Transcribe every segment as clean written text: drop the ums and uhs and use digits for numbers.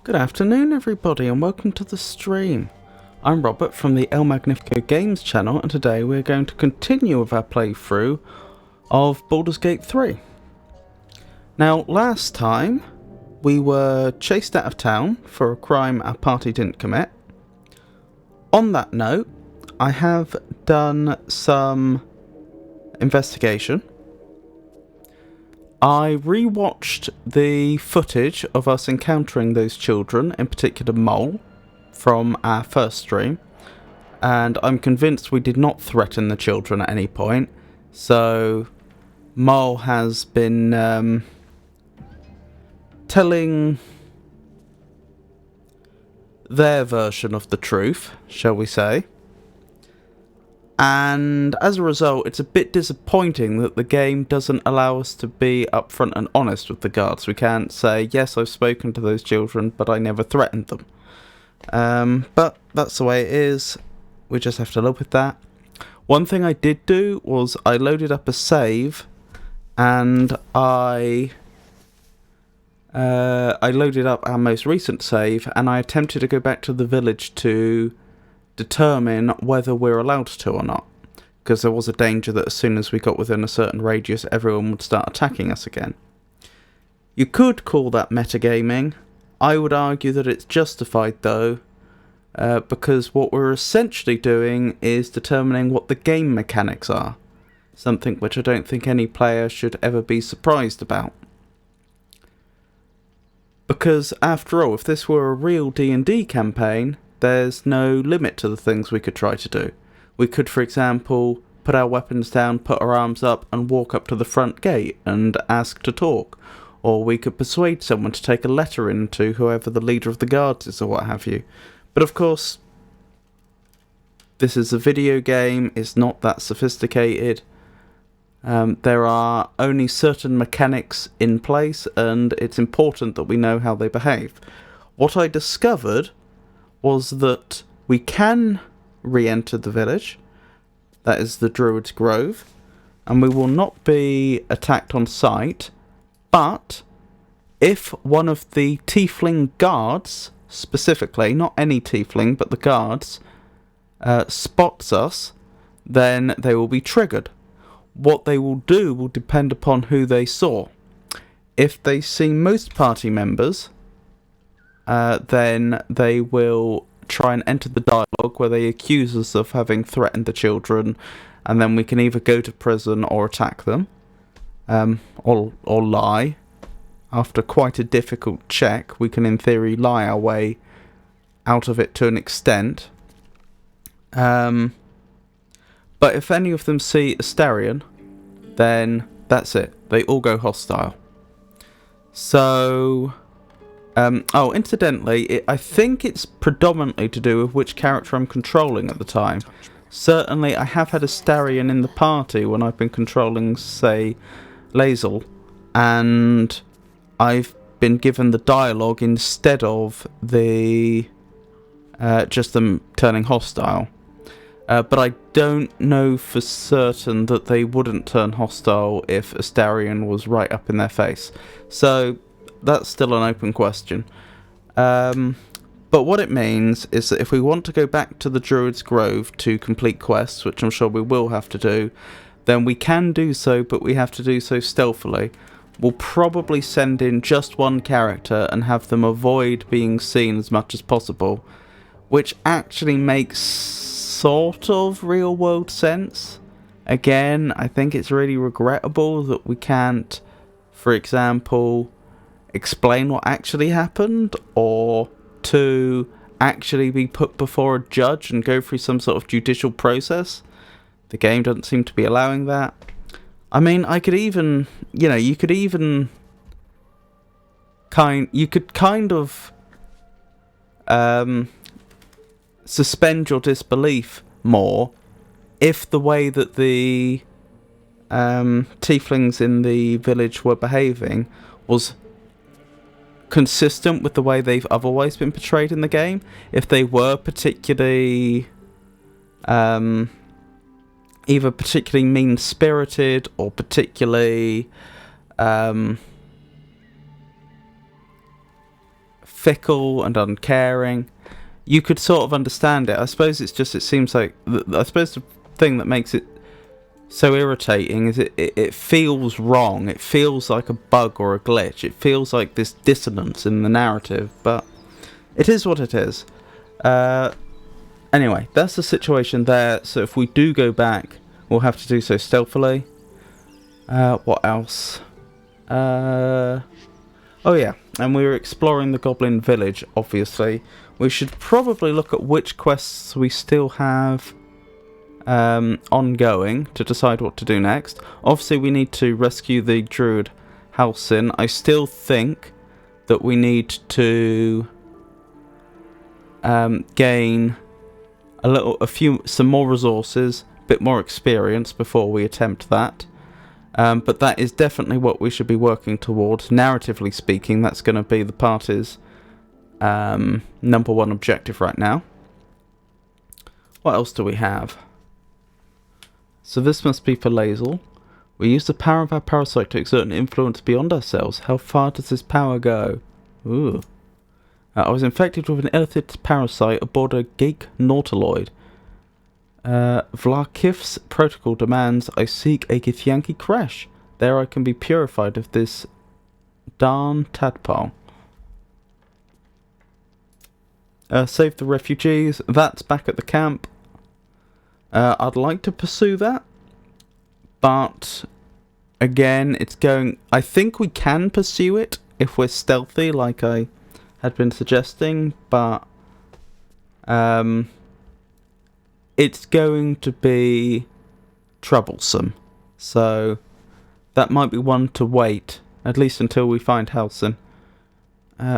Good afternoon everybody and welcome to the stream. I'm Robert from the El Magnifico Games channel and today we're going to continue with our playthrough of Baldur's Gate 3. Now last time we were chased out of town for a crime our party didn't commit. On that note, I have done some investigation. I rewatched the footage of us encountering those children, in particular Mole, from our first stream, and I'm convinced we did not threaten the children at any point, so Mole has been telling their version of the truth, shall we say. And as a result, it's a bit disappointing that the game doesn't allow us to be upfront and honest with the guards. We can't say, yes, I've spoken to those children, but I never threatened them. But that's the way it is. We just have to live with that. One thing I did do was I loaded up a save, and I loaded up our most recent save, and I attempted to go back to the village to determine whether we're allowed to or not, because there was a danger that as soon as we got within a certain radius everyone would start attacking us again. You could call that metagaming. I would argue that it's justified though, because what we're essentially doing is determining what the game mechanics are. Something which I don't think any player should ever be surprised about. Because, after all, if this were a real D&D campaign, there's no limit to the things we could try to do. We could, for example, put our weapons down, put our arms up, and walk up to the front gate and ask to talk. Or we could persuade someone to take a letter in to whoever the leader of the guards is, or what have you. But of course, this is a video game, it's not that sophisticated. There are only certain mechanics in place, and it's important that we know how they behave. What I discovered was that we can re-enter the village, that is the Druid's Grove, and we will not be attacked on sight, but if one of the tiefling guards, specifically, not any tiefling, but the guards, spots us, then they will be triggered. What they will do will depend upon who they saw. If they see most party members, then they will try and enter the dialogue where they accuse us of having threatened the children, and then we can either go to prison or attack them, or lie. After quite a difficult check, we can in theory lie our way out of it to an extent. But if any of them see Astarion, then that's it. They all go hostile. So, incidentally, I think it's predominantly to do with which character I'm controlling at the time. Certainly, I have had Astarion in the party when I've been controlling, say, Lae'zel, and I've been given the dialogue instead of the just them turning hostile. But I don't know for certain that they wouldn't turn hostile if Astarion was right up in their face. So that's still an open question. But what it means is that if we want to go back to the Druid's Grove to complete quests, which I'm sure we will have to do, then we can do so, but we have to do so stealthily. We'll probably send in just one character and have them avoid being seen as much as possible, which actually makes sort of real world sense. Again, I think it's really regrettable that we can't, for example, explain what actually happened, or to actually be put before a judge and go through some sort of judicial process. The game doesn't seem to be allowing that. I mean, I could even, you could even kind of suspend your disbelief more if the way that the tieflings in the village were behaving was consistent with the way they've otherwise been portrayed in the game. If they were particularly either particularly mean-spirited or particularly fickle and uncaring, you could sort of understand it. I suppose it seems like, I suppose the thing that makes it so irritating is it feels wrong. It feels like a bug or a glitch. It feels like this dissonance in the narrative, but it is what it is. Anyway, that's the situation there. So if we do go back, we'll have to do so stealthily. What else? Oh yeah, and we were exploring the Goblin Village, obviously. We should probably look at which quests we still have ongoing to decide what to do next. Obviously, we need to rescue the Druid Halsin. I still think that we need to gain some more resources, a bit more experience before we attempt that. But that is definitely what we should be working towards. Narratively speaking, that's going to be the party's number one objective right now. What else do we have? So this must be for Lae'zel. We use the power of our parasite to exert an influence beyond ourselves. How far does this power go? Ooh. I was infected with an illithid parasite aboard a geek nautiloid. Vlarkif's protocol demands I seek a Githyanki crash. There I can be purified of this darn tadpole. Save the refugees. That's back at the camp. I'd like to pursue that, but again, it's going... I think we can pursue it if we're stealthy, like I had been suggesting, but it's going to be troublesome. So that might be one to wait, at least until we find Halsin.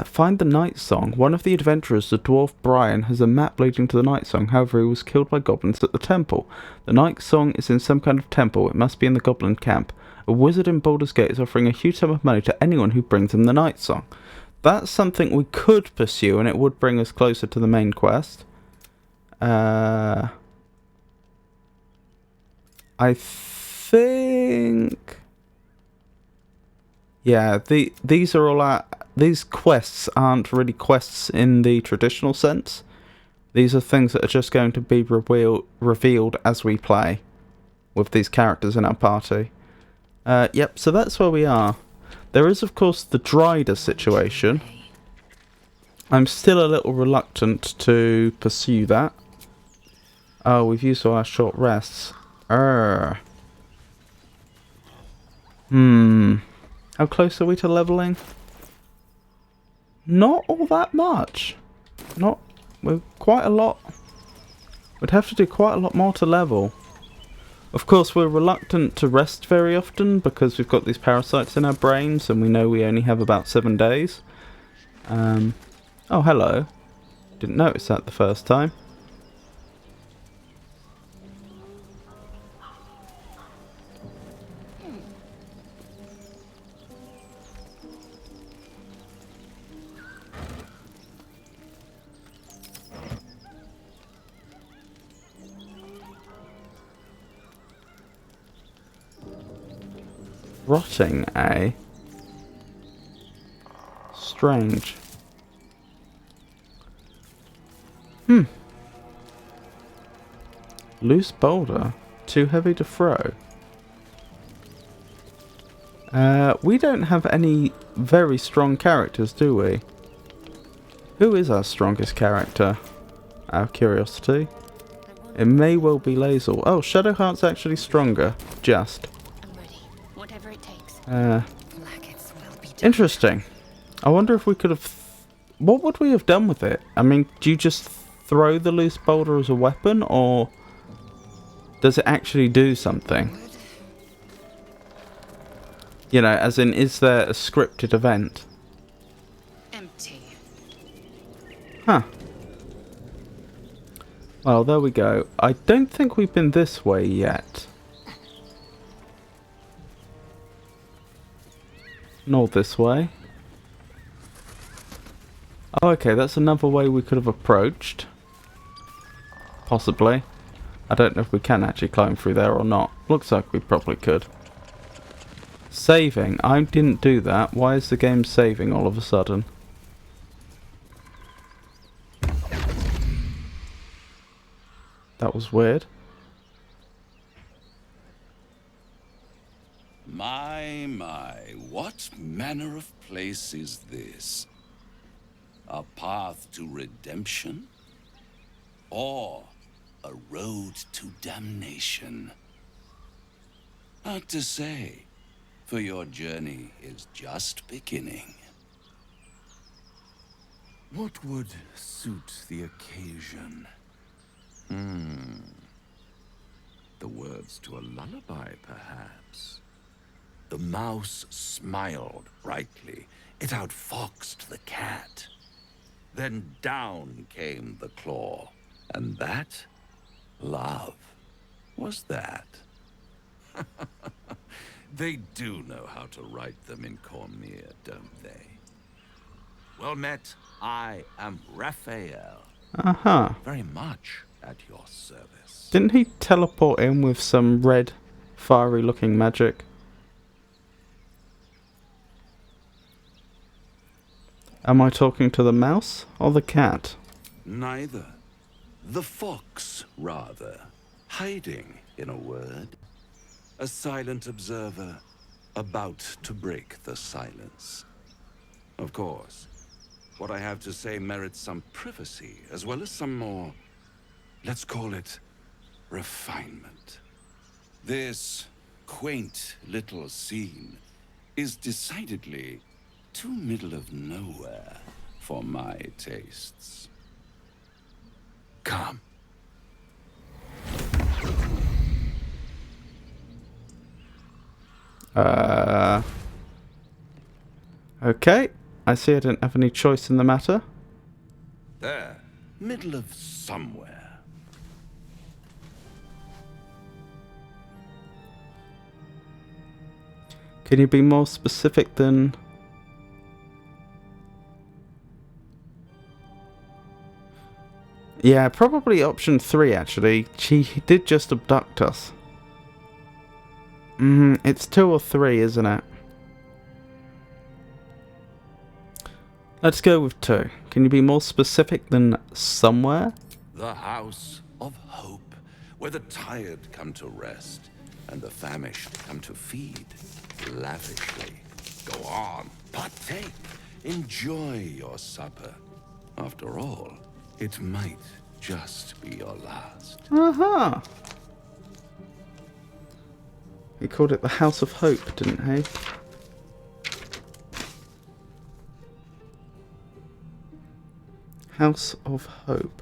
Find the Night Song. One of the adventurers, the dwarf Brian, has a map leading to the Night Song. However, he was killed by goblins at the temple. The Night Song is in some kind of temple. It must be in the goblin camp. A wizard in Baldur's Gate is offering a huge sum of money to anyone who brings him the Night Song. That's something we could pursue, and it would bring us closer to the main quest. I think... Yeah, these are all these quests aren't really quests in the traditional sense. These are things that are just going to be revealed as we play with these characters in our party. Yep, so that's where we are. There is, of course, the Dryder situation. I'm still a little reluctant to pursue that. Oh, we've used all our short rests. How close are we to leveling? Not all that much. We're quite a lot. We'd have to do quite a lot more to level. Of course, we're reluctant to rest very often because we've got these parasites in our brains and we know we only have about 7 days. Oh, hello. Didn't notice that the first time. Rotting, eh? Strange. Loose boulder. Too heavy to throw. We don't have any very strong characters, do we? Who is our strongest character? Out of curiosity. It may well be Lae'zel. Oh, Shadowheart's actually stronger. Just. I'm ready. Whatever it takes. Interesting. I wonder if we could have... What would we have done with it? I mean, do you just throw the loose boulder as a weapon, or does it actually do something? You know, as in, is there a scripted event? Empty. Huh. Well, there we go. I don't think we've been this way yet. Nor this way. Oh, okay, that's another way we could have approached. Possibly. I don't know if we can actually climb through there or not. Looks like we probably could. Saving. I didn't do that. Why is the game saving all of a sudden? That was weird. My, what manner of place is this? A path to redemption? Or a road to damnation? Hard to say, for your journey is just beginning. What would suit the occasion? The words to a lullaby, perhaps. The mouse smiled brightly. It outfoxed the cat. Then down came the claw. And that, love, was that. They do know how to write them in Cormier, don't they? Well met, I am Raphael. Uh-huh. Very much at your service. Didn't he teleport in with some red, fiery-looking magic? Am I talking to the mouse or the cat? Neither. The fox, rather. Hiding, in a word. A silent observer, about to break the silence. Of course, what I have to say merits some privacy, as well as some more, let's call it, refinement. This quaint little scene is decidedly too middle of nowhere for my tastes. Come. Okay. I see I didn't have any choice in the matter. There. Middle of somewhere. Can you be more specific than... Yeah, probably option 3, actually. She did just abduct us. It's 2 or 3, isn't it? Let's go with 2. Can you be more specific than somewhere? The House of Hope, where the tired come to rest, and the famished come to feed, lavishly. Go on, partake, enjoy your supper. After all, it might just be your last. Uh-huh. He called it the House of Hope, didn't he? House of Hope.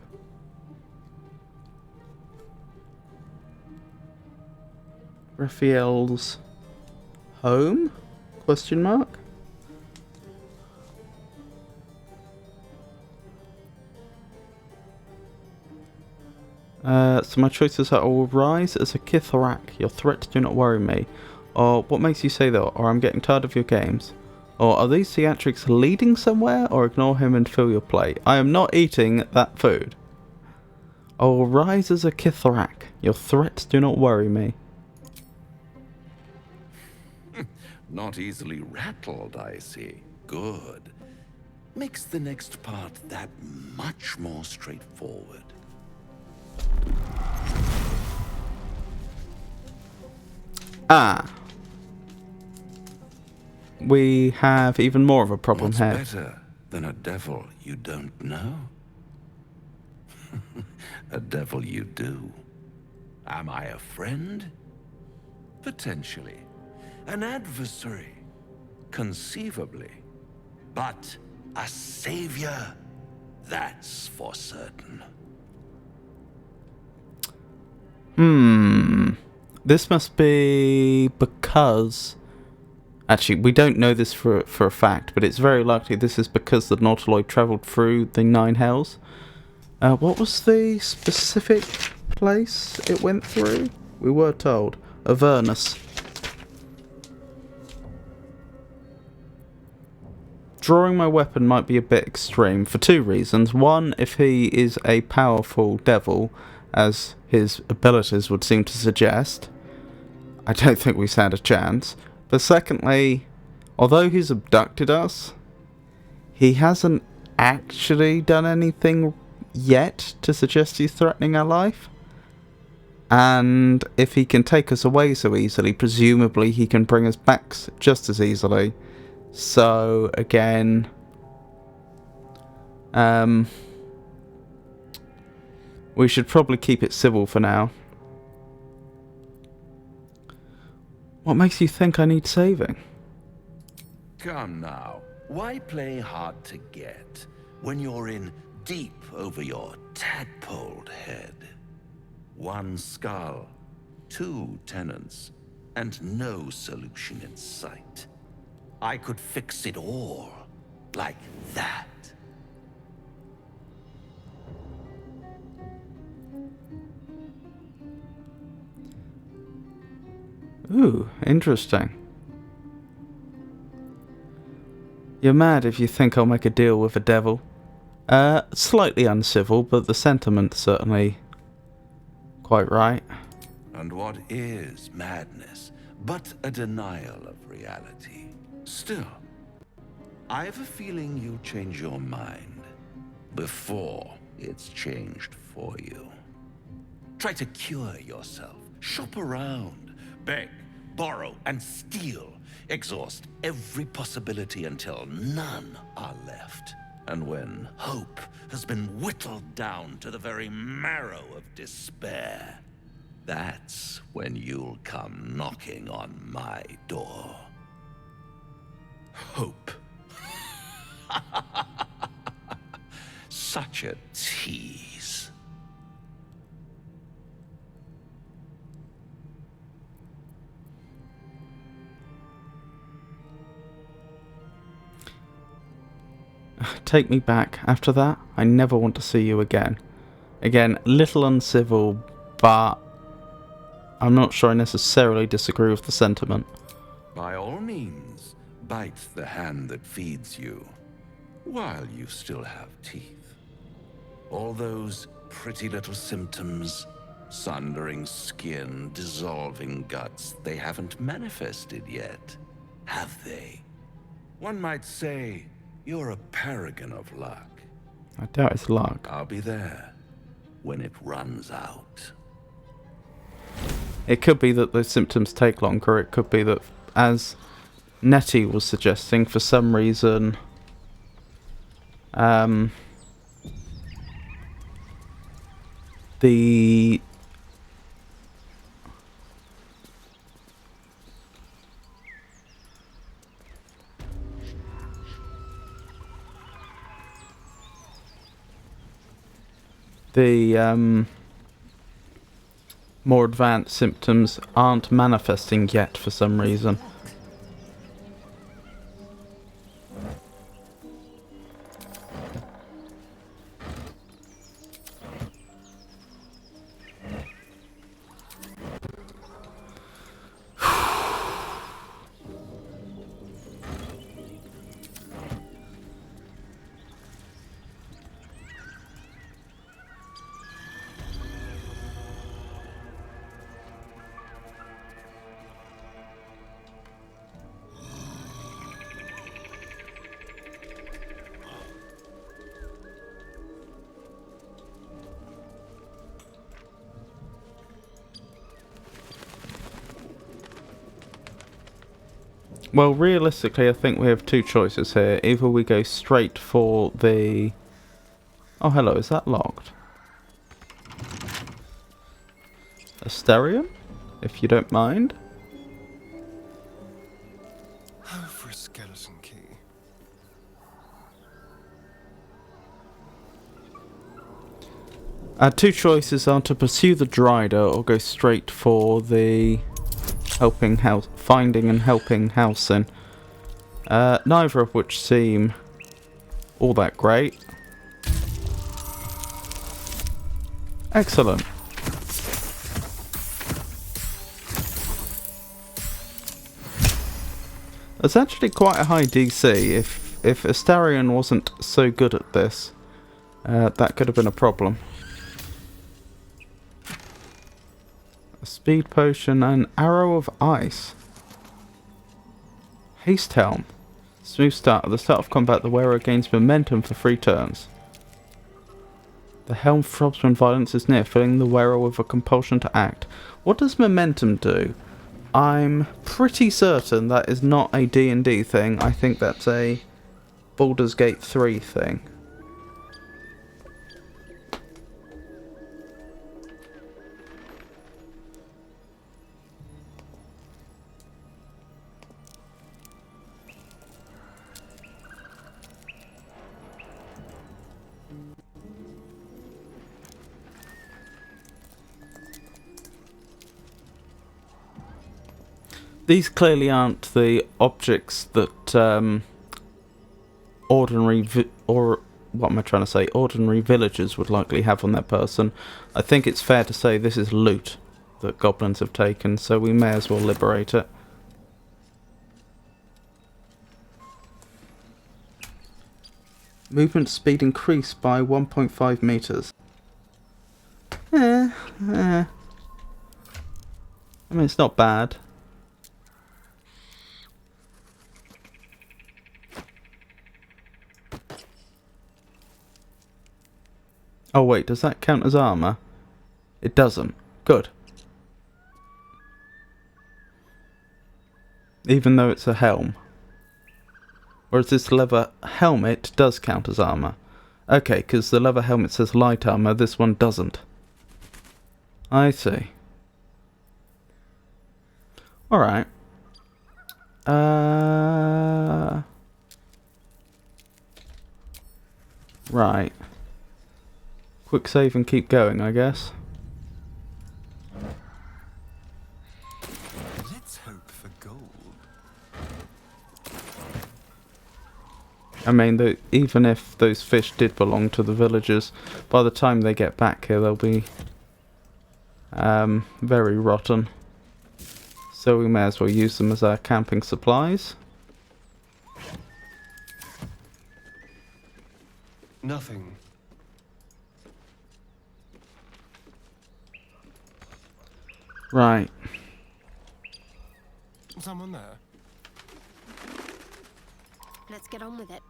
Raphael's home? Question mark? So my choices are: I will rise as a Kithrak. Your threats do not worry me. Or what makes you say that? Or I'm getting tired of your games. Or are these theatrics leading somewhere? Or ignore him and fill your plate. I am not eating that food. I will rise as a Kithrak. Your threats do not worry me. Not easily rattled, I see. Good. Makes the next part that much more straightforward. Ah. We have even more of a problem here. What's better than a devil you don't know? A devil you do. Am I a friend? Potentially. An adversary? Conceivably. But a savior? That's for certain. This must be because... Actually, we don't know this for a fact, but it's very likely this is because the Nautiloid travelled through the 9 Hells. What was the specific place it went through? We were told. Avernus. Drawing my weapon might be a bit extreme for 2 reasons. One, if he is a powerful devil, as his abilities would seem to suggest, I don't think we stand a chance. But secondly, although he's abducted us, he hasn't actually done anything yet to suggest he's threatening our life. And if he can take us away so easily, presumably he can bring us back just as easily. So, again, we should probably keep it civil for now. What makes you think I need saving? Come now, why play hard to get when you're in deep over your tadpoled head? 1 skull, 2 tenants, and no solution in sight. I could fix it all, like that. Ooh, interesting. You're mad if you think I'll make a deal with a devil. Slightly uncivil, but the sentiment's certainly quite right. And what is madness but a denial of reality? Still, I have a feeling you'll change your mind before it's changed for you. Try to cure yourself, shop around, beg, borrow, and steal. Exhaust every possibility until none are left. And when hope has been whittled down to the very marrow of despair, that's when you'll come knocking on my door. Hope. Such a tease. Take me back. After that, I never want to see you again. Again, little uncivil, but I'm not sure I necessarily disagree with the sentiment. By all means, bite the hand that feeds you, while you still have teeth. All those pretty little symptoms, sundering skin, dissolving guts, they haven't manifested yet, have they? One might say you're a paragon of luck. I doubt it's luck. I'll be there when it runs out. It could be that those symptoms take longer. It could be that, as Nettie was suggesting, for some reason, the more advanced symptoms aren't manifesting yet for some reason. Well, realistically, I think we have two choices here. Either we go straight for the... Oh, hello, is that locked? Asterion? If you don't mind. Oh, for a skeleton key. Our two choices are to pursue the Drider or go straight for the finding and helping Halsin. Neither of which seem all that great. Excellent. That's actually quite a high DC. If Astarion wasn't so good at this, that could have been a problem. A speed potion and arrow of ice. Haste helm. Smooth start. At the start of combat, the wearer gains momentum for 3 turns. The helm throbs when violence is near, filling the wearer with a compulsion to act. What does momentum do? I'm pretty certain that is not a D&D thing. I think that's a Baldur's Gate 3 thing. These clearly aren't the objects that ordinary villagers would likely have on their person. I think it's fair to say this is loot that goblins have taken, so we may as well liberate it. Movement speed increased by 1.5 meters. I mean, it's not bad. Oh wait, does that count as armor? It doesn't. Good. Even though it's a helm. Whereas this leather helmet does count as armor. Okay, because the leather helmet says light armor, this one doesn't. I see. Alright. Right. Quick save and keep going, I guess. Let's hope for gold. I mean, even if those fish did belong to the villagers, by the time they get back here, they'll be very rotten. So we may as well use them as our camping supplies. Nothing. Right. Someone there? Let's get on with it.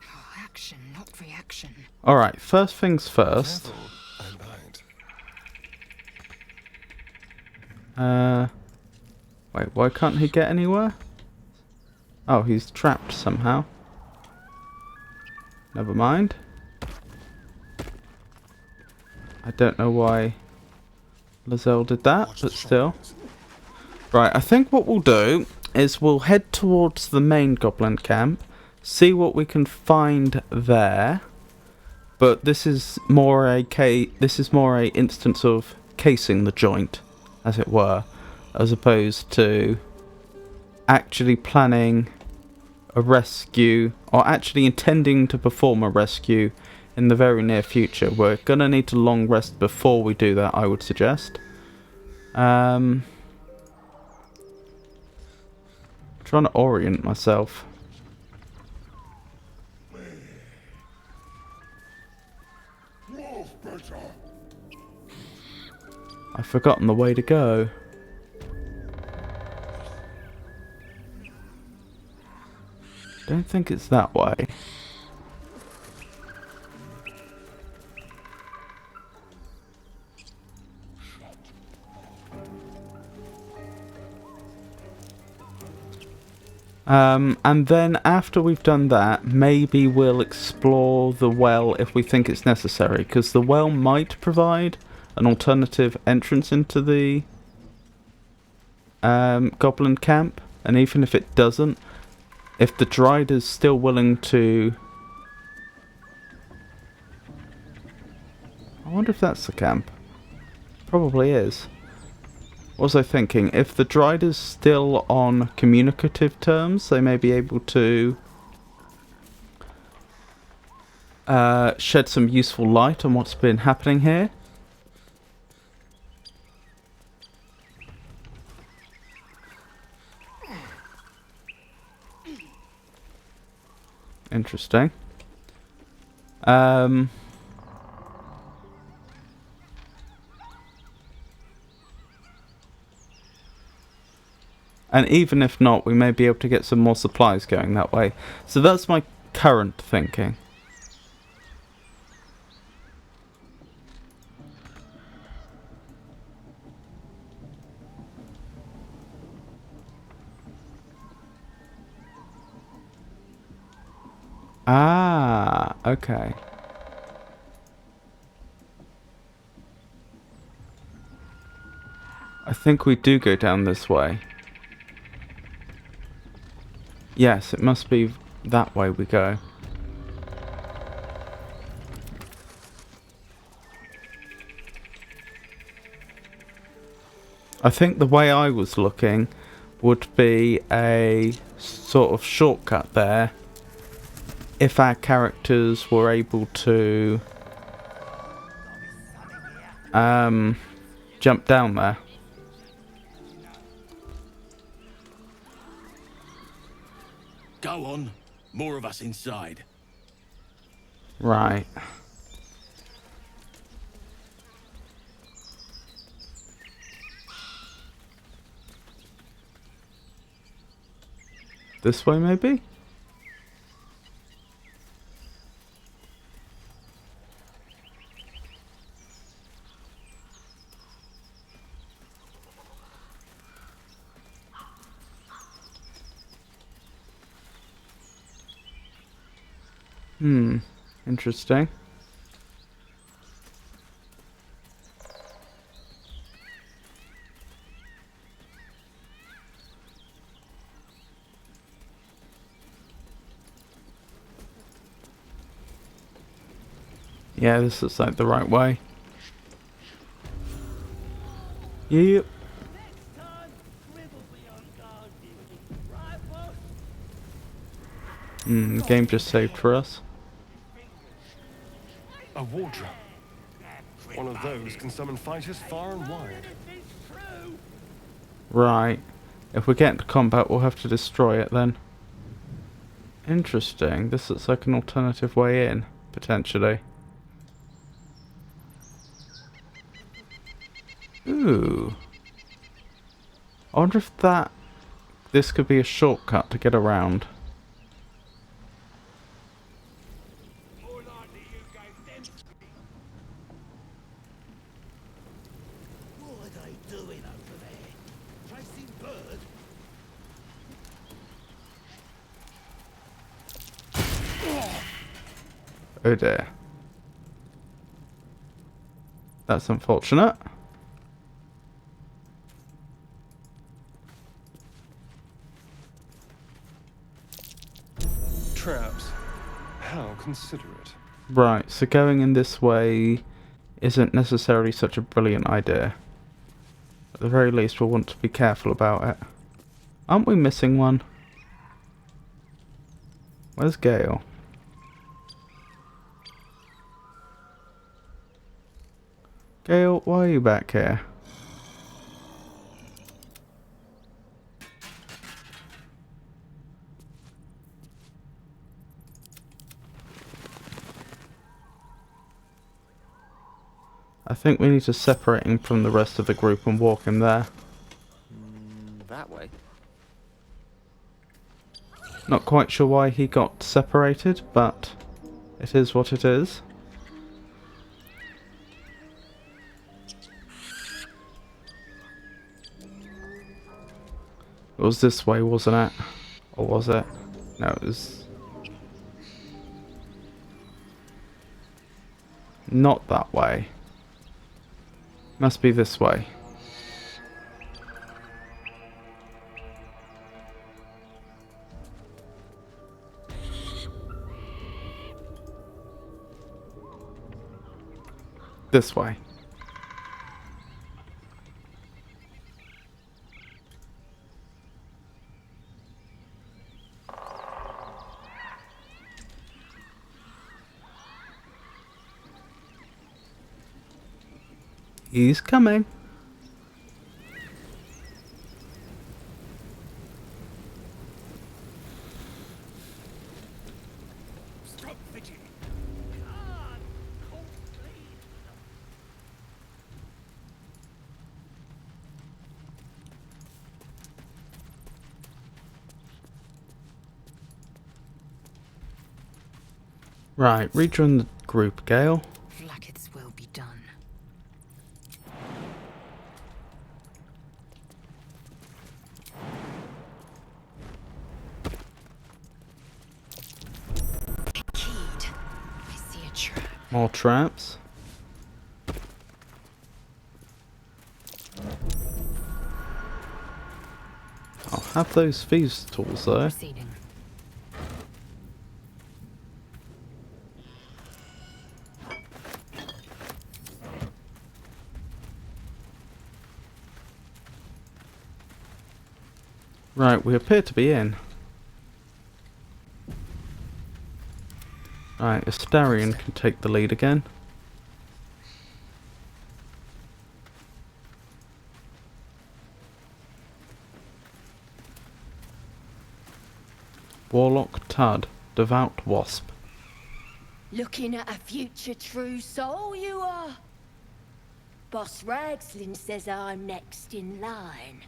Oh, action, not reaction. Alright, first things first. Careful, I'm behind. Wait, why can't he get anywhere? Oh, he's trapped somehow. Never mind. I don't know why Lizelle did that, Watch but the still. shoulders. Right, I think what we'll do is we'll head towards the main goblin camp, see what we can find there. But this is more a instance of casing the joint, as it were, as opposed to actually planning a rescue or actually intending to perform a rescue in the very near future. We're gonna need to long rest before we do that, I would suggest. Trying to orient myself. I've forgotten the way to go. Don't think it's that way. And then after we've done that, maybe we'll explore the well if we think it's necessary, because the well might provide an alternative entrance into the goblin camp, and even if it doesn't, if the Dryad is still willing to... I wonder if that's the camp. Probably is. What was I thinking? If the Dryad is still on communicative terms, they may be able to shed some useful light on what's been happening here. Interesting. And even if not, we may be able to get some more supplies going that way. So that's my current thinking. Ah, okay. I think we do go down this way. Yes, it must be that way we go. I think the way I was looking would be a sort of shortcut there if our characters were able to jump down there. Go on. More of us inside. Right. This way, maybe? Interesting. Yeah, this looks like the right way. Yep. The game just saved for us. A wardrobe. One of those can summon fighters far and wide. Right. If we get into combat, we'll have to destroy it then. Interesting. This looks like an alternative way in, potentially. Ooh. I wonder if this could be a shortcut to get around. What are they doing over there? Chasing bird? Oh dear. That's unfortunate. Traps. How considerate. Right, so going in this way isn't necessarily such a brilliant idea. At the very least, we'll want to be careful about it. Aren't we missing one? Where's Gale? Gale, why are you back here? I think we need to separate him from the rest of the group and walk him there. That way. Not quite sure why he got separated, but it is what it is. It was this way, wasn't it? Or was it? No, it was not that way. Must be this way. This way. He's coming. Stop fidgeting. Right, rejoin the group, Gale. Like it's will be done. Keyed. I see a trap. More traps. I'll have those thieves' tools though. Proceeding. Right, we appear to be in. Right, Astarion can take the lead again. Warlock Tud, Devout Wasp. Looking at a future true soul, you are. Boss Ragslin says I'm next in line.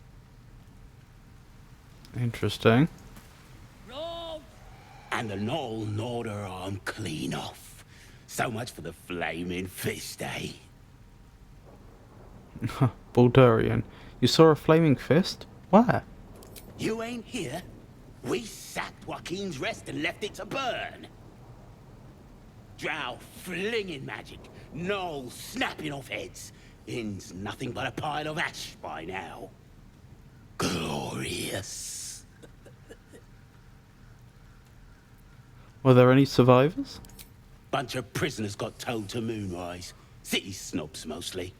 Interesting. And the Knoll gnawed her arm clean off. So much for the flaming fist, eh? Baldurian. You saw a flaming fist? Where? You ain't here? We sacked Joaquin's rest and left it to burn. Drow flinging magic, gnolls snapping off heads. Inn's nothing but a pile of ash by now. Glorious. Were there any survivors? Bunch of prisoners got towed to Moonrise. City snobs mostly.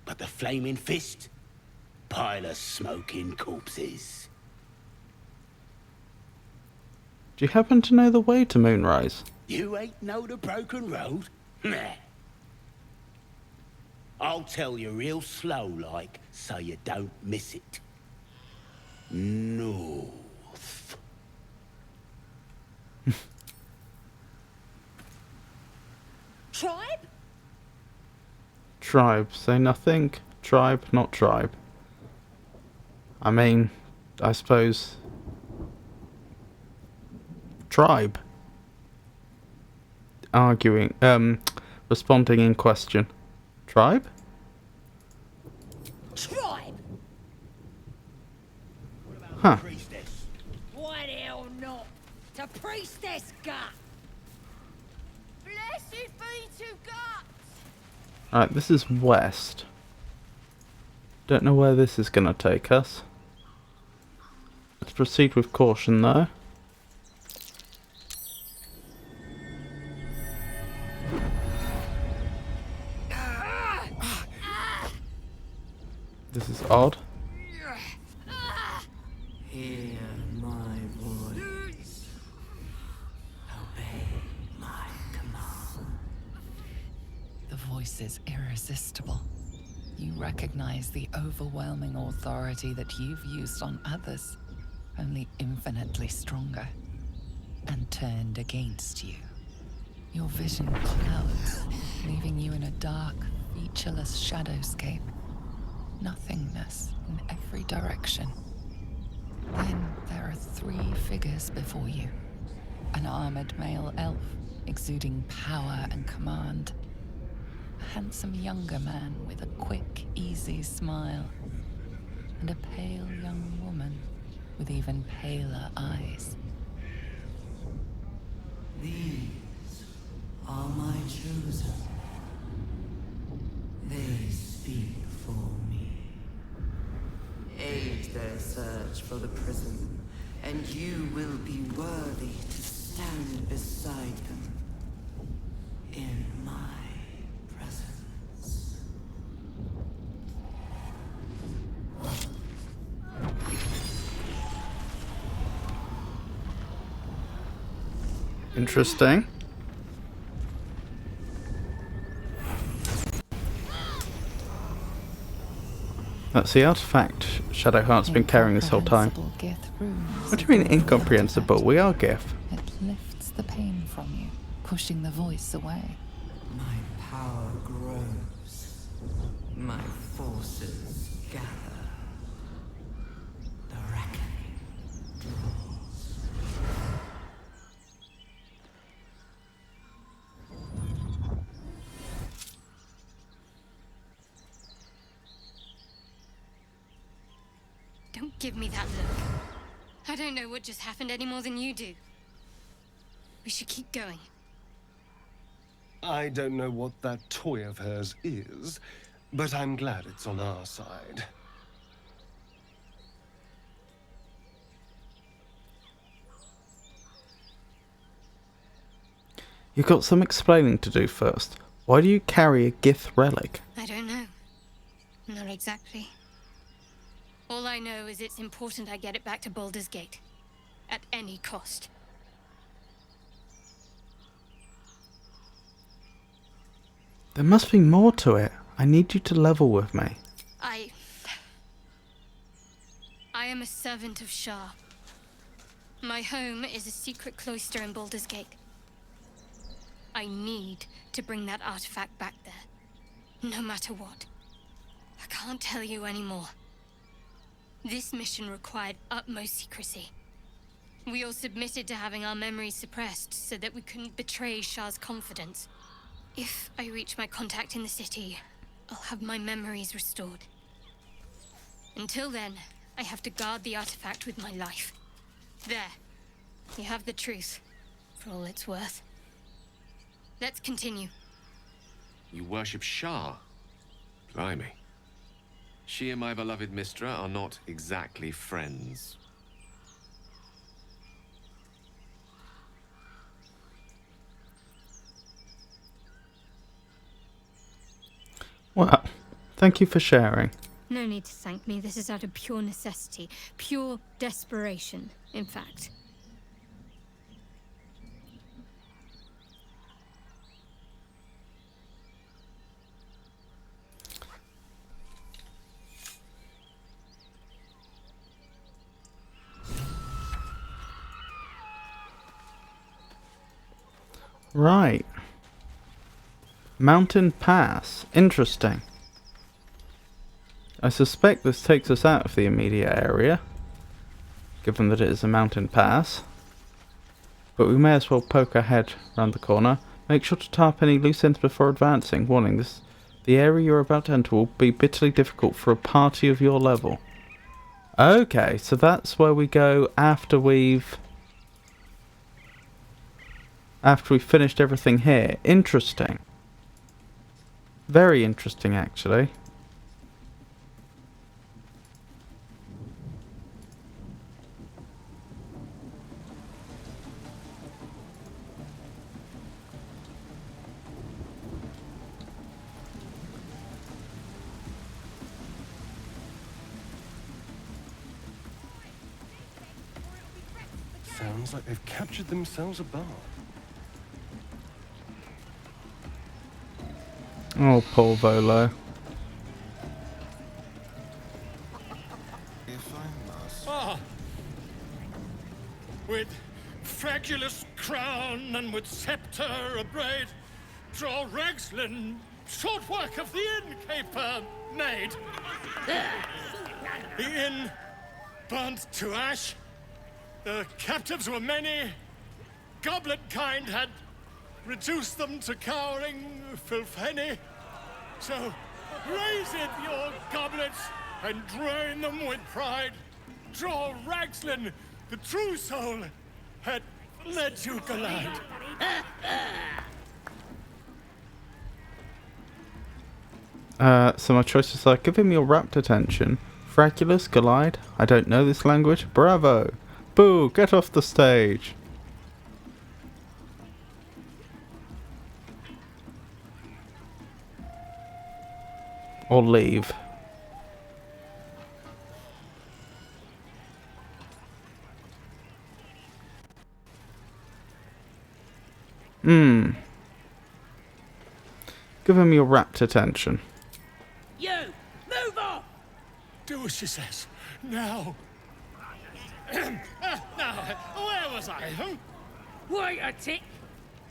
But the Flaming Fist? Pile of smoking corpses. Do you happen to know the way to Moonrise? You ain't know the broken road? Meh. I'll tell you real slow like, so you don't miss it. North. Tribe? Tribe, say nothing. Tribe, not tribe. I mean, I suppose... Tribe. Arguing, responding in question. Tribe? Tribe? Huh. Priestess. Why the hell not? To priestess gut! Blessed be to God! Alright, this is west. Don't know where this is gonna take us. Let's proceed with caution though. This is odd. Hear my voice. Obey my command. The voice is irresistible. You recognize the overwhelming authority that you've used on others, only infinitely stronger, and turned against you. Your vision clouds, leaving you in a dark, featureless shadowscape. Nothingness in every direction. Then there are 3 figures before you. An armored male elf, exuding power and command. A handsome younger man with a quick, easy smile. And a pale young woman with even paler eyes. These are my chosen. They speak for me. Aid their search for the prison, and you will be worthy to stand beside them in my presence. Interesting. That's the artifact Shadowheart's been carrying this whole time. What do you mean incomprehensible? We are Gith. It lifts the pain from you, pushing the voice away. My power grows. My forces gather. The reckoning draws. Don't give me that look. I don't know what just happened any more than you do. We should keep going. I don't know what that toy of hers is, but I'm glad it's on our side. You've got some explaining to do first. Why do you carry a Gith relic? I don't know. Not exactly. All I know is it's important I get it back to Baldur's Gate. At any cost. There must be more to it. I need you to level with me. I am a servant of Shah. My home is a secret cloister in Baldur's Gate. I need to bring that artifact back there. No matter what. I can't tell you anymore. This mission required utmost secrecy. We all submitted to having our memories suppressed so that we couldn't betray Shah's confidence. If I reach my contact in the city, I'll have my memories restored. Until then, I have to guard the artifact with my life. There. You have the truth, for all it's worth. Let's continue. You worship Shah? Blimey. She and my beloved Mistra are not exactly friends. Well, thank you for sharing. No need to thank me. This is out of pure necessity. Pure desperation, in fact. Right. Mountain Pass. Interesting. I suspect this takes us out of the immediate area, given that it is a mountain pass. But we may as well poke our head round the corner. Make sure to tap any loose ends before advancing. Warning, the area you're about to enter will be bitterly difficult for a party of your level. Okay, so that's where we go after we've finished everything here. Interesting. Very interesting, actually. Sounds like they've captured themselves a bar. Oh, poor Volo. Ah! With fragulous crown and with scepter abraid, draw Ragslin, short work of the innkeeper made. The inn burnt to ash. The captives were many. Goblet kind had reduced them to cowering filthenny. So raise it your goblets and drain them with pride. Draw Ragslin, the true soul, had led you glide. So my choices are: give him your rapt attention. Fragulous, Glide. I don't know this language. Bravo. Boo, get off the stage. Or leave. Give him your rapt attention. You! Move off! Do as she says. Now. Now, where was I? Huh? Wait a tick!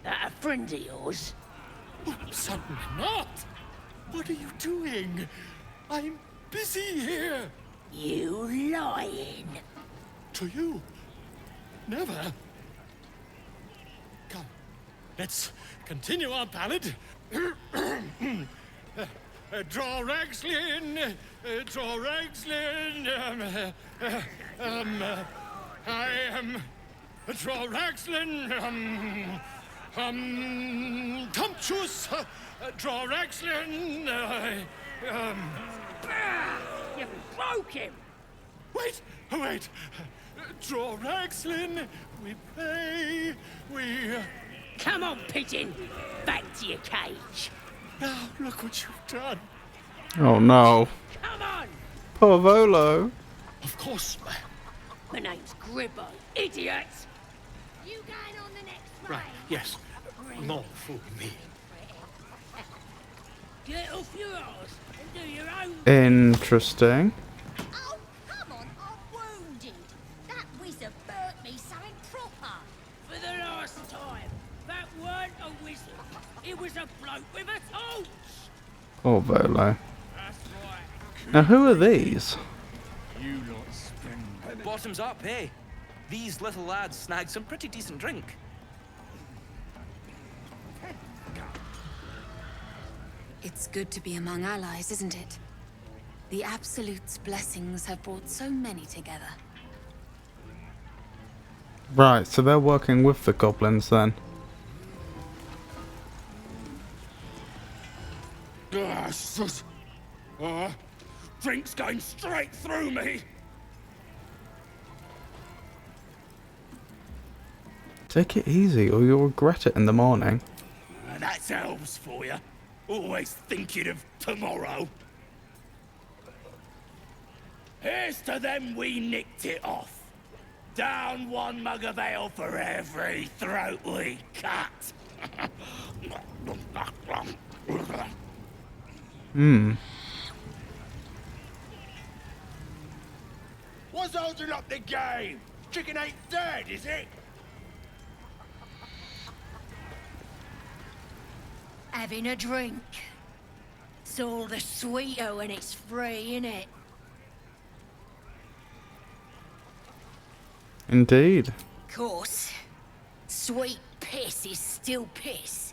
That a friend of yours? Certainly not. What are you doing? I'm busy here. You lying! To you? Never. Come, let's continue our ballad. Draw Ragslin, draw Ragslin. I am draw Ragslin. Tumptuous, draw Ragslin. You broke him! Wait, wait. Draw Ragslin. We pray. We. Come on, pigeon! Back to your cage! Now look what you've done. Oh no. Come on! Poor Volo. Of course. My name's Gribbo, idiot! You going on the next Right. Yes. Not for me. Get off your arse and do your own. Interesting. Oh, come on, I'm wounded. That wizard burnt me something proper. For the last time, that weren't a wizard. It was a bloke with a torch. Poor Volo. That's right. Now who are these? You lot spend. Bottoms up, hey. These little lads snagged some pretty decent drink. It's good to be among allies, isn't it? The Absolute's blessings have brought so many together. Right, so they're working with the goblins then. Drink's going straight through me. Take it easy or you'll regret it in the morning. That's elves for you. Always thinking of tomorrow. Here's to them we nicked it off. Down one mug of ale for every throat we cut. What's holding up the game? Chicken ain't dead, is it? Having a drink. It's all the sweeter when it's free, innit? Indeed. Course, sweet piss is still piss.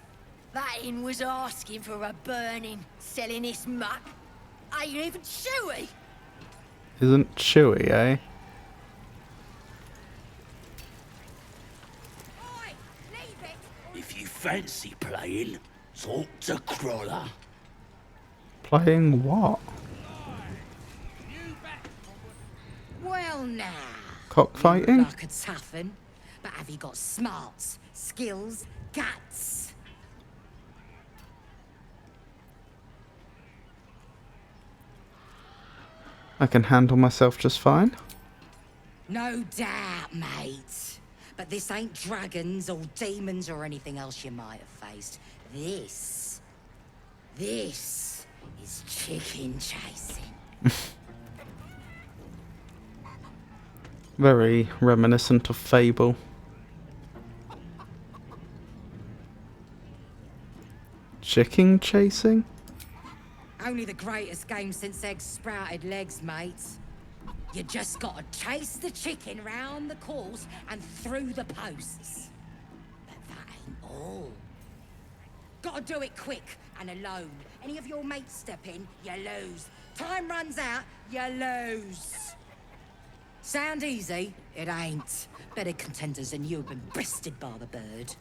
That inn was asking for a burning, selling this muck. Ain't even chewy. Isn't chewy, eh? Oi, leave it. If you fancy playing, talk to Crawler. Playing what? Well now. Cockfighting? Like a toughen, but have you got smarts, skills, guts? I can handle myself just fine. No doubt, mate. But this ain't dragons or demons or anything else you might have faced. This is chicken chasing. Very reminiscent of Fable. Chicken chasing? Only the greatest game since eggs sprouted legs, mate. You just gotta chase the chicken round the course and through the posts. But that ain't all. Gotta do it quick and alone. Any of your mates step in, you lose. Time runs out, you lose. Sound easy? It ain't. Better contenders than you have been bested by the bird.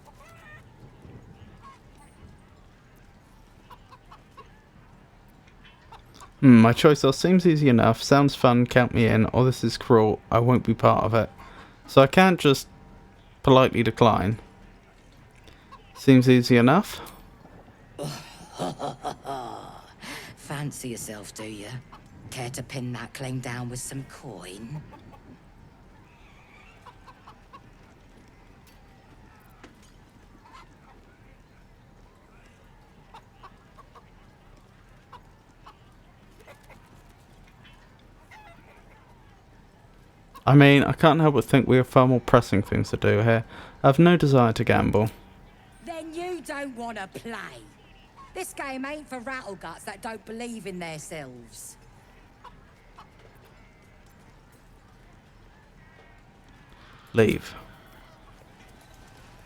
My choice all seems easy enough, sounds fun, count me in, or this is cruel, I won't be part of it. So I can't just politely decline. Seems easy enough. Fancy yourself, do you? Care to pin that claim down with some coin? I mean, I can't help but think we have far more pressing things to do here. I have no desire to gamble. Then you don't want to play. This game ain't for rattleguts that don't believe in themselves. Leave.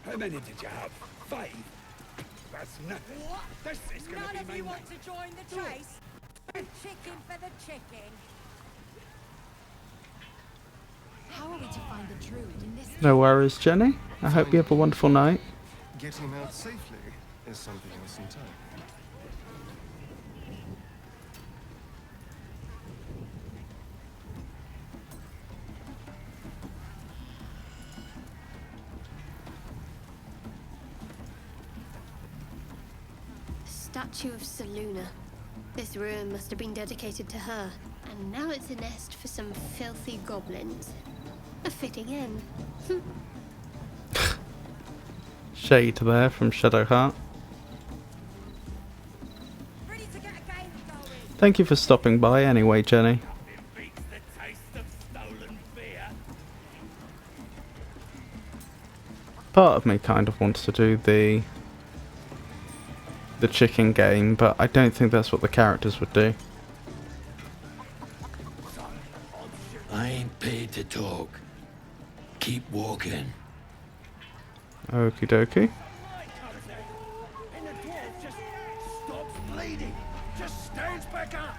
How many did you have? 5? That's nothing. What? This is gonna None be of my you night. want to join the chase? Chicken for the chicken. How are we to find the druid in this? No worries, Jenny. I hope you have a wonderful night. Getting him out safely is something else entirely. Statue of Seluna. This ruin must have been dedicated to her, and now it's a nest for some filthy goblins. A fitting end. Shade there from Shadowheart. Ready to get a game going. Thank you for stopping by anyway, Jenny. It beats the taste of stolen beer. Part of me kind of wants to do the chicken game, but I don't think that's what the characters would do. I ain't paid to talk. Keep walking. Okie dokie. And the dwarf just stops bleeding. Just stands back up.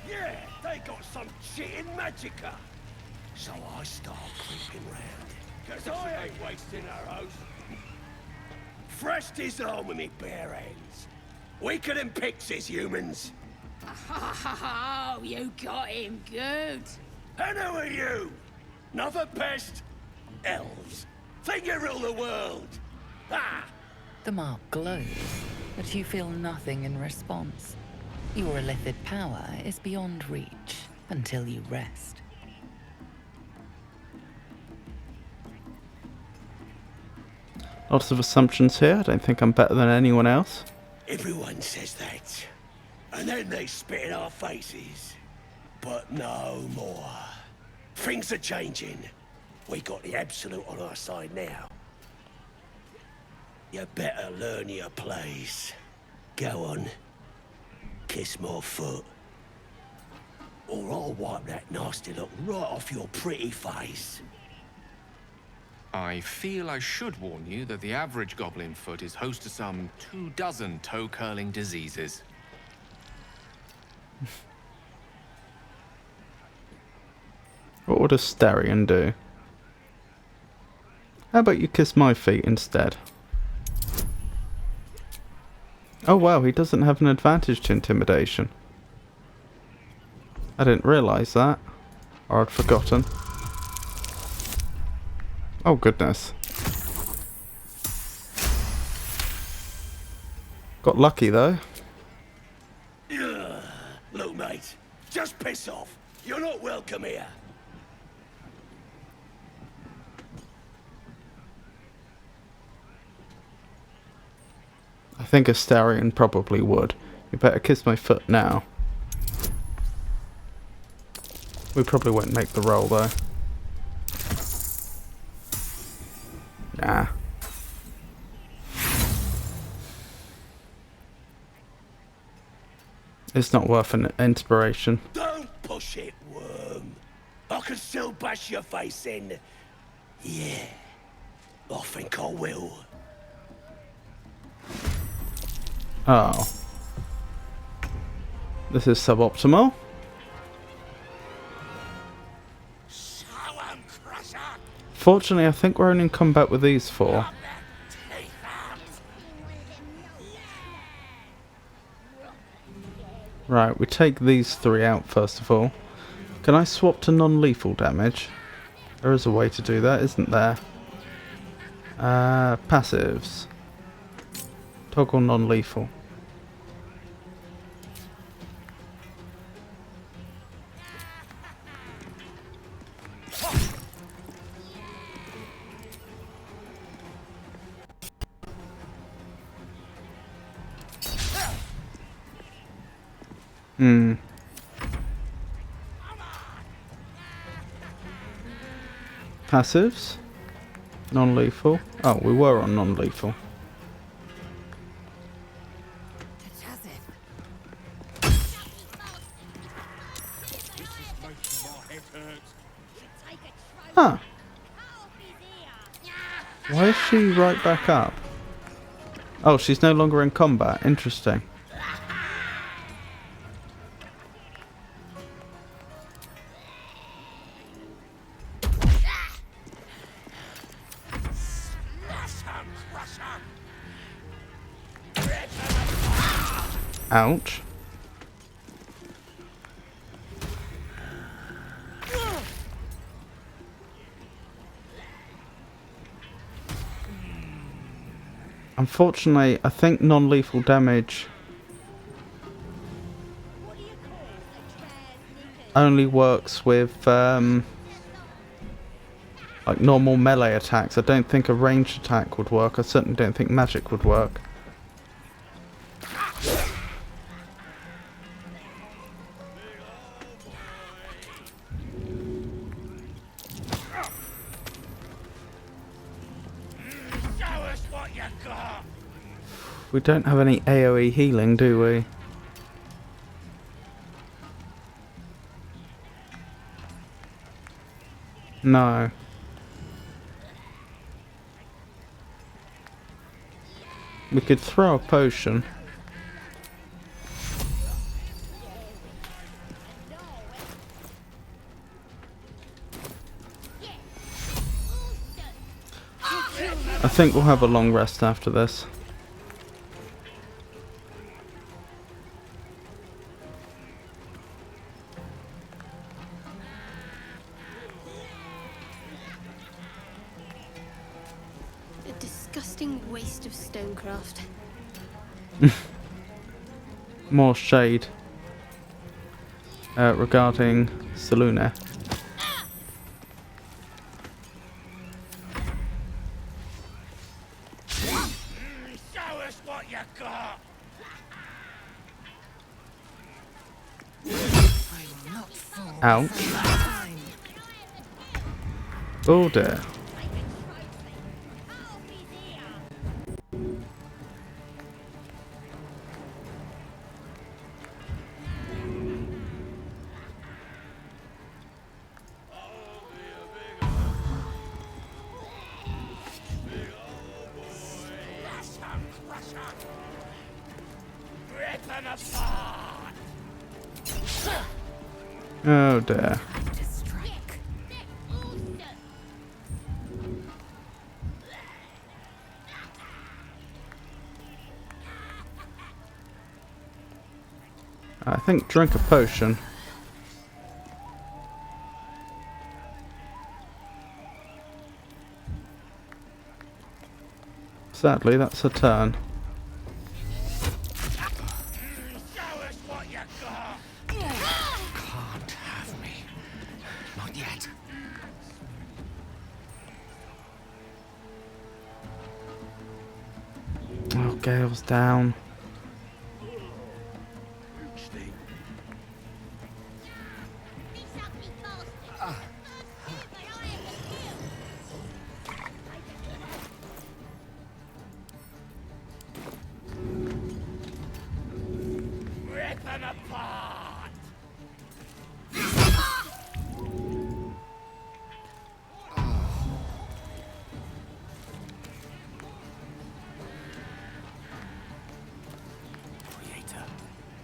Yeah, they got some cheating magicka. So I start creeping round. Cause I ain't wasting arrows. Fresh his arm with me bare hands. Weaker than pixies, humans. Oh, you got him good. And who are you? Another pest? Elves. Think you rule the world. Ah! The mark glows, but you feel nothing in response. Your illithid power is beyond reach until you rest. Lots of assumptions here. I don't think I'm better than anyone else. Everyone says that. And then they spit in our faces. But no more. Things are changing. We got the Absolute on our side now. You better learn your place. Go on. Kiss my foot. Or I'll wipe that nasty look right off your pretty face. I feel I should warn you that the average goblin foot is host to some 24 toe-curling diseases. What would a Starion do? How about you kiss my feet instead? Oh wow, he doesn't have an advantage to intimidation. I didn't realise that. Or I'd forgotten. Oh goodness. Got lucky though. Ugh. Look, mate, just piss off. You're not welcome here. I think a Starion probably would. You better kiss my foot now. We probably won't make the roll though. Nah. It's not worth an inspiration. Don't push it, worm. I can still bash your face in. Yeah, I think I will. Oh. This is suboptimal. Fortunately, I think we're only in combat with these four. Right, we take these three out first of all. Can I swap to non-lethal damage? There is a way to do that, isn't there? Passives. Toggle non-lethal. Passives. Non-lethal. Oh, we were on non-lethal. Huh. Why is she right back up? Oh, she's no longer in combat. Interesting. Ouch. Unfortunately, I think non-lethal damage only works with like normal melee attacks. I don't think a ranged attack would work. I certainly don't think magic would work. We don't have any AoE healing, do we? No. We could throw a potion. I think we'll have a long rest after this. Waste of stonecraft. More shade regarding Selûne. Show us what you got! Ouch. Oh dear. Oh dear. I think drink a potion. Sadly, that's a turn. Show us what you got! Can't have me. Not yet. Oh, Gale's down. Rip them apart! Creator,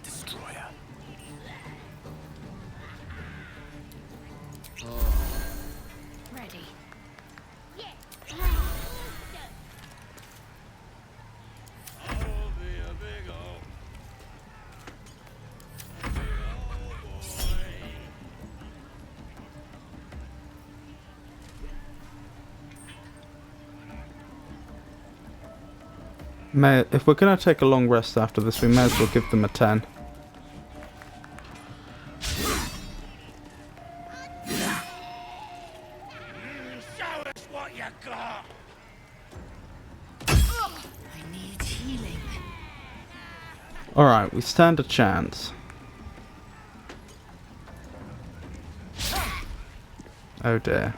destroyer. Ready. If we're going to take a long rest after this, we may as well give them a 10. Show us what you got! I need healing. Alright, we stand a chance. Oh dear.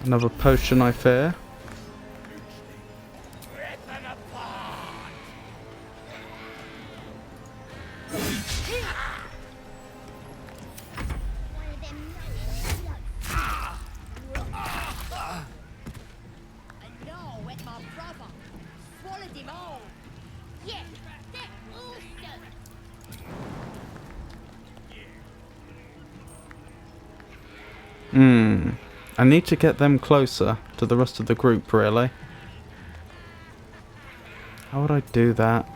Another potion, I fear. Rip them apart! And now with my brother. Swallowed him all. Yeah, that also. I need to get them closer to the rest of the group, really. How would I do that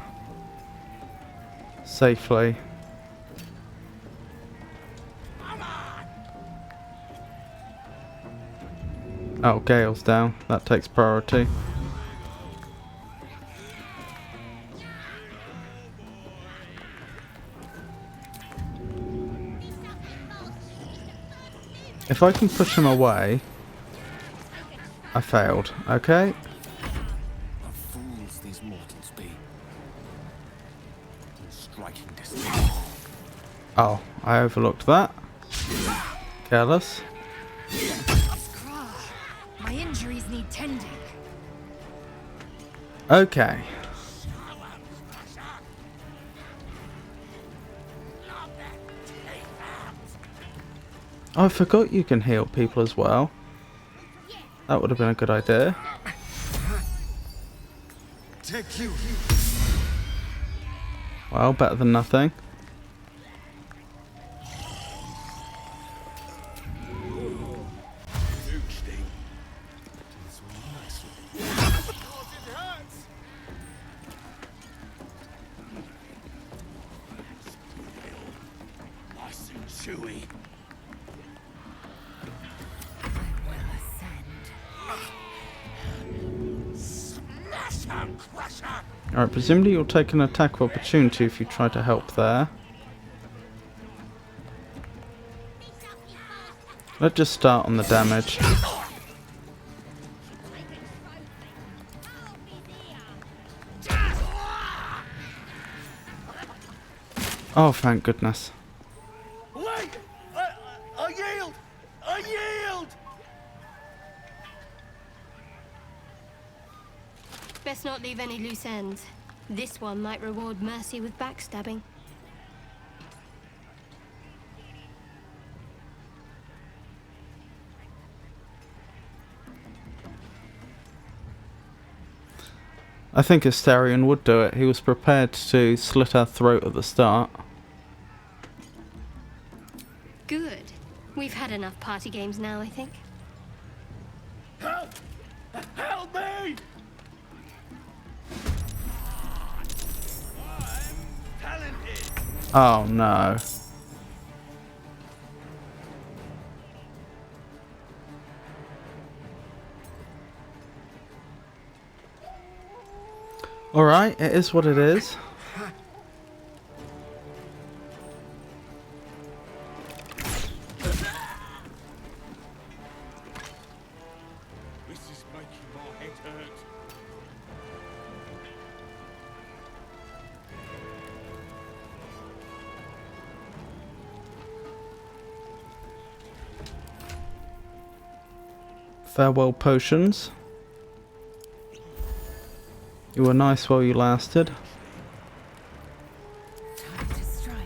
safely? Oh, Gale's down. That takes priority. If I can push him away... I failed. Okay. The fools these mortals be. Striking distance. Oh, I overlooked that. Careless. My injuries need tending. Okay. Oh, I forgot you can heal people as well. That would have been a good idea. Take you. Well, better than nothing. chewy. Smash and crusher! Alright, presumably you'll take an attack of opportunity if you try to help there. Let's just start on the damage. Oh, thank goodness. Wait! I yield! I yield! Best not leave any loose ends. This one might reward mercy with backstabbing. I think Astarion would do it. He was prepared to slit her throat at the start. Good. We've had enough party games now, I think. Help! Help me! I'm talented! Oh no. Alright, it is what it is. This is making my head hurt. Farewell potions. You were nice while you lasted. Time to strike.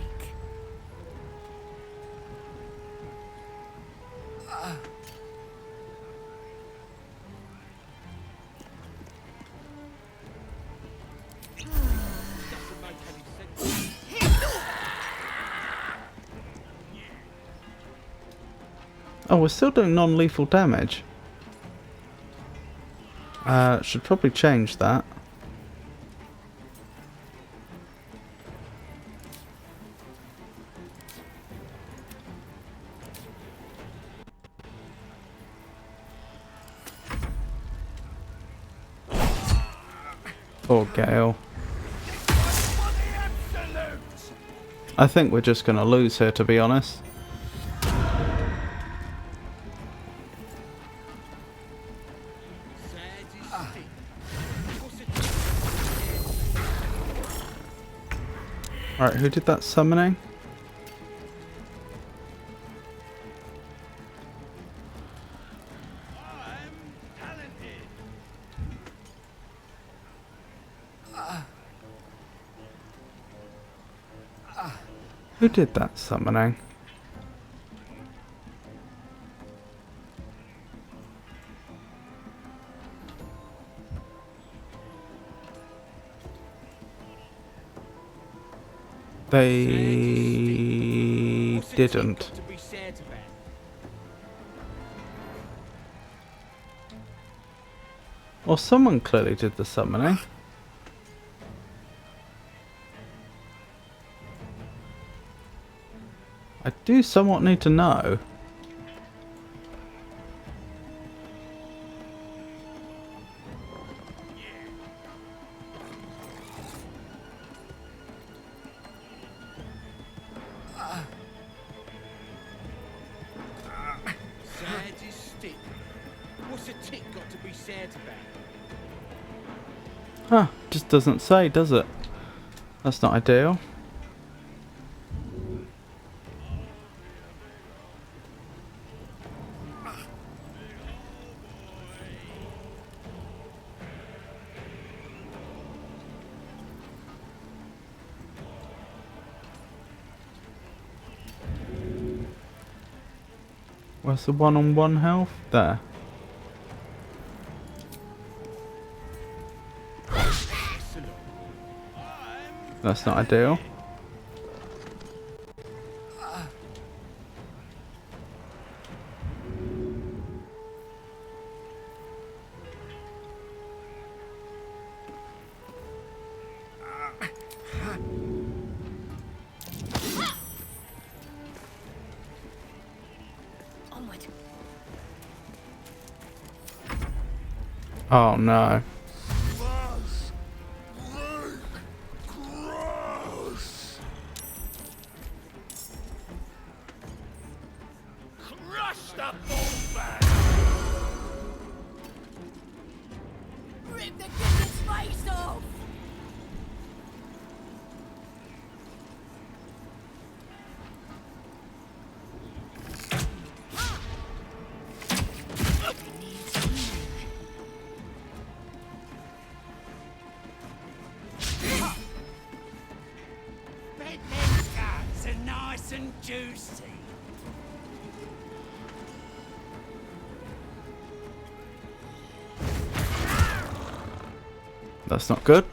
Doesn't make any sense. Oh, we're still doing non-lethal damage. Should probably change that. Poor Gale. I think we're just going to lose here, to be honest. Alright, who did that summoning? Who did that summoning? They didn't. Well, someone clearly did the summoning. I do somewhat need to know. Sad is stick. What's a tick got to be sad about? Huh, just doesn't say, does it? That's not ideal. Where's the one-on-one health? There. That's not ideal. Onward. Oh no. Crush the bullbag! Rip the kid's face off! Bet them guts are nice and juicy. That's not good.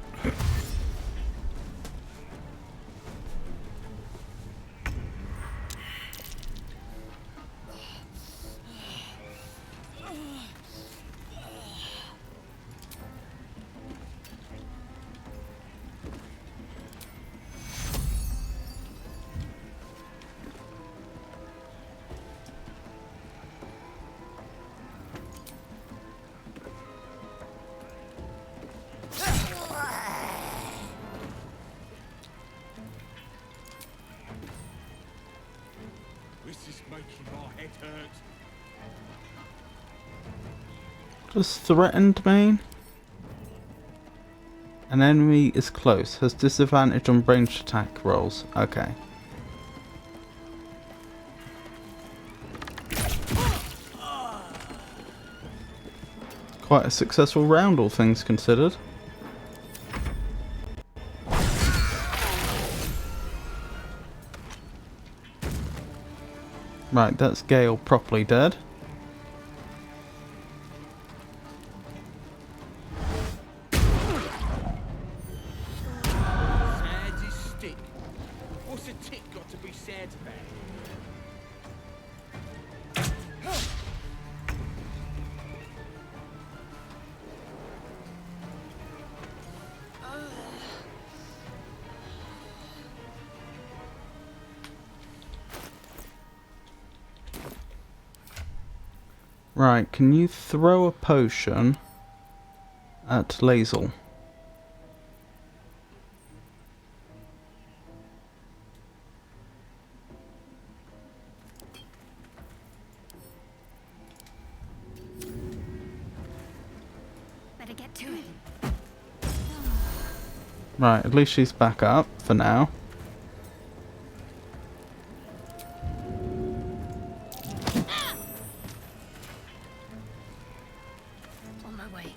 This is making my head hurt. Just threatened me. An enemy is close. Has disadvantage on ranged attack rolls. Okay. Quite a successful round, all things considered. Right, that's Gale properly dead. Sad's his stick. What's a tick got to be sad about? Right, can you throw a potion at Lae'zel? Better get to it. Right, at least she's back up for now. On my way.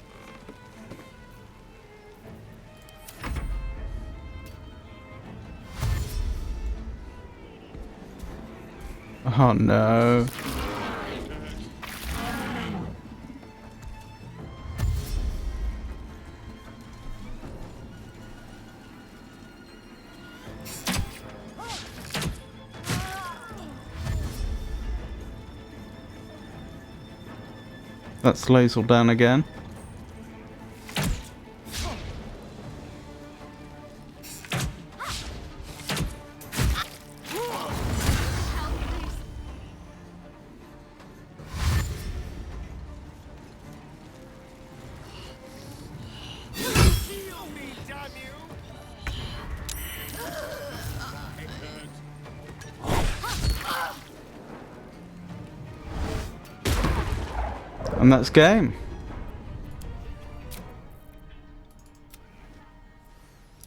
Oh no. That's Lae'zel down again. Kill me, damn you! It hurts. And that's game.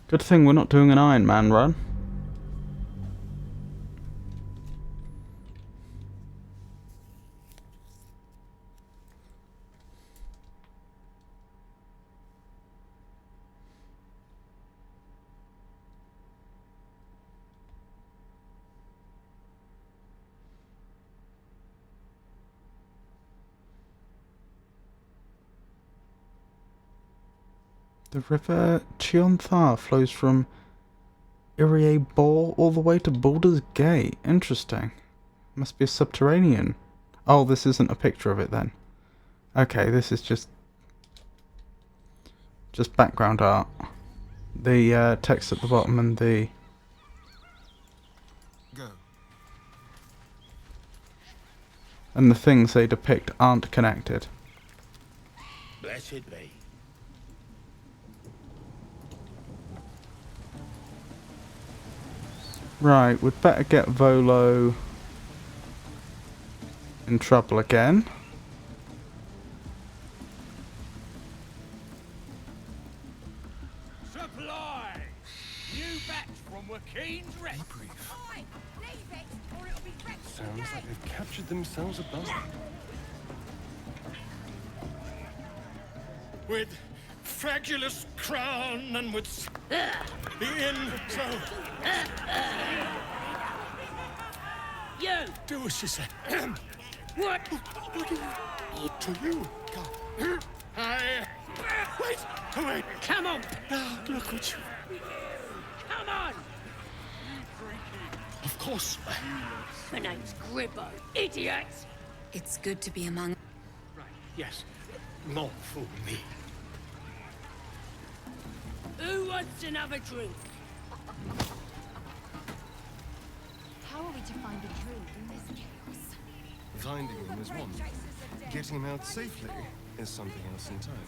Good thing we're not doing an Iron Man run. The river Chionthar flows from Irie Bor all the way to Baldur's Gate. Interesting. Must be a subterranean. Oh, this isn't a picture of it then. Okay, this is just background art. The text at the bottom and the... Go. and the things they depict aren't connected. Blessed be. Right, we'd better get Volo in trouble again. Supply! New batch from Wakeen's Rest. Sounds like they've captured themselves a buzzer. With fragulous crown and with the inn, so... You! Do as she said. What? To you, God. Wait! Come on! Now, look what you... Come on! Of course. My name's Gribbo, idiot! It's good to be among... Right, yes. Not fool me. Who wants another drink? How are we to find the druid in this chaos? Finding him is one. Getting him out safely is something else entirely.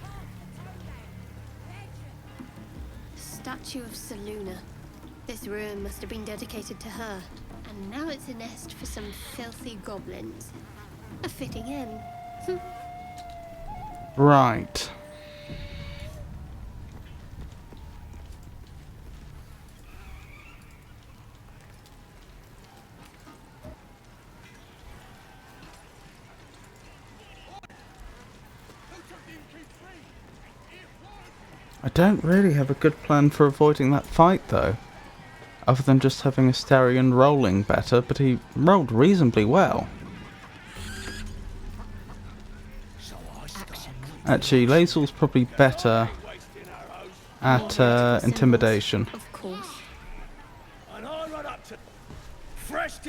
Statue of Seluna. This ruin must have been dedicated to her. And now it's a nest for some filthy goblins. A fitting end. Right. I don't really have a good plan for avoiding that fight though. Other than just having Astarion rolling better, but he rolled reasonably well. Actually, Lazel's probably better at intimidation. Of course.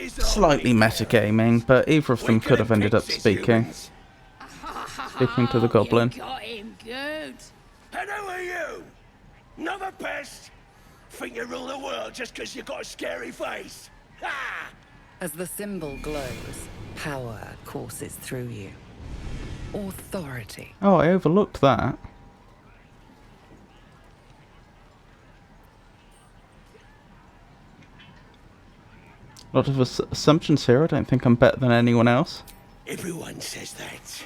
Slightly metagaming, but either of them could have ended up speaking. Speaking to the goblin. You got him good. And who are you? Another pest? Think you rule the world just because you got a scary face? Ha! As the symbol glows, power courses through you. Authority. Oh, I overlooked that. A lot of assumptions here. I don't think I'm better than anyone else. Everyone says that.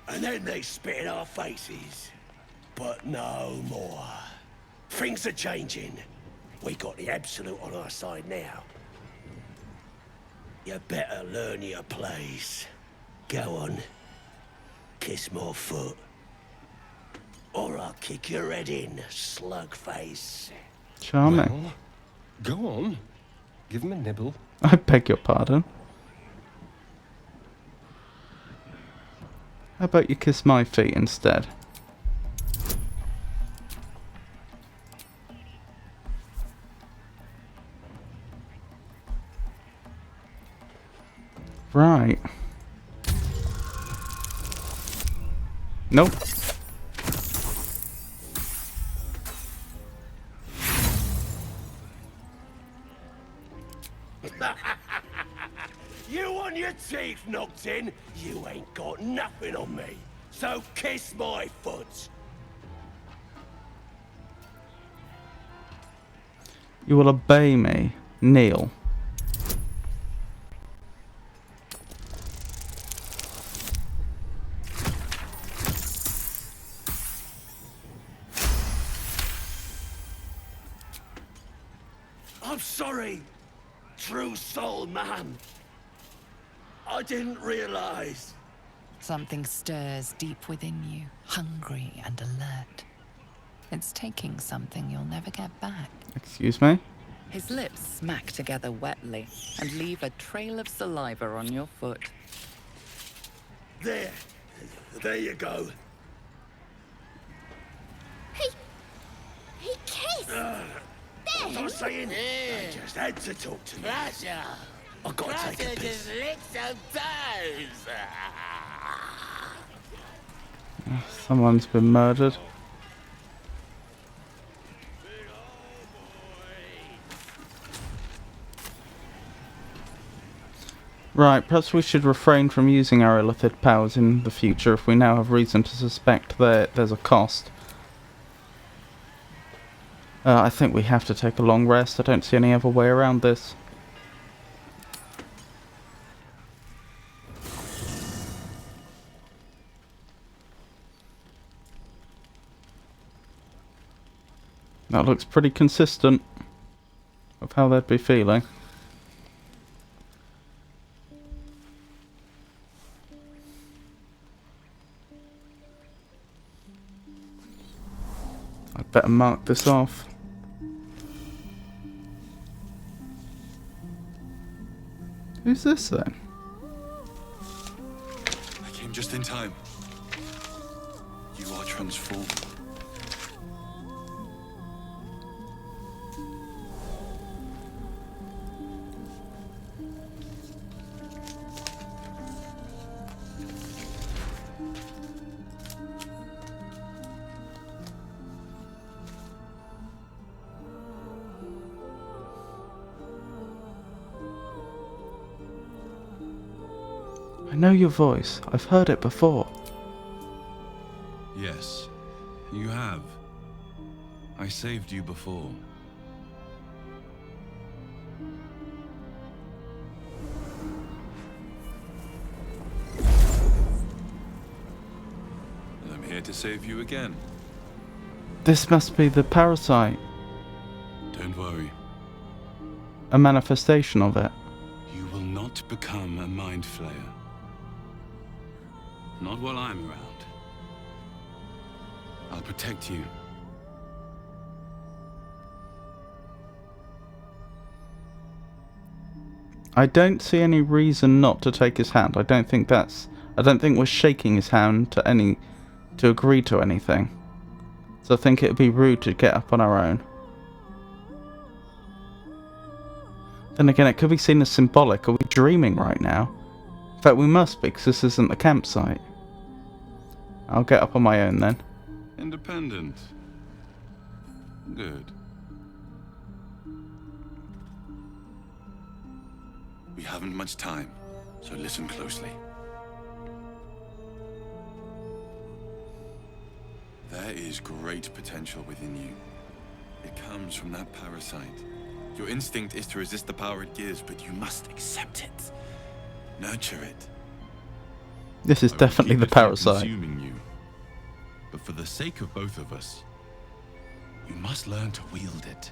And then they spit in our faces. But no more. Things are changing. We got the Absolute on our side now. You better learn your place. Go on. Kiss my foot. Or I'll kick your head in, slug face. Charming. Well, go on. Give him a nibble. I beg your pardon. How about you kiss my feet instead? Right. Nope. You want your teeth knocked in? You ain't got nothing on me. So kiss my foot. You will obey me. Kneel. I'm sorry, true soul man. I didn't realize. Something stirs deep within you, hungry and alert. It's taking something you'll never get back. Excuse me? His lips smack together wetly and leave a trail of saliva on your foot. There you go. He kissed! What was I saying? I just had to talk to you. I gotta take a piss. Someone's been murdered. Right, perhaps we should refrain from using our illithid powers in the future if we now have reason to suspect that there's a cost. I think we have to take a long rest. I don't see any other way around this. That looks pretty consistent of how they'd be feeling. I'd better mark this off. Who's this then? I came just in time. You are transformed. I know your voice. I've heard it before. Yes, you have. I saved you before. And I'm here to save you again. This must be the parasite. Don't worry. A manifestation of it. You will not become a mind flayer. Not while I'm around. I'll protect you. I don't see any reason not to take his hand. I don't think we're shaking his hand to agree to anything. So I think it would be rude to get up on our own. Then again, it could be seen as symbolic. Are we dreaming right now? In fact, we must be, because this isn't the campsite. I'll get up on my own then. Independent. Good. We haven't much time, so listen closely. There is great potential within you. It comes from that parasite. Your instinct is to resist the power it gives, but you must accept it. Nurture it. This is definitely the parasite. Consuming you. But for the sake of both of us, you must learn to wield it.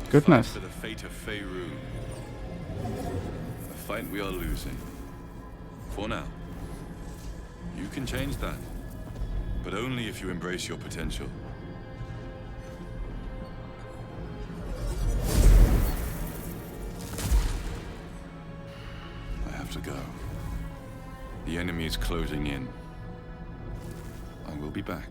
Goodness. For the fate of Faerun. A fight we are losing. For now. You can change that. But only if you embrace your potential. I have to go. The enemy is closing in. I will be back.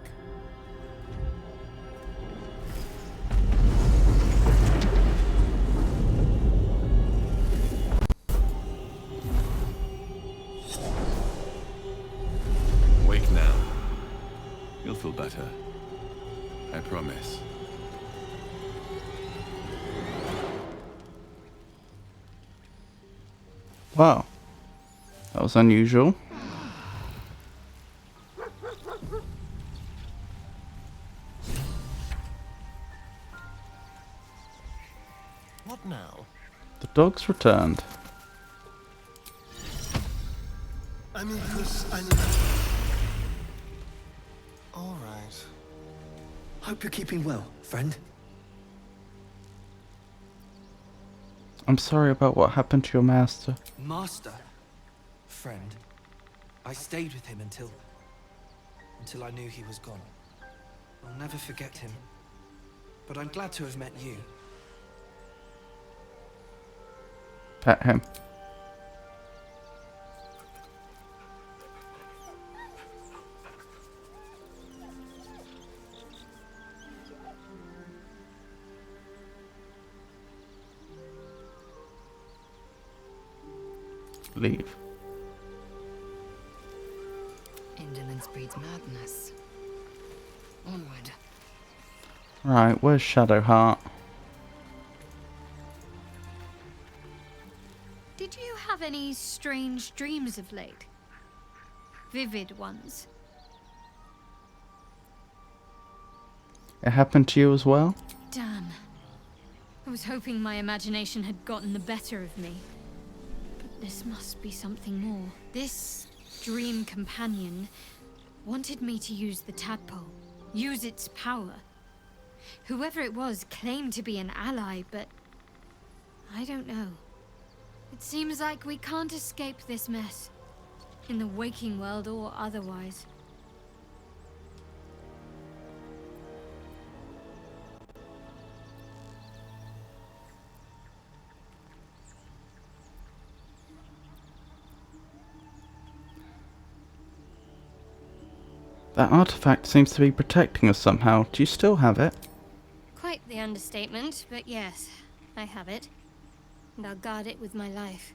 Feel better. I promise. Wow. That was unusual. What now? The dog's returned. All right. Hope you're keeping well, friend. I'm sorry about what happened to your master. Master? Friend. I stayed with him until I knew he was gone. I'll never forget him. But I'm glad to have met you. Pet him. leave. Indolence breeds madness. Onward. Right, where's Shadowheart? Did you have any strange dreams of late? Vivid ones? It happened to you as well? Damn. I was hoping my imagination had gotten the better of me. But this must be something more. This dream companion wanted me to use the tadpole. Use its power. Whoever it was claimed to be an ally, but I don't know. It seems like we can't escape this mess. In the waking world or otherwise. That artifact seems to be protecting us somehow. Do you still have it? Quite the understatement, but yes, I have it. And I'll guard it with my life.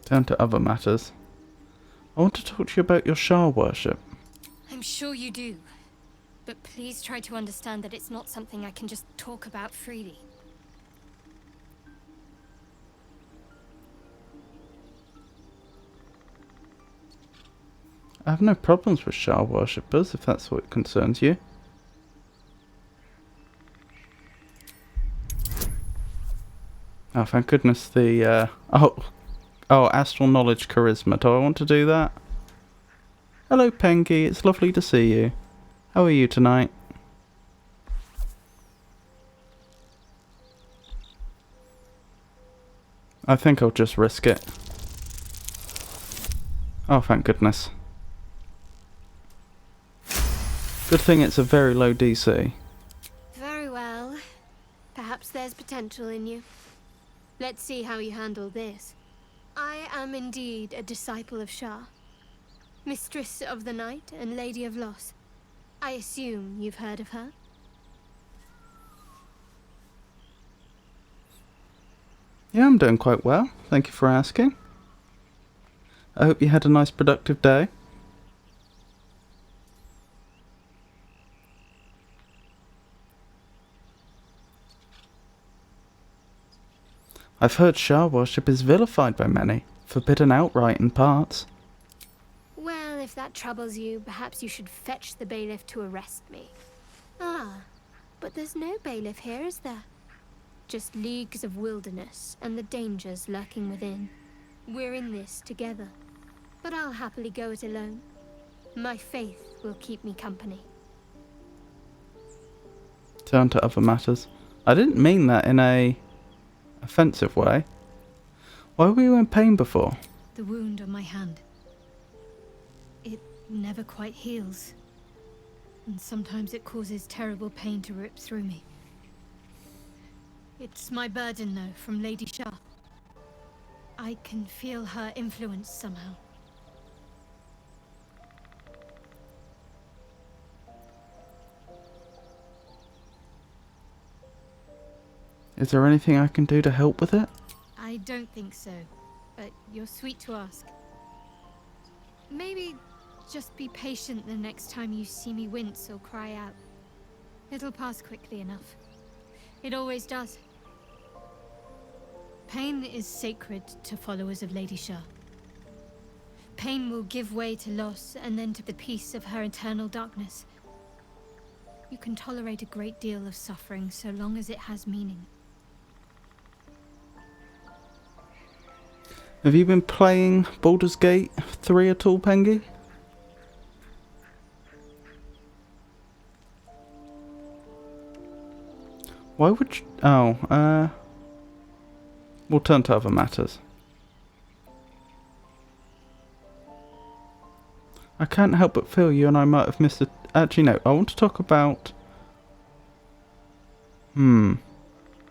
Down to other matters. I want to talk to you about your Shah worship. I'm sure you do. But please try to understand that it's not something I can just talk about freely. I have no problems with Shah worshippers, if that's what concerns you. Oh, thank goodness the, Oh, astral knowledge charisma. Do I want to do that? Hello, Pengy. It's lovely to see you. How are you tonight? I think I'll just risk it. Oh, thank goodness. Good thing it's a very low DC. Very well. Perhaps there's potential in you. Let's see how you handle this. I am indeed a disciple of Shah. Mistress of the Night and Lady of Loss. I assume you've heard of her? Yeah, I'm doing quite well. Thank you for asking. I hope you had a nice productive day. I've heard Shah worship is vilified by many, forbidden outright in parts. Well, if that troubles you, perhaps you should fetch the bailiff to arrest me. Ah, but there's no bailiff here, is there? Just leagues of wilderness and the dangers lurking within. We're in this together, but I'll happily go it alone. My faith will keep me company. Turn to other matters. I didn't mean that in a offensive way. Why were you in pain before? The wound on my hand. It never quite heals. And sometimes it causes terrible pain to rip through me. It's my burden, though, from Lady Shah. I can feel her influence somehow. Is there anything I can do to help with it? I don't think so, but you're sweet to ask. Maybe just be patient the next time you see me wince or cry out. It'll pass quickly enough. It always does. Pain is sacred to followers of Lady Shah. Pain will give way to loss and then to the peace of her eternal darkness. You can tolerate a great deal of suffering so long as it has meaning. Have you been playing Baldur's Gate 3 at all, Pengy? Why would you... Oh, we'll turn to other matters. I can't help but feel you and I might have missed a... Actually, no. I want to talk about... Yeah.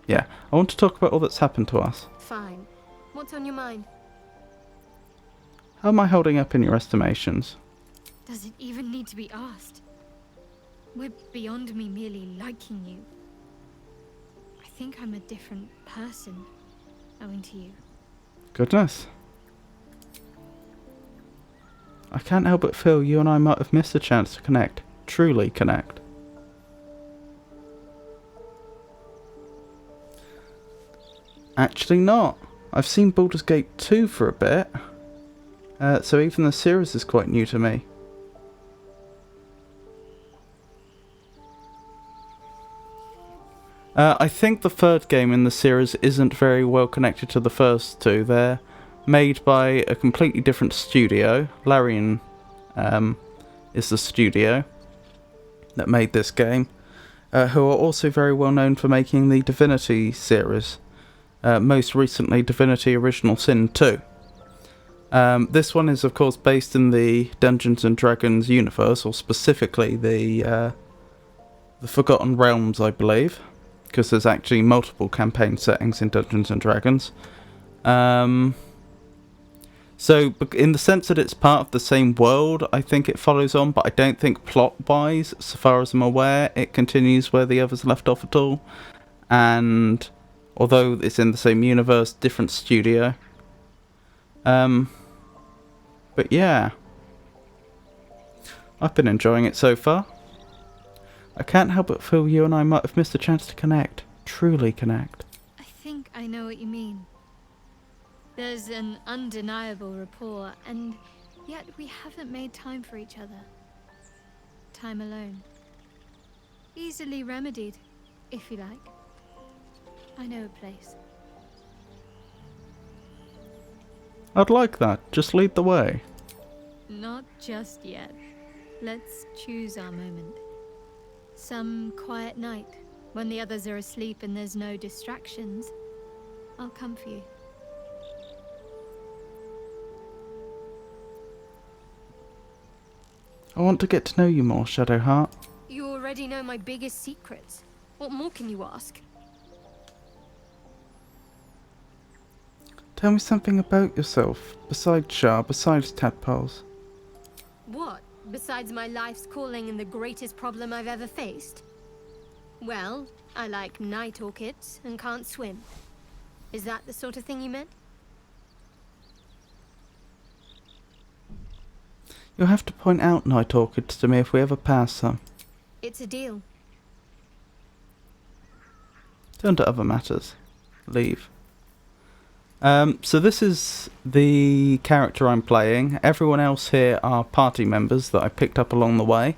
I want to talk about all that's happened to us. Fine. What's on your mind? How am I holding up in your estimations? Does it even need to be asked? We're beyond me merely liking you. I think I'm a different person, owing to you. Goodness. I can't help but feel you and I might have missed a chance to connect. Truly connect. Actually not. I've seen Baldur's Gate 2 for a bit. So even the series is quite new to me. I think the third game in the series isn't very well connected to the first two. They're made by a completely different studio. Larian is the studio that made this game, who are also very well known for making the Divinity series. Most recently, Divinity Original Sin 2. This one is, of course, based in the Dungeons and Dragons universe, or specifically the Forgotten Realms, I believe, because there's actually multiple campaign settings in Dungeons and Dragons. So, in the sense that it's part of the same world, I think it follows on, but I don't think plot-wise, so far as I'm aware, it continues where the others left off at all. And although it's in the same universe, different studio. But yeah, I've been enjoying it so far. I can't help but feel you and I might have missed a chance to connect. Truly connect. I think I know what you mean. There's an undeniable rapport, and yet we haven't made time for each other. Time alone. Easily remedied, if you like. I know a place. I'd like that. Just lead the way. Not just yet. Let's choose our moment. Some quiet night, when the others are asleep and there's no distractions, I'll come for you. I want to get to know you more, Shadowheart. You already know my biggest secrets. What more can you ask? Tell me something about yourself, besides Shah, besides tadpoles. What? Besides my life's calling and the greatest problem I've ever faced? Well, I like night orchids and can't swim. Is that the sort of thing you meant? You'll have to point out night orchids to me if we ever pass them. It's a deal. Turn to other matters. Leave. So this is the character I'm playing. Everyone else here are party members that I picked up along the way.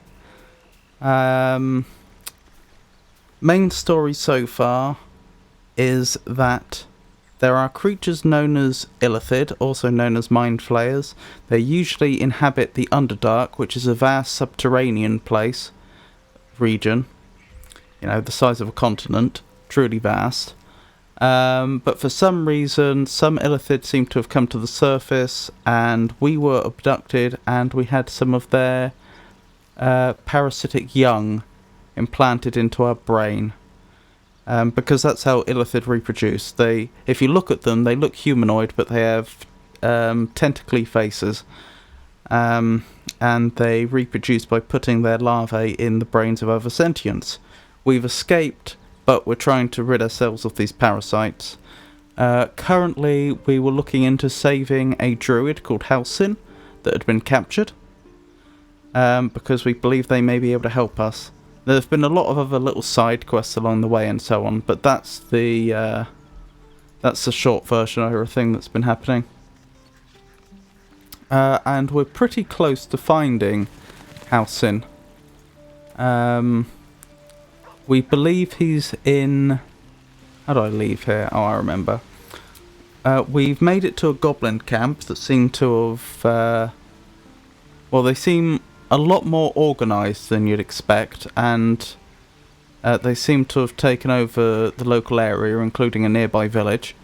Main story so far is that there are creatures known as Illithid, also known as Mind Flayers. They usually inhabit the Underdark, which is a vast subterranean region. You know, the size of a continent. Truly vast. But for some reason, some Illithid seem to have come to the surface, and we were abducted, and we had some of their parasitic young implanted into our brain. Because that's how Illithid reproduce. If you look at them, they look humanoid, but they have tentacly faces. And they reproduce by putting their larvae in the brains of other sentients. We've escaped, but we're trying to rid ourselves of these parasites. Currently, we were looking into saving a druid called Halsin that had been captured, because we believe they may be able to help us. There have been a lot of other little side quests along the way and so on, but that's the short version of everything that's been happening. And we're pretty close to finding Halsin. We believe he's in... How do I leave here? Oh, I remember. We've made it to a goblin camp that seem to have... well, they seem a lot more organised than you'd expect, and they seem to have taken over the local area, including a nearby village.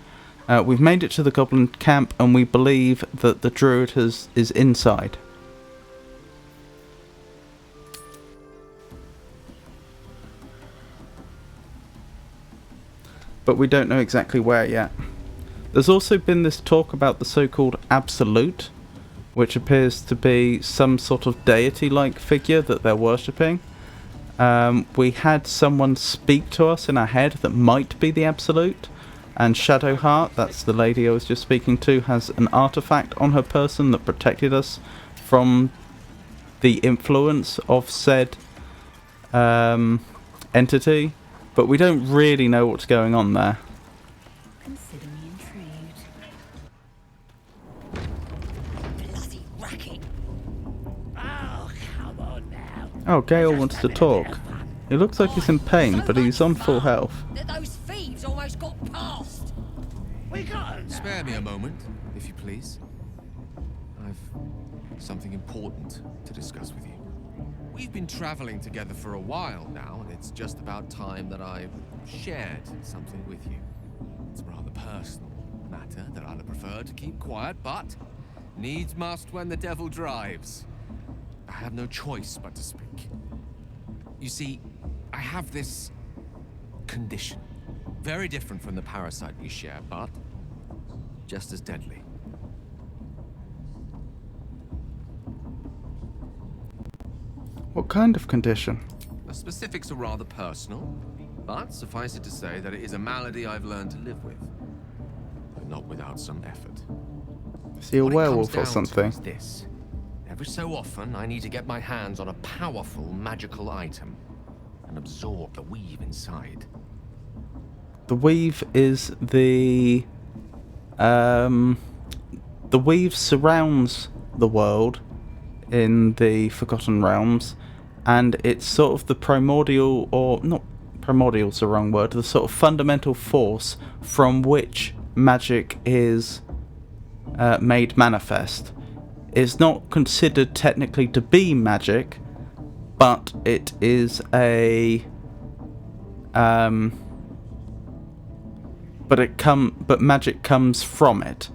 We've made it to the goblin camp, and we believe that the druid is inside. But we don't know exactly where yet. There's also been this talk about the so-called Absolute, which appears to be some sort of deity-like figure that they're worshipping. we had someone speak to us in our head that might be the Absolute. And Shadowheart, that's the lady I was just speaking to, has an artifact on her person that protected us from the influence of said entity. But we don't really know what's going on there. Consider me intrigued. Bloody racket. Oh, come on now. Oh, Gale wants to talk. He looks like he's in pain, but he's on full health. That those thieves almost got past. We got 'em. Spare me a moment, if you please. I've something important to discuss with you. We've been traveling together for a while now, and it's just about time that I shared something with you. It's a rather personal matter that I'd have preferred to keep quiet, but needs must when the devil drives. I have no choice but to speak. You see, I have this condition. Very different from the parasite you share, but just as deadly. What kind of condition? The specifics are rather personal, but suffice it to say that it is a malady I've learned to live with, but not without some effort. Is he a werewolf or something? Is this. Every so often, I need to get my hands on a powerful magical item and absorb the weave inside. The weave is the weave surrounds the world in the Forgotten Realms, and it's sort of the primordial, or not primordial's the wrong word, the sort of fundamental force from which magic is made manifest. It's not considered technically to be magic, but it is a but magic comes from it.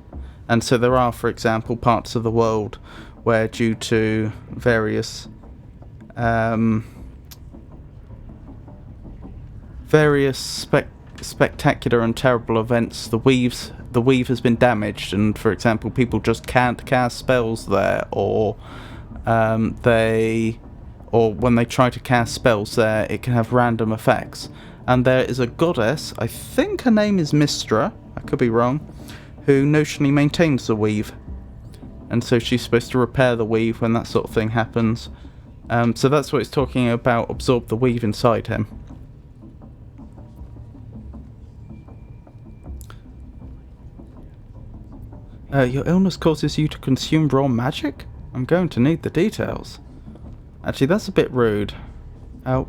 And so there are, for example, parts of the world where, due to various spectacular and terrible events, the weave has been damaged, and for example, people just can't cast spells there, or when they try to cast spells there, it can have random effects. And there is a goddess, I think her name is Mistra, I could be wrong, who notionally maintains the weave. And so she's supposed to repair the weave when that sort of thing happens. So that's what it's talking about, absorb the weave inside him. Your illness causes you to consume raw magic? I'm going to need the details. Actually, that's a bit rude. Oh.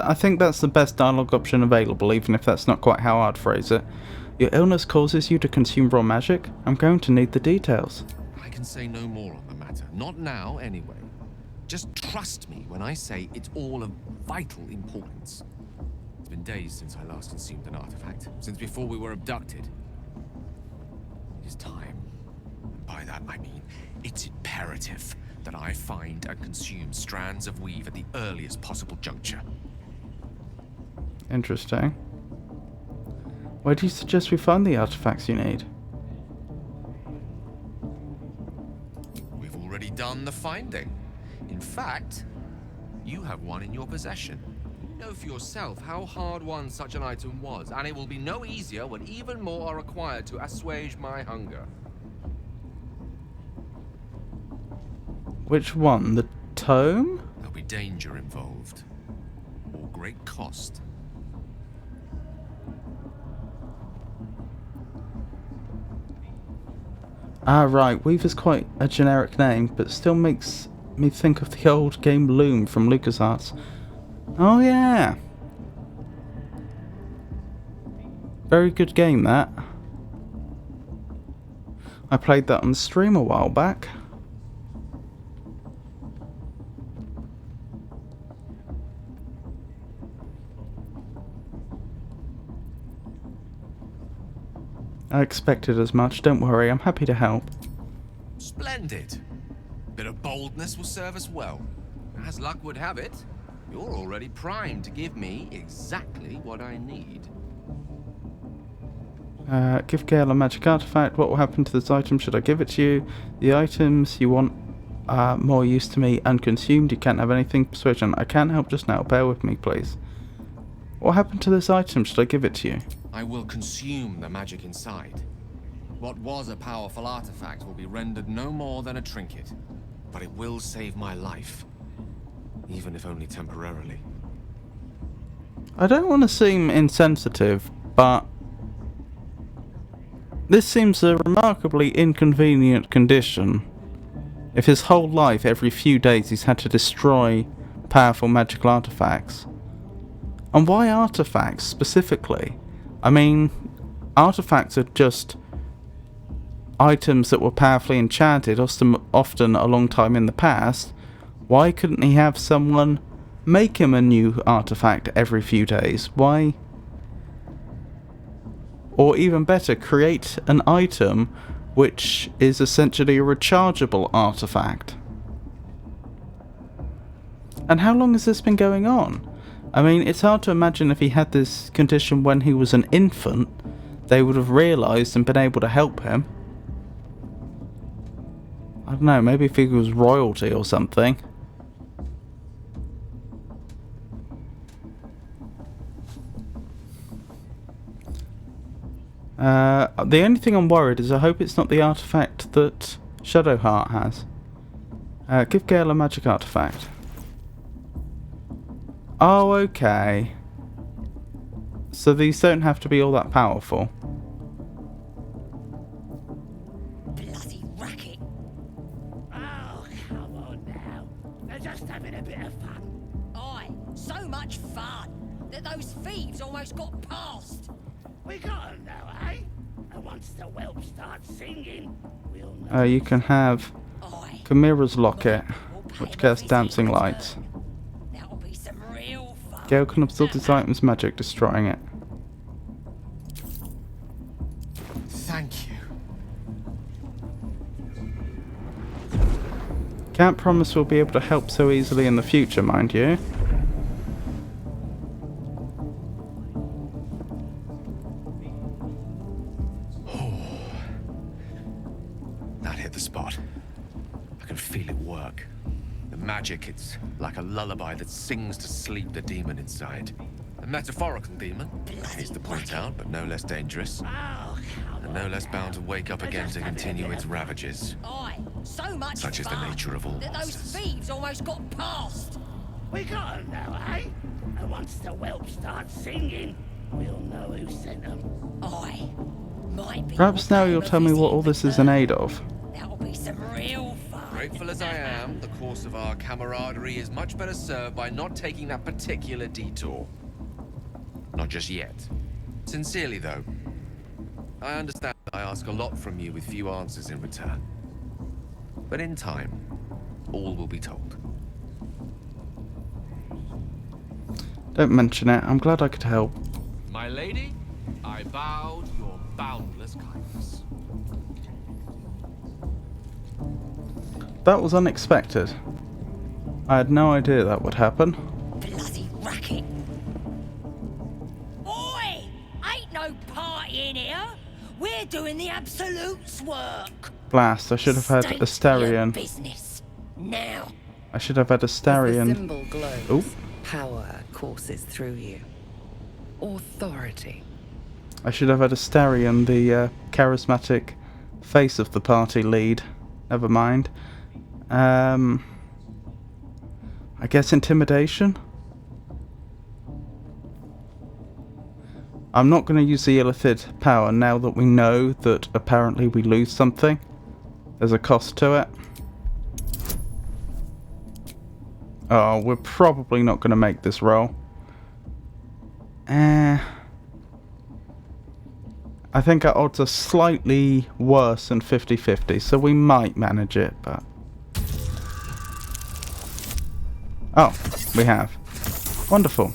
I think that's the best dialogue option available, even if that's not quite how I'd phrase it. Your illness causes you to consume raw magic? I'm going to need the details. I can say no more on the matter. Not now, anyway. Just trust me when I say it's all of vital importance. It's been days since I last consumed an artifact, since before we were abducted. It is time. And by that I mean, it's imperative that I find and consume strands of weave at the earliest possible juncture. Interesting. Where do you suggest we find the artifacts you need? We've already done the finding. In fact, you have one in your possession. You know for yourself how hard-won such an item was, and it will be no easier when even more are required to assuage my hunger. Which one? The tome? There'll be danger involved, or great cost. Ah, right. Weave is quite a generic name, but still makes me think of the old game Loom from LucasArts. Oh, yeah. Very good game, that. I played that on the stream a while back. I expected as much. Don't worry, I'm happy to help. Splendid. Bit of boldness will serve us well. As luck would have it, you're already primed to give me exactly what I need. Give Gale a magic artifact. What will happen to this item? Should I give it to you? The items you want are more use to me unconsumed. You can't have anything. Persuasion. I can't help just now. Bear with me, please. What happened to this item? Should I give it to you? I will consume the magic inside. What was a powerful artifact will be rendered no more than a trinket, but it will save my life, even if only temporarily. I don't want to seem insensitive, but this seems a remarkably inconvenient condition. If his whole life, every few days, he's had to destroy powerful magical artifacts. And why artifacts specifically? I mean, artifacts are just items that were powerfully enchanted, often a long time in the past. Why couldn't he have someone make him a new artifact every few days? Why? Or even better, create an item which is essentially a rechargeable artifact. And how long has this been going on? I mean, it's hard to imagine if he had this condition when he was an infant, they would have realised and been able to help him. I don't know, maybe if he was royalty or something. The only thing I'm worried is I hope it's not the artifact that Shadowheart has. Give Gale a magic artifact. Oh, okay. So these don't have to be all that powerful. Bloody racket. Oh, come on now. They're just having a bit of fun. Aye, so much fun that those thieves almost got past. We got them now, eh? And once the whelp starts singing, we'll know. You can have Chimera's locket, which casts dancing lights. That'll be some real fun. Gale can absorb this item's magic, destroying it. Thank you. Can't promise we'll be able to help so easily in the future, mind you. That hit the spot. I can feel it work. The magic, it's like a lullaby that sings to sleep the demon inside. A metaphorical demon, I haste to point out, but no less dangerous. And no less bound to wake up again to continue its ravages. Aye, so much Such is the fun nature of all that those monsters. thieves almost got past. We got them now, eh? And once the whelp starts singing, we'll know who sent them. Aye, might be. Perhaps now you'll tell me what all this is in aid of. That'll be some real fun. Grateful as I am, the course of our camaraderie is much better served by not taking that particular detour. Not just yet. Sincerely, though. I understand I ask a lot from you with few answers in return. But in time, all will be told. Don't mention it. I'm glad I could help. My lady, I bow to your boundless kindness. That was unexpected. I had no idea that would happen. Bloody racket. Oi! Ain't no party in here. We're doing the Absolute's work. Blast, I should have had State Astarion. your business. Now. I should have had Astarion. As the symbol glows, Oop. power courses through you. Authority. I should have had Astarion, the charismatic face of the party lead. Never mind. I guess intimidation? I'm not going to use the Illithid power now that we know that apparently we lose something. There's a cost to it. Oh, we're probably not going to make this roll. I think our odds are slightly worse than 50-50, so we might manage it, but... Oh, we have. Wonderful.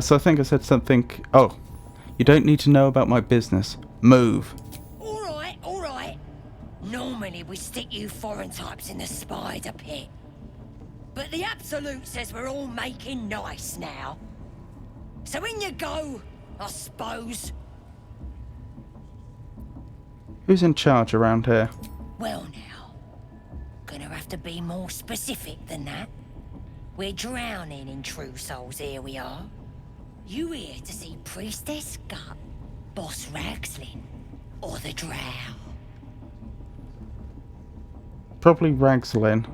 So I think I said something... Oh, you don't need to know about my business. Move. Alright, alright. Normally we stick you foreign types in the spider pit. But the Absolute says we're all making nice now. So in you go, I suppose. Who's in charge around here? Well now, gonna have to be more specific than that. We're drowning in true souls, here we are. You here to see Priestess Gut, Boss Ragslin, or the Drow? Probably Ragslin.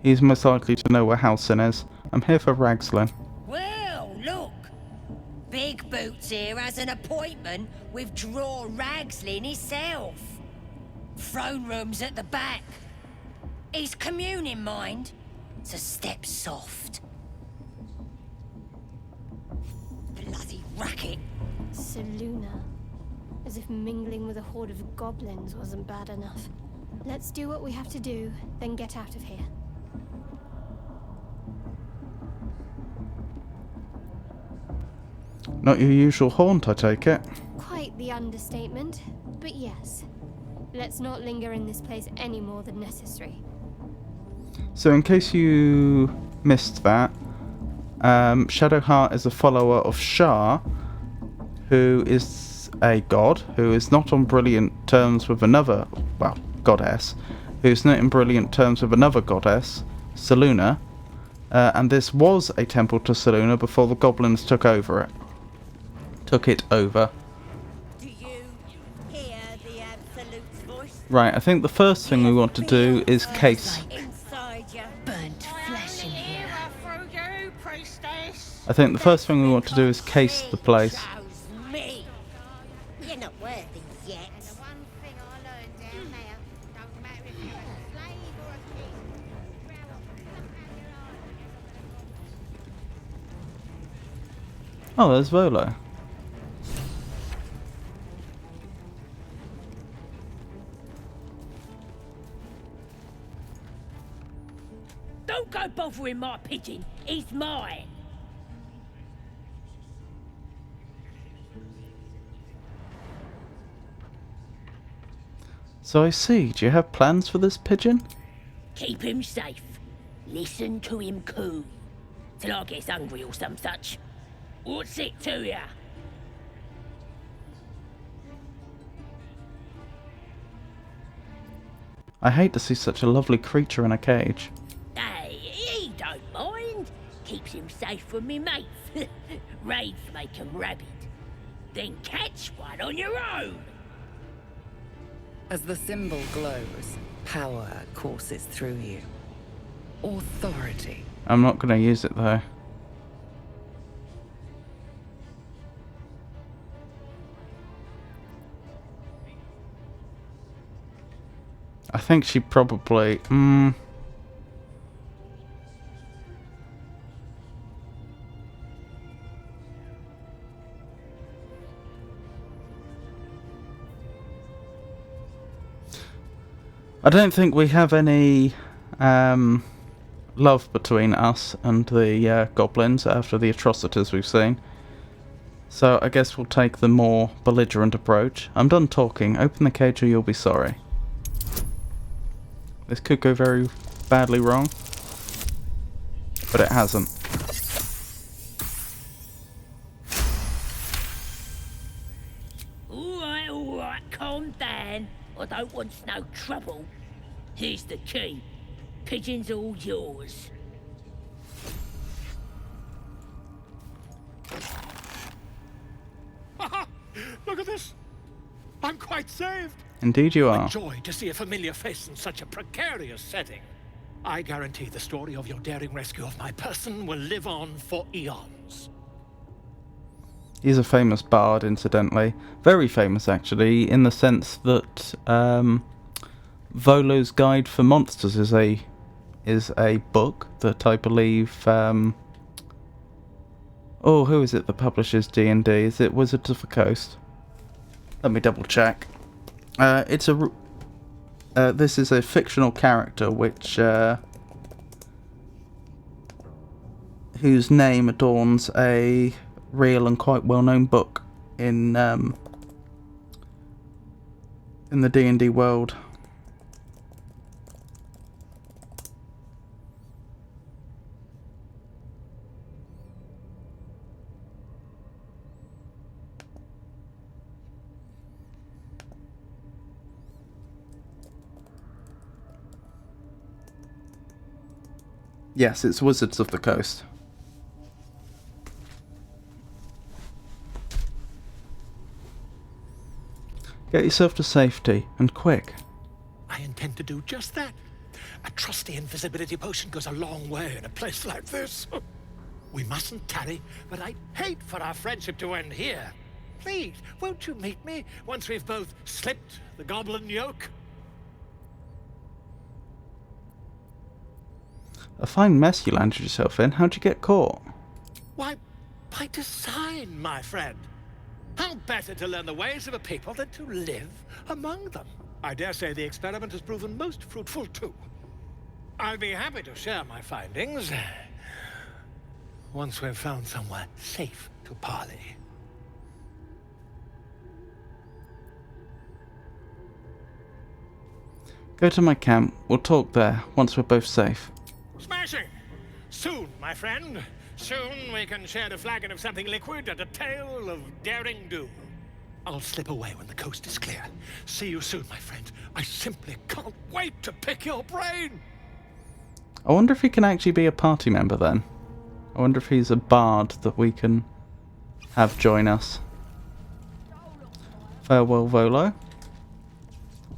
He's most likely to know where Halsin is. I'm here for Ragslin. Well, look. Big Boots here has an appointment with Draw Ragslin himself. Throne room's at the back. He's communing, mind. So step soft. Bloody racket. Seluna. As if mingling with a horde of goblins wasn't bad enough. Let's do what we have to do, then get out of here. Not your usual haunt, I take it. Quite the understatement, but yes. Let's not linger in this place any more than necessary. So in case you missed that, Shadowheart is a follower of Shar, who is a god, who is not on brilliant terms with another, well, goddess, who's not in brilliant terms with another goddess, Seluna, and this was a temple to Seluna before the goblins took it over. Do you hear the Absolute's voice? Right, I think the first thing we want to do is case. Inside you. Burnt flesh in here. I think the first thing we want to do is case the place. Me. You're not worthy yet. Oh, there's Volo. Don't go bothering my pigeon. He's mine. So I see. Do you have plans for this pigeon? Keep him safe. Listen to him coo. Till I gets hungry or some such. What's it to ya? I hate to see such a lovely creature in a cage. Hey, he don't mind. Keeps him safe from me mates. Raids make him rabid. Then catch one on your own. As the symbol glows, power courses through you. Authority. I'm not going to use it though. I think she probably... I don't think we have any love between us and the goblins after the atrocities we've seen. So I guess we'll take the more belligerent approach. I'm done talking. Open the cage or you'll be sorry. This could go very badly wrong, but it hasn't. All right, calm down. I don't want no trouble. Here's the key. Pigeon's all yours. Look at this. I'm quite saved. Indeed you are. A joy to see a familiar face in such a precarious setting. I guarantee the story of your daring rescue of my person will live on for eons. He's a famous bard, incidentally. Very famous, actually, in the sense that Volo's Guide for Monsters is a book that I believe... oh, who is it that publishes D&D? Is it Wizards of the Coast? Let me double check. This is a fictional character which whose name adorns a real and quite well-known book in the D&D world. Yes, it's Wizards of the Coast. Get yourself to safety, and quick. I intend to do just that. A trusty invisibility potion goes a long way in a place like this. We mustn't tarry, but I'd hate for our friendship to end here. Please, won't you meet me once we've both slipped the goblin yoke? A fine mess you landed yourself in. How'd you get caught? Why, by design, my friend. How better to learn the ways of a people than to live among them? I dare say the experiment has proven most fruitful, too. I'll be happy to share my findings once we've found somewhere safe to parley. Go to my camp. We'll talk there, once we're both safe. Smashing! Soon, my friend. Soon we can share a flagon of something liquid and a tale of daring do. I'll slip away when the coast is clear. See you soon, my friend. I simply can't wait to pick your brain! I wonder if he can actually be a party member then. I wonder if he's a bard that we can have join us. Farewell, Volo.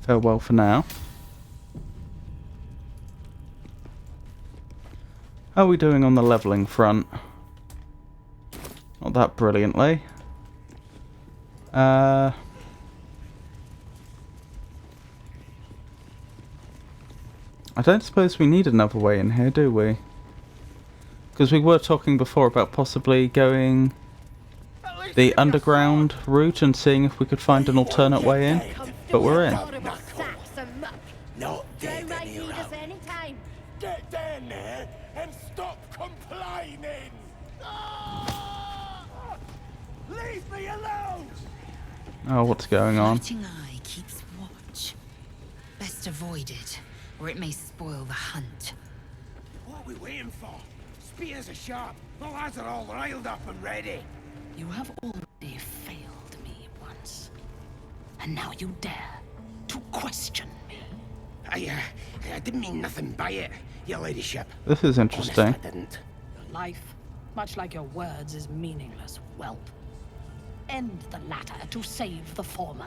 Farewell for now. How are we doing on the levelling front? Not that brilliantly. I don't suppose we need another way in here, do we? Because we were talking before about possibly going the underground route and seeing if we could find an alternate way in. But we're in. Not dead anyhow. Get down there and stop complaining! Leave me alone! Oh, what's going on? Watching eye keeps watch. Best avoid it, or it may spoil the hunt. What are we waiting for? Spears are sharp. The lads are all riled up and ready. You have already failed me once. And now you dare to question me. I didn't mean nothing by it, your ladyship. This is interesting. Honest, I didn't. Your life, much like your words, is meaningless, whelp. End the latter to save the former.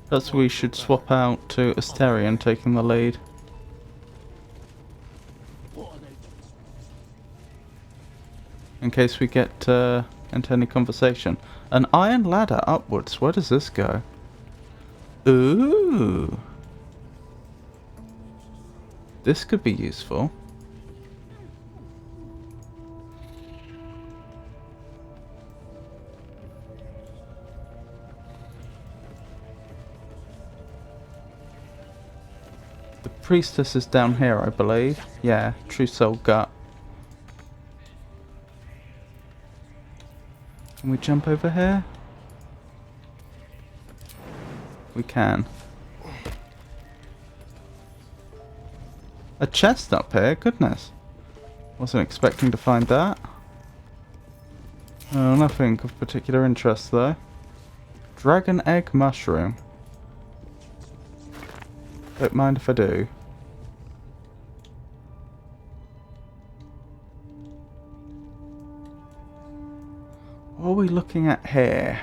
Perhaps we should swap out to Asterion taking the lead. In case we get into any conversation. An iron ladder upwards. Where does this go? Ooh. This could be useful. The priestess is down here, I believe. Yeah, true soul gut. Can we jump over here? We can. A chest up here? Goodness. Wasn't expecting to find that. Oh, nothing of particular interest though. Dragon egg mushroom. Don't mind if I do. What are we looking at here?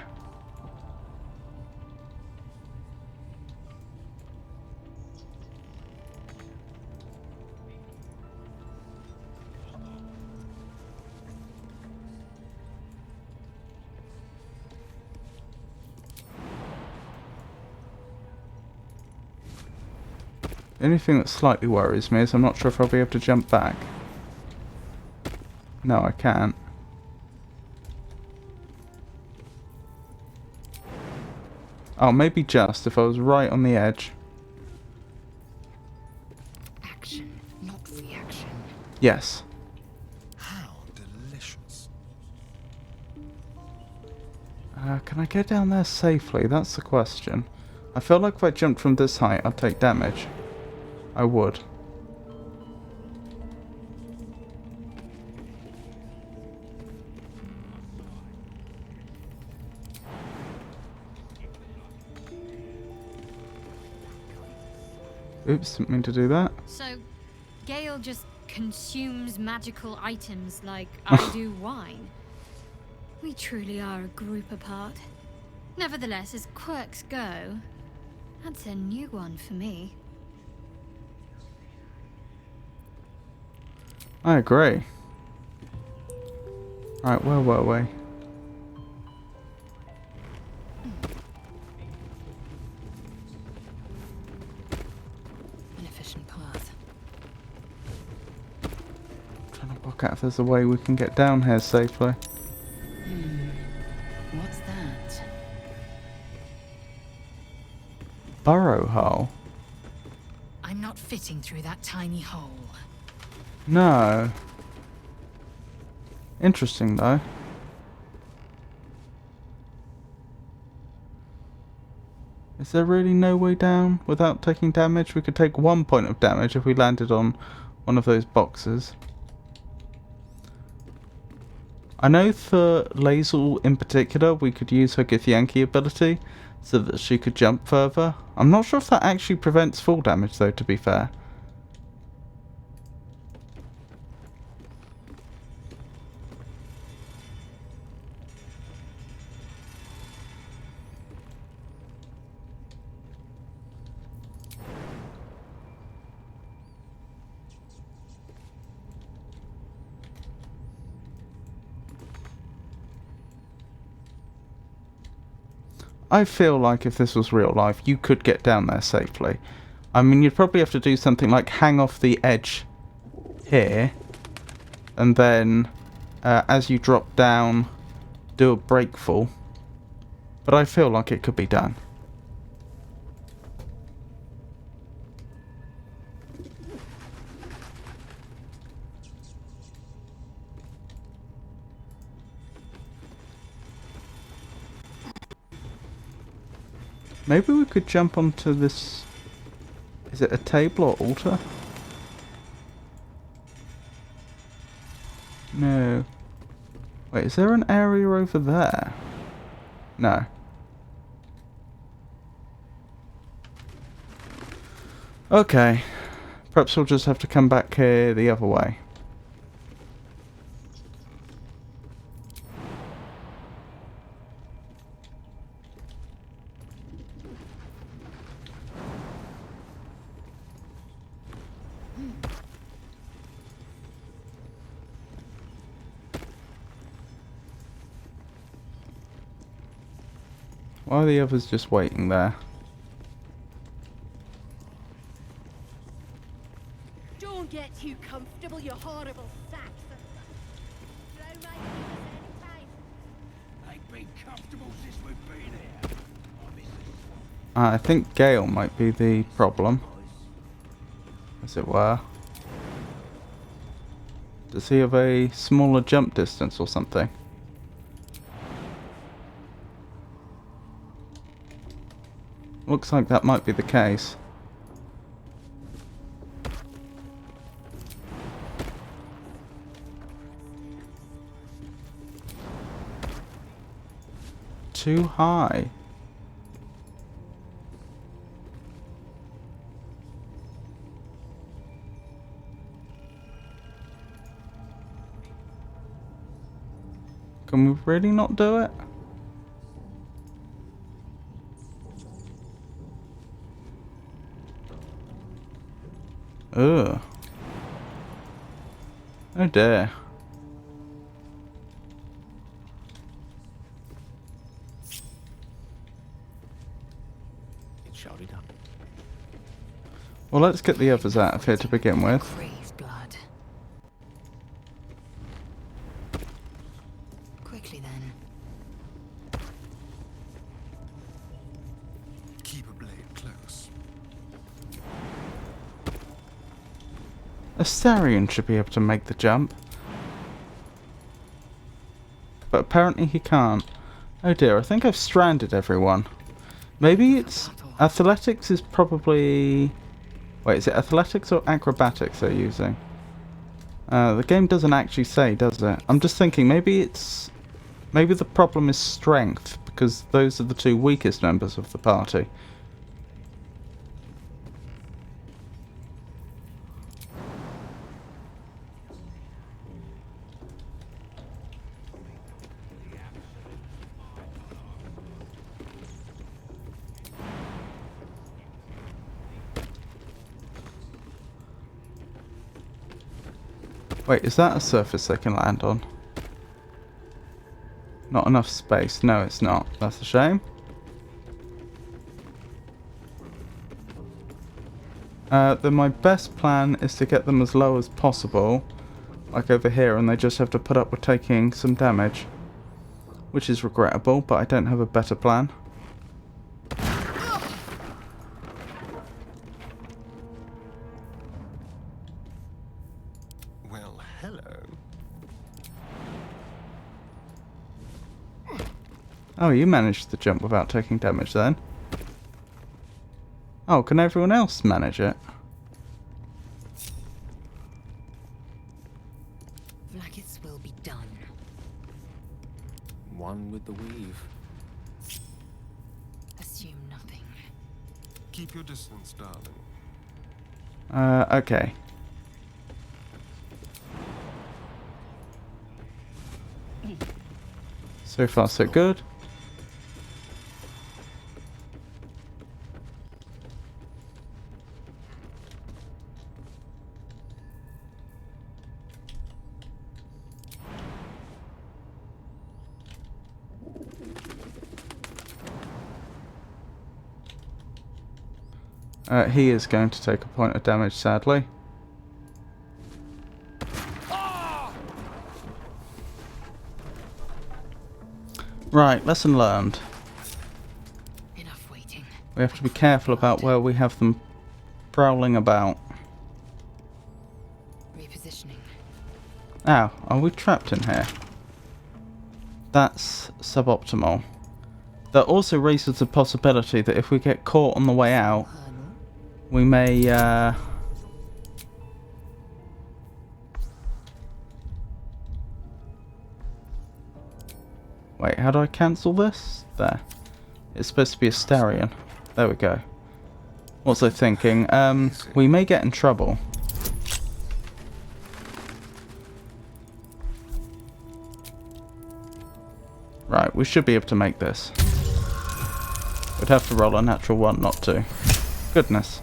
The only thing that slightly worries me is I'm not sure if I'll be able to jump back. No, I can't. Oh, maybe just if I was right on the edge. Action, not reaction. Yes. How delicious. Can I get down there safely? That's the question. I feel like if I jumped from this height, I'd take damage. I would. Oops, didn't mean to do that. So, Gale just consumes magical items like I do wine. We truly are a group apart. Nevertheless, as quirks go, that's a new one for me. I agree. Right, where were we? An efficient path. Trying to work out if there's a way we can get down here safely. What's that? Burrow hole? I'm not fitting through that tiny hole. No. Interesting though. Is there really no way down without taking damage? We could take 1 point of damage if we landed on one of those boxes. I know for Lae'zel in particular, we could use her Githyanki ability so that she could jump further. I'm not sure if that actually prevents full damage though, to be fair. I feel like if this was real life, you could get down there safely. I mean, you'd probably have to do something like hang off the edge here, and then as you drop down, do a breakfall. But I feel like it could be done. Maybe we could jump onto this... Is it a table or altar? No. Wait, is there an area over there? No. Okay. Perhaps we'll just have to come back here the other way. Why are the others just waiting there? Don't get too comfortable, you horrible Saxon. Don't make me I've been comfortable since we've been here. I think Gale might be the problem, as it were. Does he have a smaller jump distance or something? Looks like that might be the case. Too high. Can we really not do it? Ugh. Oh dear. It shall be done. Well, let's get the others out of here to begin with. Crave blood. Quickly then. Keep a blade close. Astarion should be able to make the jump. But apparently he can't. Oh dear, I think I've stranded everyone. Maybe it's... Athletics is probably... Wait, is it athletics or acrobatics they're using? The game doesn't actually say, does it? I'm just thinking, maybe it's... Maybe the problem is strength, because those are the two weakest members of the party. Wait, is that a surface they can land on? Not enough space. No, it's not. That's a shame. Then my best plan is to get them as low as possible, like over here, and they just have to put up with taking some damage, which is regrettable, but I don't have a better plan. Well, hello. Oh, you managed to jump without taking damage then. Oh, can everyone else manage it? Vlaakith's will be done. One with the weave. Assume nothing. Keep your distance, darling. Okay. So far, so good. He is going to take a point of damage, sadly. Right, lesson learned. Enough waiting. We have to be careful about where we have them prowling about. Repositioning. Ow, are we trapped in here? That's suboptimal. That also raises the possibility that if we get caught on the way out, we may, Wait, how do I cancel this? There. It's supposed to be a Starion. There we go. What was I thinking? We may get in trouble. Right, we should be able to make this. We'd have to roll a natural one not to. Goodness.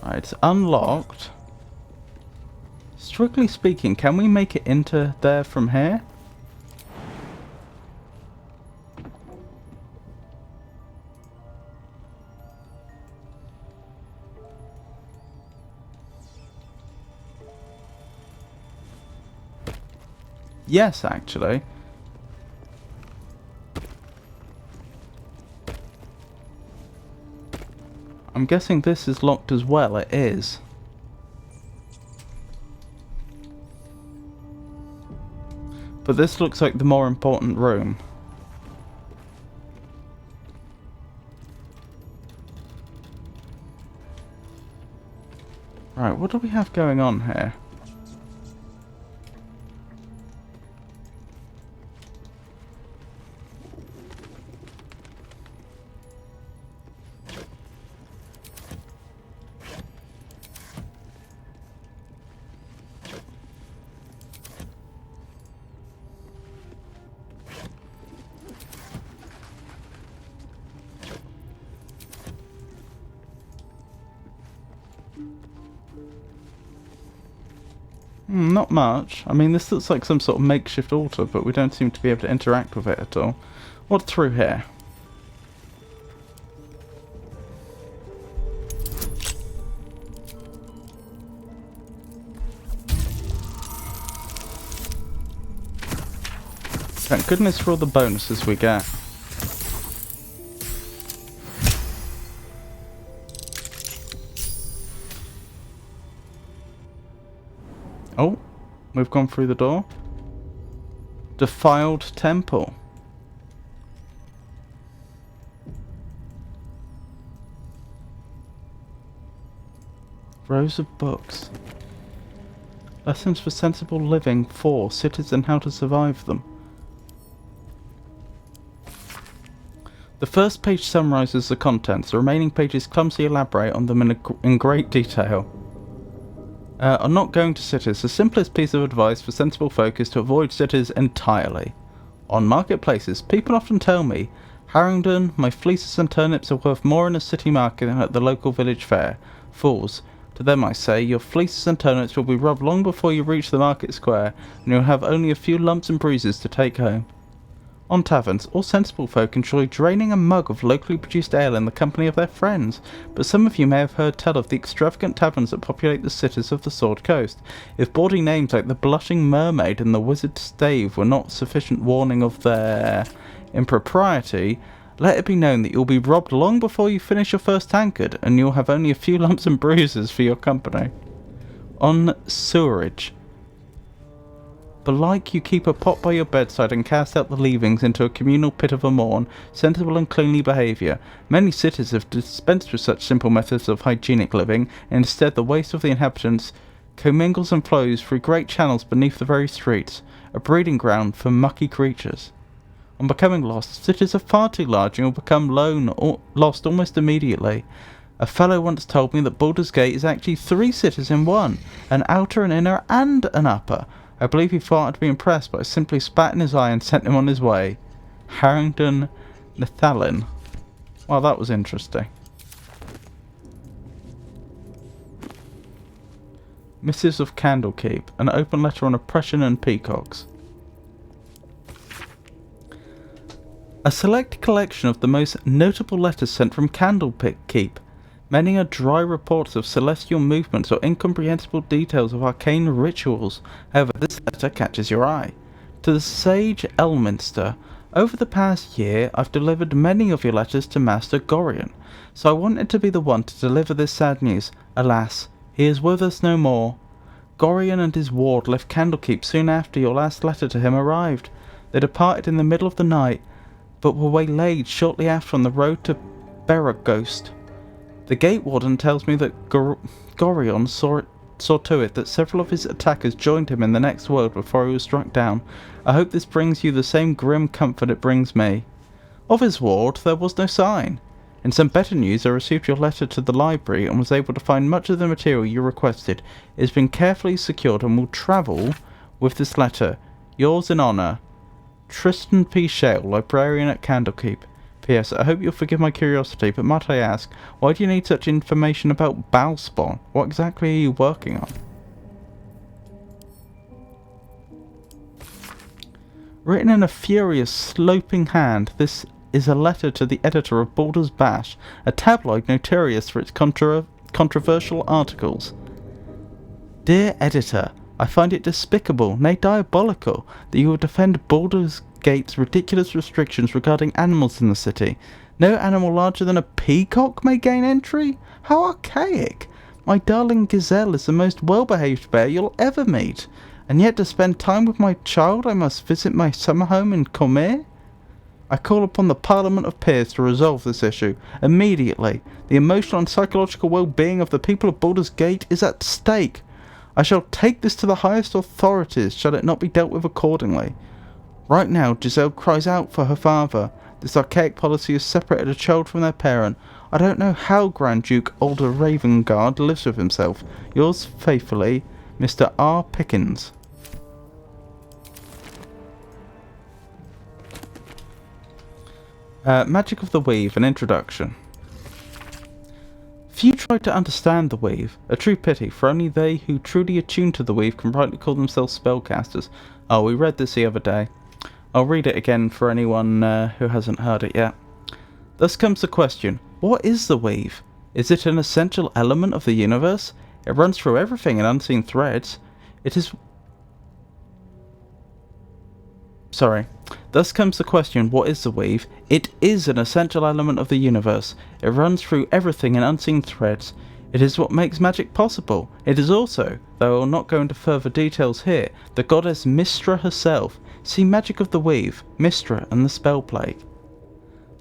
Right, it's unlocked. Strictly speaking, can we make it into there from here? Yes, actually. I'm guessing this is locked as well. It is. But this looks like the more important room. Right, what do we have going on here? Not much. I mean, this looks like some sort of makeshift altar, but we don't seem to be able to interact with it at all. What through here? Thank goodness for all the bonuses we get. Oh, we've gone through the door. Defiled temple. Rows of books. Lessons for sensible living 4. Cities and how to survive them. The first page summarizes the contents. The remaining pages clumsily elaborate on them in great detail. I'm not going to cities. The simplest piece of advice for sensible folk is to avoid cities entirely. On marketplaces, people often tell me, Harrington, my fleeces and turnips are worth more in a city market than at the local village fair. Fools. To them I say, your fleeces and turnips will be rubbed long before you reach the market square, and you'll have only a few lumps and bruises to take home. On taverns, all sensible folk enjoy draining a mug of locally produced ale in the company of their friends, but some of you may have heard tell of the extravagant taverns that populate the cities of the Sword Coast. If bawdy names like the Blushing Mermaid and the Wizard's Stave were not sufficient warning of their impropriety, let it be known that you'll be robbed long before you finish your first tankard, and you'll have only a few lumps and bruises for your company. On sewerage. Belike you keep a pot by your bedside and cast out the leavings into a communal pit of a morn, sensible and cleanly behaviour. Many cities have dispensed with such simple methods of hygienic living, and instead the waste of the inhabitants commingles and flows through great channels beneath the very streets, a breeding ground for mucky creatures. On becoming lost, cities are far too large and will become lost almost immediately. A fellow once told me that Baldur's Gate is actually 3 cities in one, an outer, an inner, and an upper. I believe he thought I'd be impressed, but I simply spat in his eye and sent him on his way. Harrington Nathalin. Well, that was interesting. Missives of Candlekeep, an open letter on oppression and peacocks. A select collection of the most notable letters sent from Candlekeep. Many are dry reports of celestial movements or incomprehensible details of arcane rituals. However, this letter catches your eye. To the sage Elminster, over the past year I've delivered many of your letters to Master Gorion, so I wanted to be the one to deliver this sad news. Alas, he is with us no more. Gorion and his ward left Candlekeep soon after your last letter to him arrived. They departed in the middle of the night, but were waylaid shortly after on the road to Beragost. The gate warden tells me that Gorion saw to it that several of his attackers joined him in the next world before he was struck down. I hope this brings you the same grim comfort it brings me. Of his ward there was no sign. In some better news, I received your letter to the library and was able to find much of the material you requested. It has been carefully secured and will travel with this letter. Yours in honour, Tristan P. Shale, librarian at Candlekeep. P.S. I hope you'll forgive my curiosity, but might I ask, why do you need such information about Balspawn? What exactly are you working on? Written in a furious, sloping hand, this is a letter to the editor of Baldur's Bash, a tabloid notorious for its controversial articles. Dear editor, I find it despicable, nay diabolical, that you will defend Baldur's Gate's ridiculous restrictions regarding animals in the city. No animal larger than a peacock may gain entry? How archaic! My darling gazelle is the most well-behaved bear you'll ever meet, and yet to spend time with my child I must visit my summer home in Cormyr? I call upon the Parliament of Peers to resolve this issue immediately. The emotional and psychological well-being of the people of Baldur's Gate is at stake. I shall take this to the highest authorities, shall it not be dealt with accordingly. Right now, Giselle cries out for her father. This archaic policy has separated a child from their parent. I don't know how Grand Duke Alder Ravengard lives with himself. Yours faithfully, Mr. R. Pickens. Magic of the Weave, an introduction. Few try to understand the Weave, a true pity, for only they who truly attune to the Weave can rightly call themselves spellcasters. Oh, we read this the other day. I'll read it again for anyone who hasn't heard it yet. Thus comes the question, what is the Weave? Is it an essential element of the universe? It runs through everything in unseen threads. Thus comes the question, what is the Weave? It is an essential element of the universe. It runs through everything in unseen threads. It is what makes magic possible. It is also, though I will not go into further details here, the goddess Mystra herself. See Magic of the Weave, Mystra and the Spell Plague.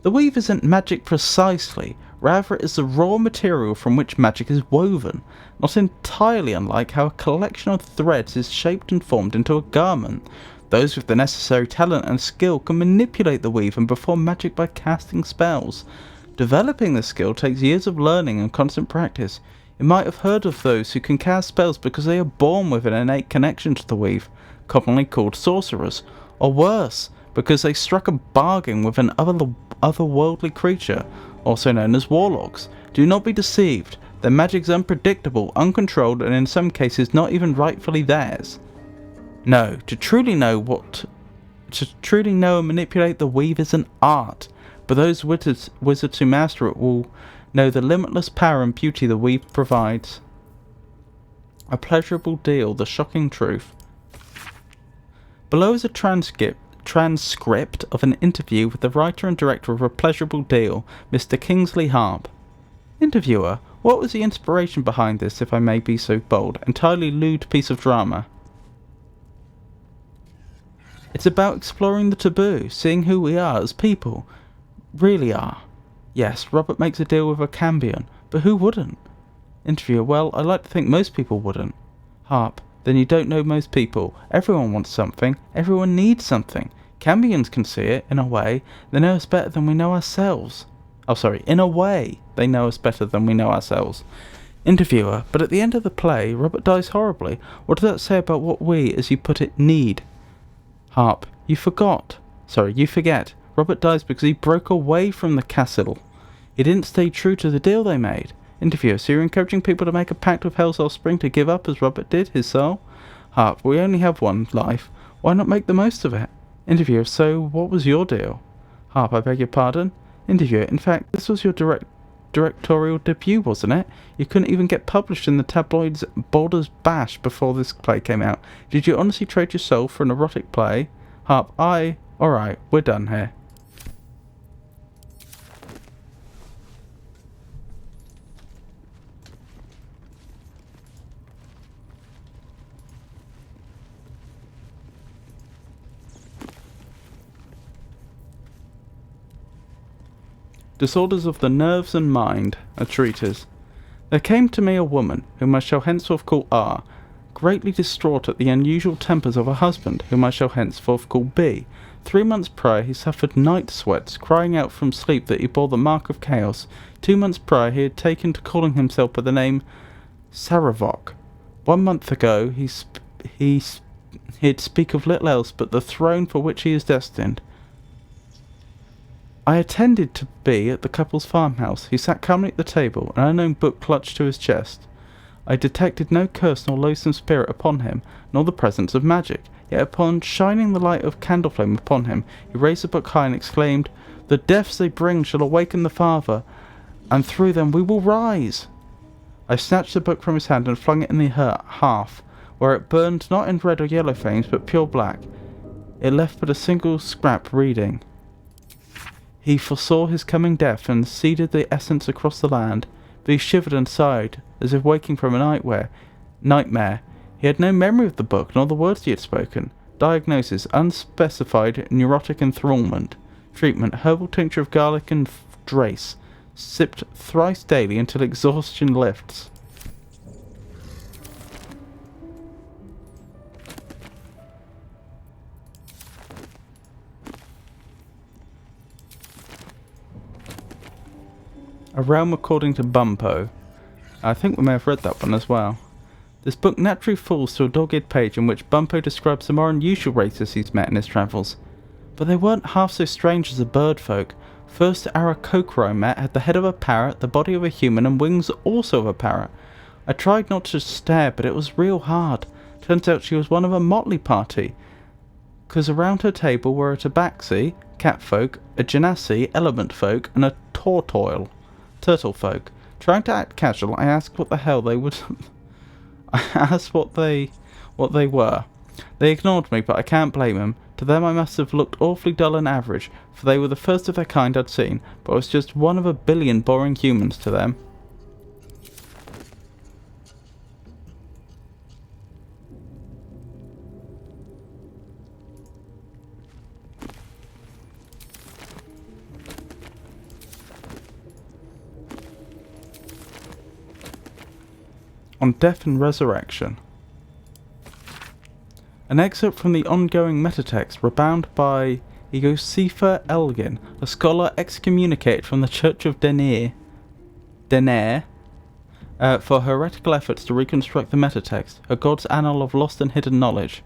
The Weave isn't magic precisely, rather it is the raw material from which magic is woven, not entirely unlike how a collection of threads is shaped and formed into a garment. Those with the necessary talent and skill can manipulate the Weave and perform magic by casting spells. Developing this skill takes years of learning and constant practice. You might have heard of those who can cast spells because they are born with an innate connection to the Weave, commonly called sorcerers, or worse, because they struck a bargain with an otherworldly creature, also known as warlocks. Do not be deceived. Their magic's unpredictable, uncontrolled, and in some cases not even rightfully theirs. No, to truly know and manipulate the weave is an art, but those wizards who master it will know the limitless power and beauty the weave provides. A pleasurable deal, the shocking truth. Below is a transcript of an interview with the writer and director of A Pleasurable Deal, Mr. Kingsley Harp. Interviewer, what was the inspiration behind this, if I may be so bold, entirely lewd piece of drama? It's about exploring the taboo, seeing who we are as people really are. Yes, Robert makes a deal with a Cambion, but who wouldn't? Interviewer, well, I like to think most people wouldn't. Harp, then you don't know most people. Everyone wants something. Everyone needs something. Cambions can see it, in a way. They know us better than we know ourselves. Oh, sorry, in a way, they know us better than we know ourselves. Interviewer, but at the end of the play, Robert dies horribly. What does that say about what we, as you put it, need? Harp, you forget. Robert dies because he broke away from the castle. He didn't stay true to the deal they made. Interviewer, so you're encouraging people to make a pact with Hell's offspring to give up as Robert did, his soul? Harp, we only have one life. Why not make the most of it? Interviewer, so what was your deal? Harp, I beg your pardon? Interviewer, in fact, this was your directorial debut, wasn't it? You couldn't even get published in the tabloids Baldur's Bash before this play came out. Did you honestly trade your soul for an erotic play? Harp, alright, we're done here. Disorders of the Nerves and Mind, a treatise. There came to me a woman, whom I shall henceforth call R, greatly distraught at the unusual tempers of her husband, whom I shall henceforth call B. 3 months prior he suffered night sweats, crying out from sleep that he bore the mark of chaos. 2 months prior he had taken to calling himself by the name Saravok. 1 month ago he'd speak of little else but the throne for which he is destined. I attended to B at the couple's farmhouse. He sat calmly at the table, an unknown book clutched to his chest. I detected no curse nor loathsome spirit upon him, nor the presence of magic. Yet upon shining the light of candle flame upon him, he raised the book high and exclaimed, "The deaths they bring shall awaken the Father, and through them we will rise." I snatched the book from his hand and flung it in the hearth, where it burned not in red or yellow flames, but pure black. It left but a single scrap reading. He foresaw his coming death and seeded the essence across the land, but he shivered and sighed, as if waking from a nightmare. He had no memory of the book, nor the words he had spoken. Diagnosis, unspecified neurotic enthrallment. Treatment, herbal tincture of garlic and drace, sipped thrice daily until exhaustion lifts. A Realm According to Bumpo. I think we may have read that one as well. This book naturally falls to a dogged page in which Bumpo describes the more unusual races he's met in his travels. But they weren't half so strange as the bird folk. First Aarakocra I met had the head of a parrot, the body of a human, and wings also of a parrot. I tried not to stare, but it was real hard. Turns out she was one of a motley party, 'cause around her table were a tabaxi, cat folk, a genasi, element folk, and a turtle folk. Trying to act casual, I asked what the hell they would... I asked what they were. They ignored me, but I can't blame them. To them I must have looked awfully dull and average, for they were the first of their kind I'd seen, but I was just one of a billion boring humans to them. On Death and Resurrection. An excerpt from the ongoing metatext rebound by Egosifa Elgin, a scholar excommunicated from the Church of Denair, for heretical efforts to reconstruct the metatext, a god's annal of lost and hidden knowledge.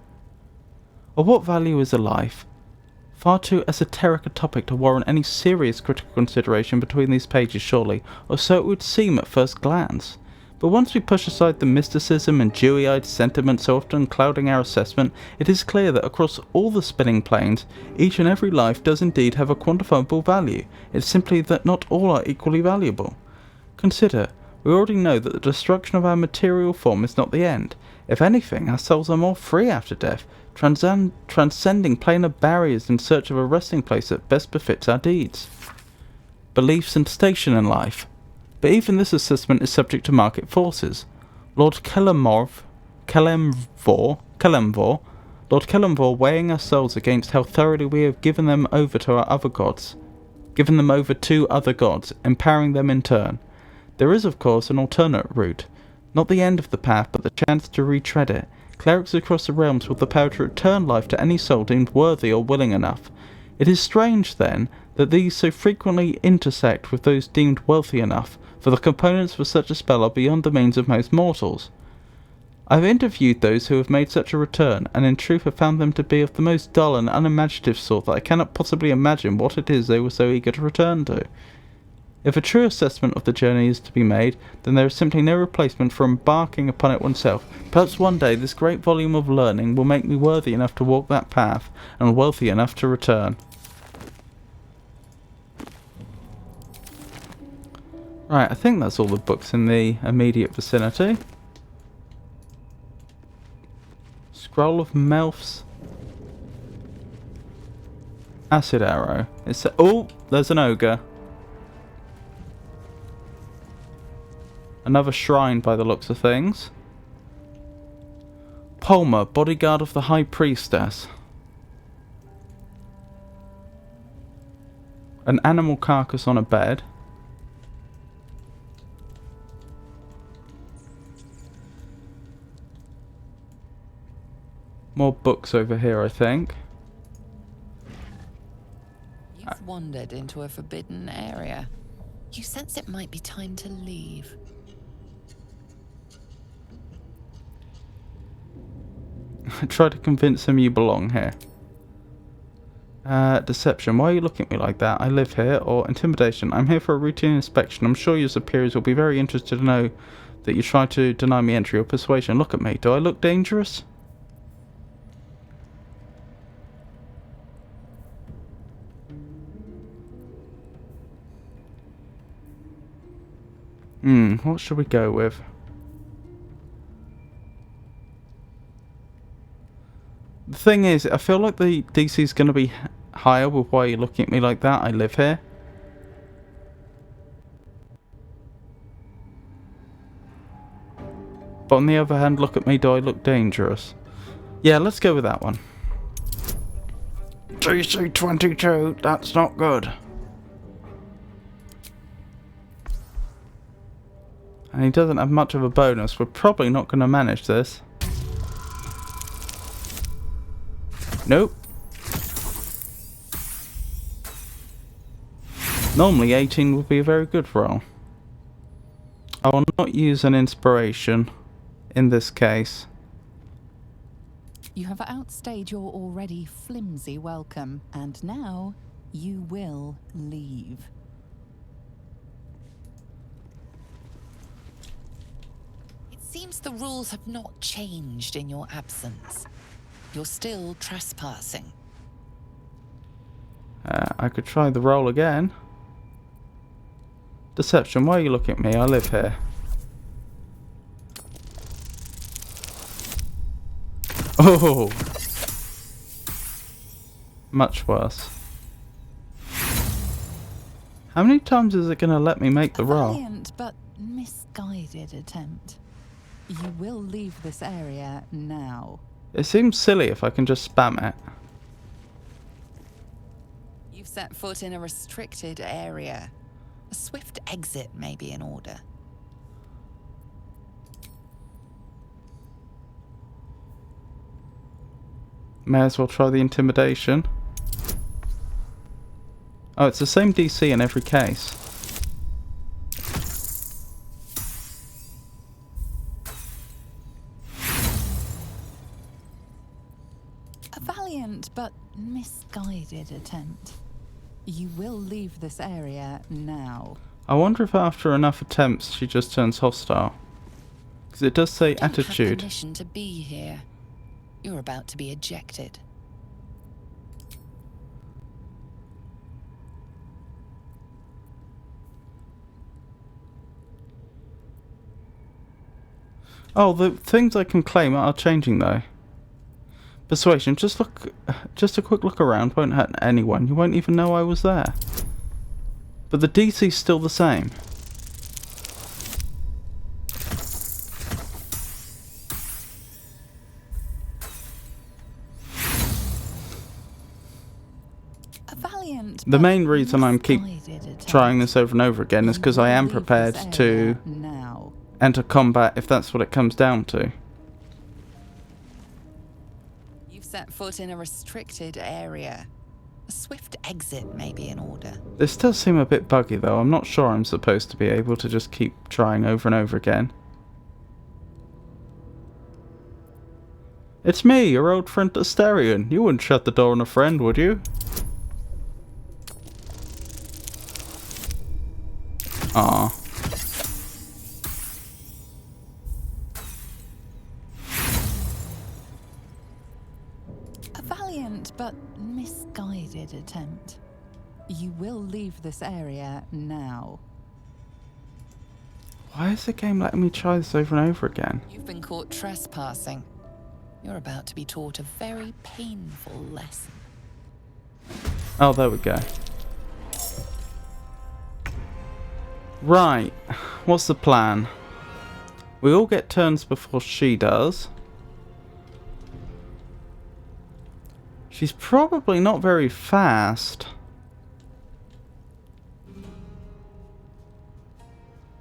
Of what value is a life? Far too esoteric a topic to warrant any serious critical consideration between these pages, surely, or so it would seem at first glance. But once we push aside the mysticism and dewy-eyed sentiment so often clouding our assessment, it is clear that across all the spinning planes, each and every life does indeed have a quantifiable value. It's simply that not all are equally valuable. Consider, we already know that the destruction of our material form is not the end. If anything, our souls are more free after death, transcending planar barriers in search of a resting place that best befits our deeds, beliefs and station in life. But even this assessment is subject to market forces. Lord Kelemvor, weighing our souls against how thoroughly we have given them over to other gods, empowering them in turn. There is, of course, an alternate route. Not the end of the path, but the chance to retread it. Clerics across the realms with the power to return life to any soul deemed worthy or willing enough. It is strange, then, that these so frequently intersect with those deemed wealthy enough, for the components for such a spell are beyond the means of most mortals. I have interviewed those who have made such a return, and in truth have found them to be of the most dull and unimaginative sort that I cannot possibly imagine what it is they were so eager to return to. If a true assessment of the journey is to be made, then there is simply no replacement for embarking upon it oneself. Perhaps one day this great volume of learning will make me worthy enough to walk that path, and wealthy enough to return. Right, I think that's all the books in the immediate vicinity. Scroll of Melf's Acid Arrow. Oh, there's an ogre. Another shrine by the looks of things. Palmer, bodyguard of the High Priestess. An animal carcass on a bed. More books over here, I think. You've wandered into a forbidden area. You sense it might be time to leave. Try to convince him you belong here. Deception. Why are you looking at me like that? I live here. Or intimidation. I'm here for a routine inspection. I'm sure your superiors will be very interested to know that you try to deny me entry. Or persuasion. Look at me. Do I look dangerous? What should we go with? The thing is, I feel like the DC is going to be higher with why you're looking at me like that. I live here. But on the other hand, look at me, do I look dangerous? Yeah, let's go with that one. DC 22, that's not good. And he doesn't have much of a bonus. We're probably not going to manage this. Nope. Normally 18 would be a very good roll. I will not use an inspiration in this case. You have outstayed your already flimsy welcome, and now you will leave. It seems the rules have not changed in your absence. You're still trespassing. I could try the roll again. Deception, why are you looking at me? I live here. Oh! Much worse. How many times is it going to let me make the roll? Valiant but misguided attempt. You will leave this area now. It seems silly if I can just spam it. You've set foot in a restricted area. A swift exit may be in order. May as well try the intimidation. Oh, it's the same DC in every case. A valiant but misguided attempt. You will leave this area now. I wonder if after enough attempts she just turns hostile. Because it does say You don't have attitude. permission to be here. You're about to be ejected. Oh, the things I can claim are changing though. Persuasion, just a quick look around won't hurt anyone. You won't even know I was there. But the DC's still the same. The main reason I'm keep trying this over and over again is because I am prepared to enter combat if that's what it comes down to. You've set foot in a restricted area. A swift exit may be in order. This does seem a bit buggy though. I'm not sure I'm supposed to be able to just keep trying over and over again. It's me, your old friend Asterion. You wouldn't shut the door on a friend, would you? Ah. A valiant but misguided attempt. You will leave this area now. Why is the game letting me try this over and over again? You've been caught trespassing. You're about to be taught a very painful lesson. Oh, there we go. Right, what's the plan? We all get turns before she does. She's probably not very fast.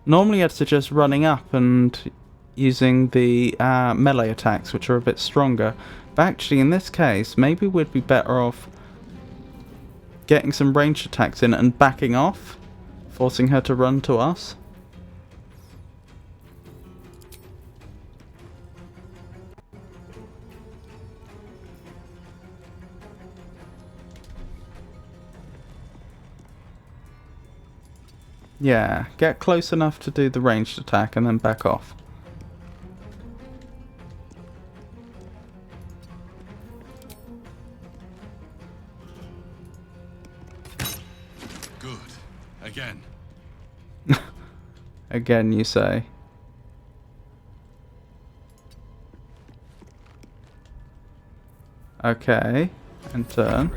Normally I'd suggest running up and using the melee attacks, which are a bit stronger. But actually in this case, maybe we'd be better off getting some ranged attacks in and backing off. Forcing her to run to us. Yeah, get close enough to do the ranged attack and then back off. Good. Again. Again, you say. Okay, and turn.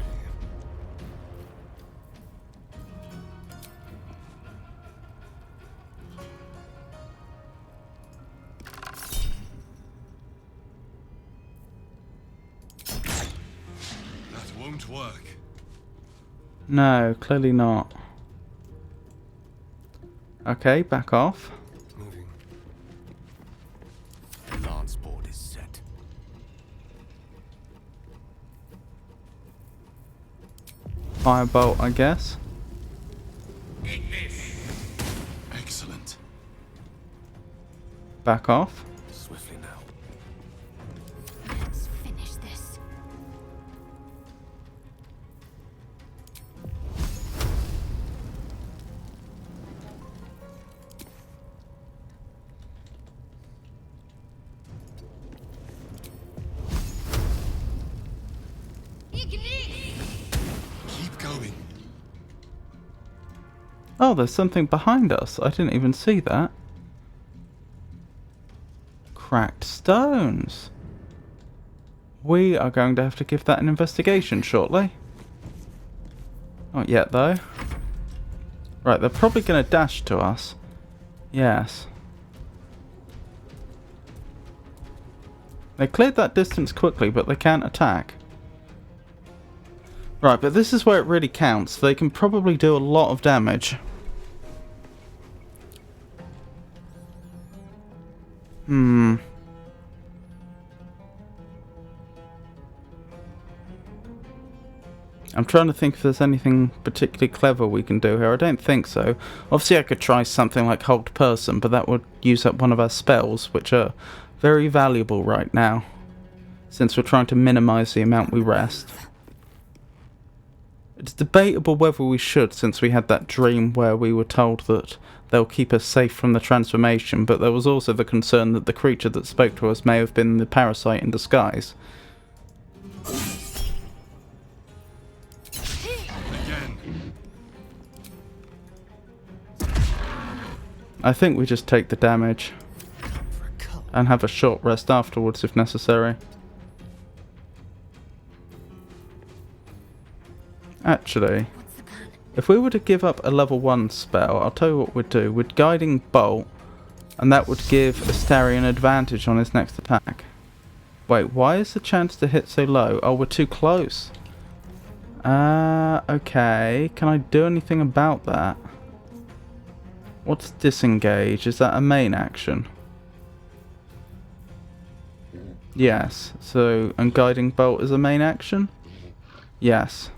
That won't work. No, clearly not. Okay, back off. Moving. Lance board is set. Firebolt, I guess. Excellent. Back off. Swiftly now. Let's finish this. Keep going. Oh, there's something behind us. I didn't even see that. Cracked stones. We are going to have to give that an investigation shortly. Not yet, though. Right, they're probably going to dash to us. Yes. They cleared that distance quickly, but they can't attack. Right, but this is where it really counts. They can probably do a lot of damage. I'm trying to think if there's anything particularly clever we can do here. I don't think so. Obviously I could try something like Hold Person, but that would use up one of our spells, which are very valuable right now, since we're trying to minimize the amount we rest. It's debatable whether we should, since we had that dream where we were told that they'll keep us safe from the transformation, but there was also the concern that the creature that spoke to us may have been the parasite in disguise. I think we just take the damage and have a short rest afterwards if necessary. Actually, if we were to give up a level 1 spell, I'll tell you what we'd do. We'd Guiding Bolt, and that would give Astarion advantage on his next attack. Wait, why is the chance to hit so low? Oh, we're too close. Okay. Can I do anything about that? What's disengage? Is that a main action? Yes. So, and Guiding Bolt is a main action? Yes.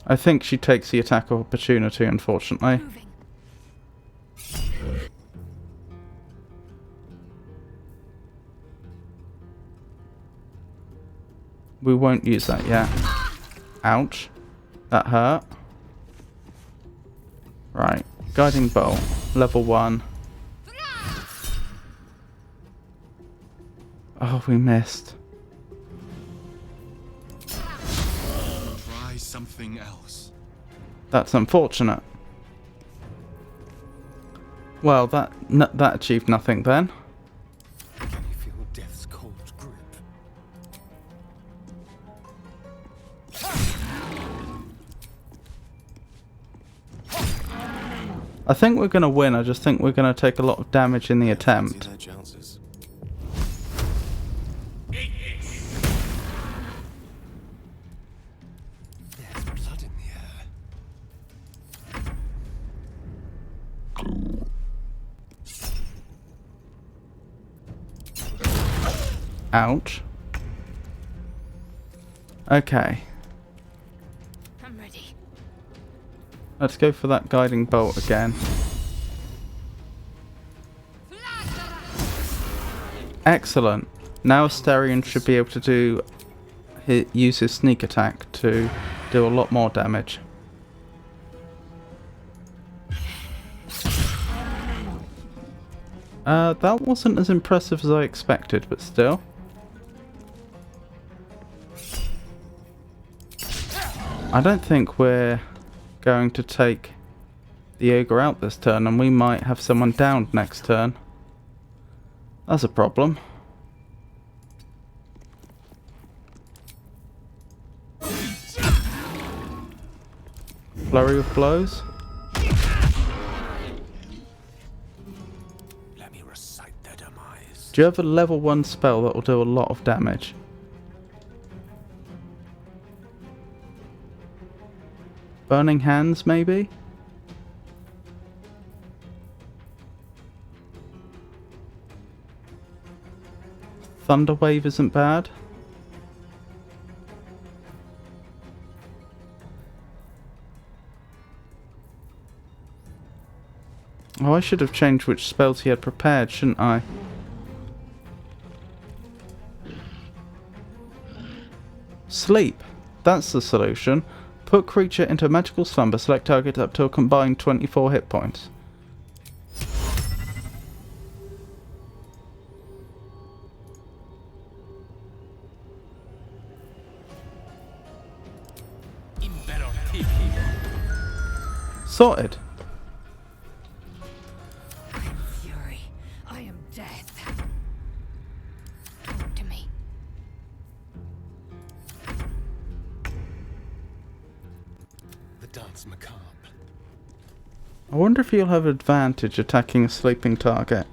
I think she takes the attack of opportunity, unfortunately. We won't use that yet. Ouch. That hurt. Right. Guiding Bolt. Level 1. Oh, we missed. Try something else. That's unfortunate. Well, that achieved nothing then. Can you feel death's cold grip? I think we're going to win. I just think we're going to take a lot of damage in the attempt. There's blood in the air. Ouch. Okay. I'm ready. Let's go for that Guiding Bolt again. Excellent. Now Astarion should be able to use his sneak attack to do a lot more damage. That wasn't as impressive as I expected, but still. I don't think we're going to take the ogre out this turn, and we might have someone downed next turn. That's a problem. Flurry of blows. Let me recite their demise. Do you have a level 1 spell that will do a lot of damage? Burning Hands, maybe? Thunder Wave isn't bad. Oh, I should have changed which spells he had prepared, shouldn't I? Sleep. That's the solution. Put creature into magical slumber. Select target up to a combined 24 hit points. Sorted. I am fury. I am death. Talk to me. The dance macabre. I wonder if you'll have advantage attacking a sleeping target.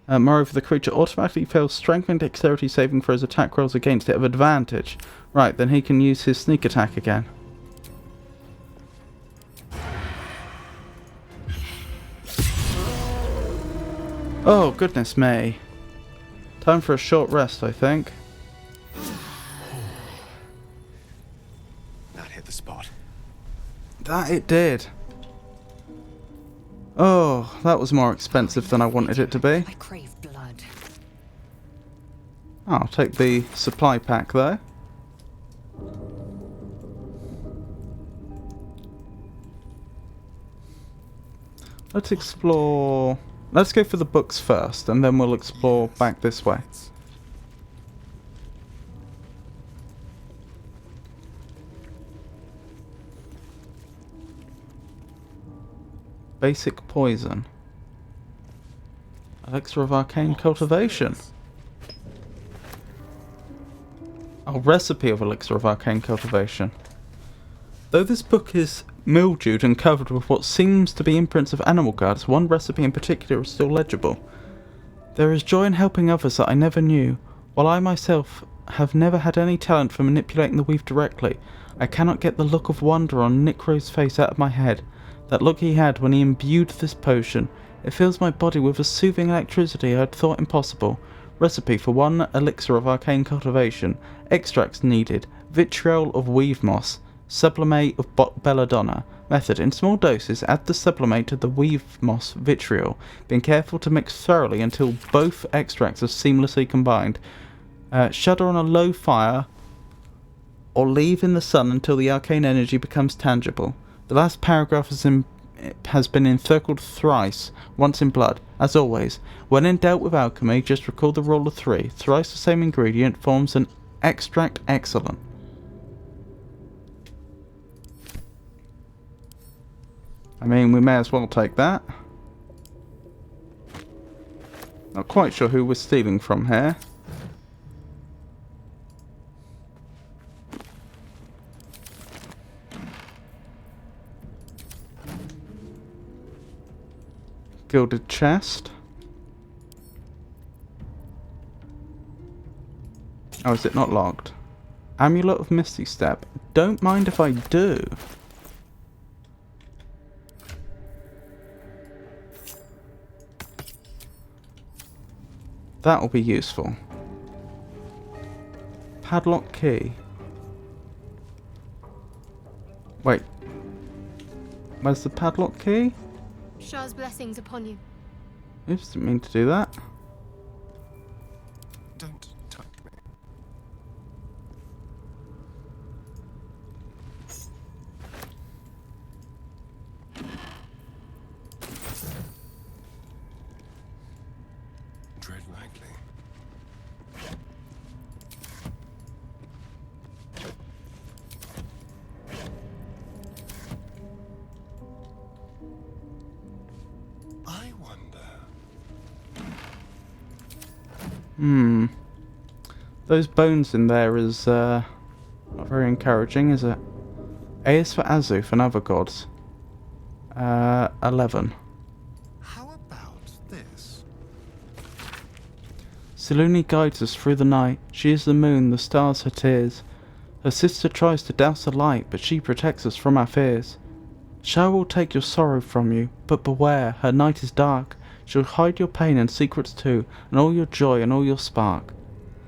Moreover, the creature automatically fails strength and dexterity saving throws. Attack rolls against it of advantage. Right, then he can use his sneak attack again. Oh, goodness me. Time for a short rest, I think. That hit the That it did. Oh, that was more expensive than I wanted it to be. I crave blood. I'll take the supply pack though. Let's explore... Let's go for the books first, and then we'll explore back this way. Basic poison. Elixir of arcane cultivation. A recipe of elixir of arcane cultivation. Though this book is mildewed and covered with what seems to be imprints of animal guards, one recipe in particular is still legible. There is joy in helping others that I never knew. While I myself have never had any talent for manipulating the weave directly, I cannot get the look of wonder on Nicro's face out of my head. That look he had when he imbued this potion. It fills my body with a soothing electricity I had thought impossible. Recipe for 1 elixir of arcane cultivation. Extracts needed. Vitriol of weave moss. Sublimate of belladonna. Method: in small doses, add the sublimate to the weave moss vitriol, being careful to mix thoroughly until both extracts are seamlessly combined. Shudder on a low fire, or leave in the sun until the arcane energy becomes tangible. The last paragraph has been encircled thrice, once in blood. As always, when in doubt with alchemy, just recall the rule of 3. Thrice the same ingredient forms an extract excellent. I mean, we may as well take that. Not quite sure who we're stealing from here. Gilded chest. Oh, is it not locked? Amulet of Misty Step. Don't mind if I do. That will be useful. Padlock key. Wait. Where's the padlock key? Shah's blessings upon you. Oops, didn't mean to do that. Don't touch me. Tread lightly. I wonder. Those bones in there is not very encouraging, is it? A is for Azuf and other gods. 11. How about this? Selûne guides us through the night. She is the moon, the stars her tears. Her sister tries to douse the light, but she protects us from our fears. Shah will take your sorrow from you, but beware, her night is dark. She'll hide your pain and secrets too, and all your joy and all your spark.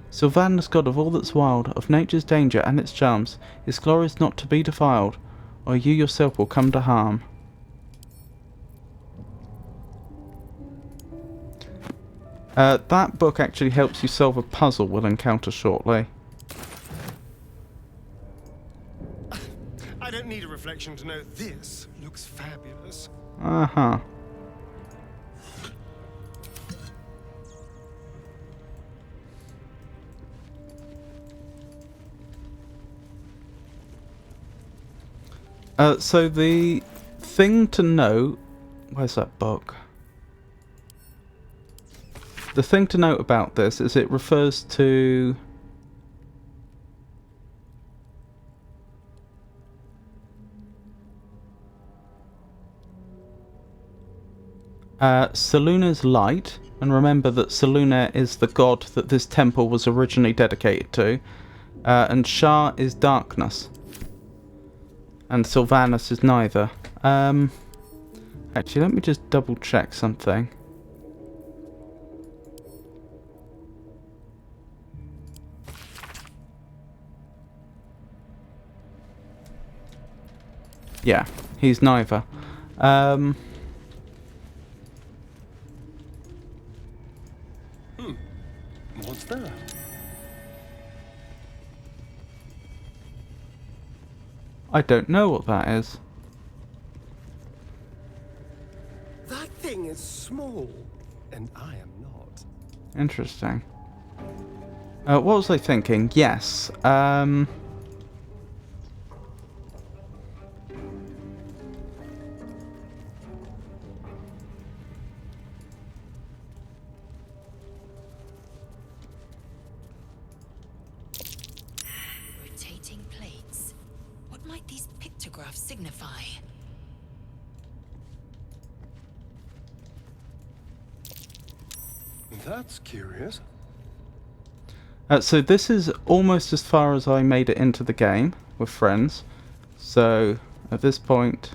Sylvanas, god of all that's wild, of nature's danger and its charms, his glory is not to be defiled, or you yourself will come to harm. That book actually helps you solve a puzzle we'll encounter shortly. I don't need a reflection to know this looks fabulous. Uh-huh. So the thing to note... Where's that book? The thing to note about this is it refers to... Selûne's light, and remember that Selûne is the god that this temple was originally dedicated to, and Shah is darkness. And Sylvanas is neither. Actually, let me just double check something. Yeah, he's neither. What's that? I don't know what that is. That thing is small, and I am not. Interesting. What was I thinking? Yes. Rotating plates. What might these pictographs signify? That's curious. So this is almost as far as I made it into the game with friends. So at this point,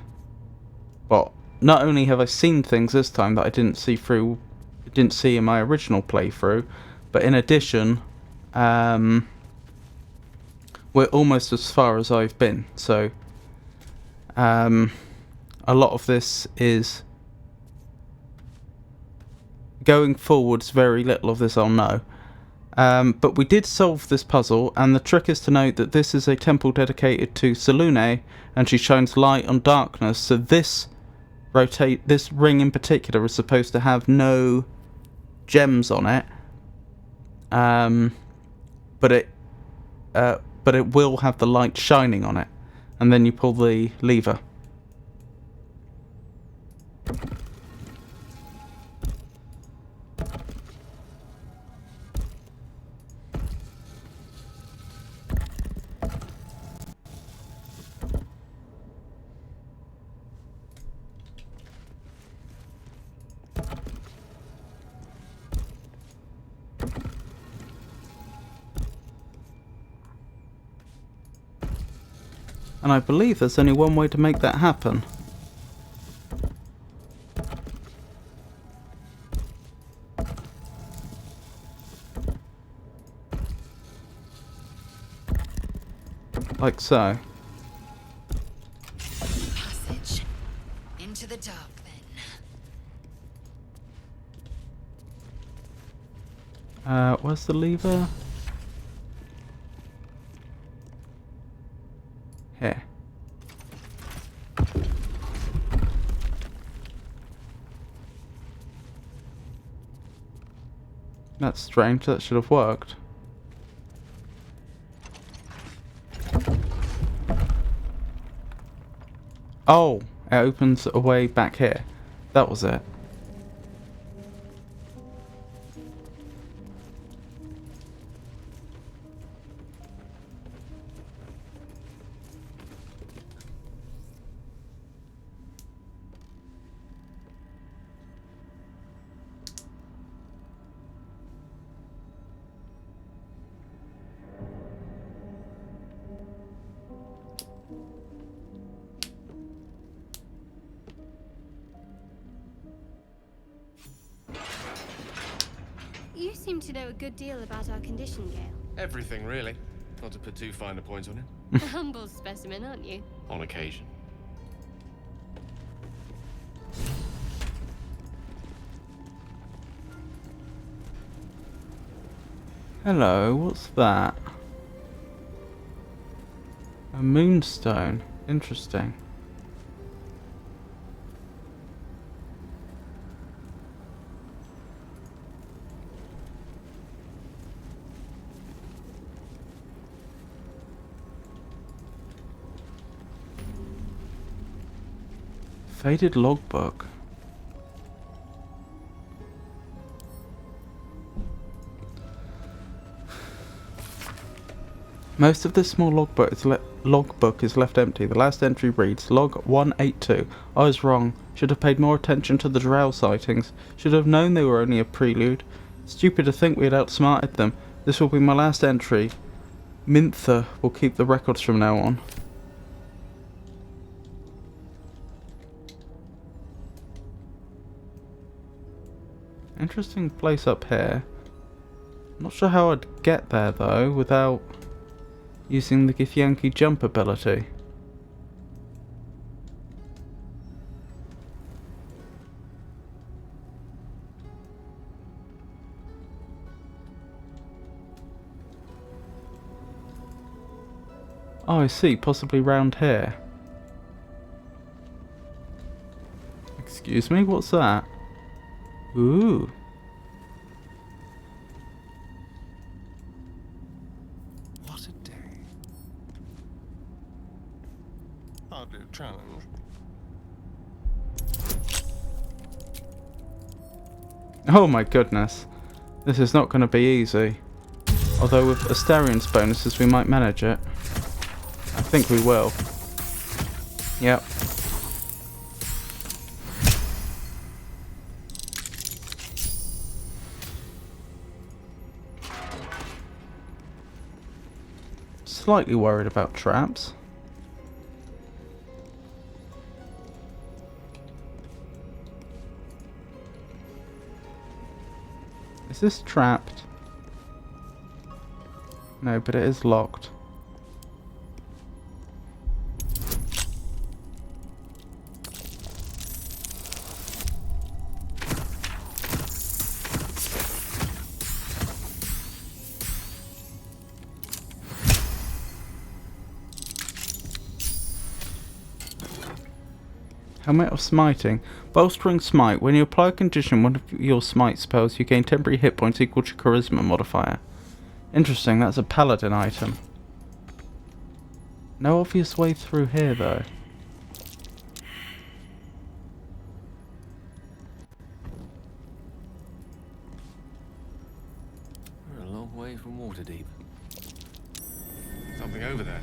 well, not only have I seen things this time that I didn't see in my original playthrough, but in addition, we're almost as far as I've been. So a lot of this is going forwards. Very little of this I'll know. But we did solve this puzzle, and the trick is to note that this is a temple dedicated to Selune, and she shines light on darkness. So this ring in particular is supposed to have no gems on it, but it will have the light shining on it, and then you pull the lever. And I believe there's only one way to make that happen. Like so. Passage. Into the dark, then. Where's the lever? Here. That's strange, that should have worked. Oh, it opens a way back here. That was it. You seem to know a good deal about our condition, Gale. Everything, really. Not to put too fine a point on it. A humble specimen, aren't you? On occasion. Hello, what's that? A moonstone. Interesting. Faded logbook. Most of this small logbook is left empty. The last entry reads, Log 182. I was wrong. Should have paid more attention to the drow sightings. Should have known they were only a prelude. Stupid to think we had outsmarted them. This will be my last entry. Mintha will keep the records from now on. Interesting place up here. Not sure how I'd get there though without using the Githyanki jump ability. Oh, I see. Possibly round here. Excuse me, what's that? Ooh. What a day. Hardly a challenge. Oh my goodness. This is not going to be easy. Although with Asterian's bonuses we might manage it. I think we will. Yep. Slightly worried about traps. Is this trapped? No, but it is locked. Helmet of Smiting. Bolstering Smite. When you apply a condition on one of your Smite spells, you gain temporary hit points equal to your Charisma modifier. Interesting, that's a Paladin item. No obvious way through here, though. We're a long way from Waterdeep. Something over there.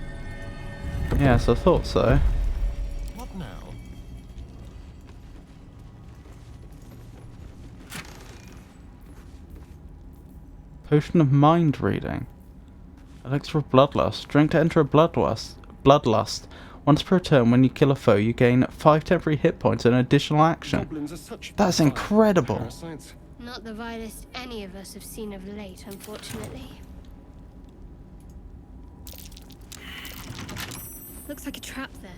Yes, I thought so. What now? Potion of Mind Reading. Elixir of Bloodlust. Drink to enter a Bloodlust. Once per turn, when you kill a foe, you gain 5 temporary hit points and an additional action. That's incredible. Not the vilest any of us have seen of late, unfortunately. Looks like a trap there.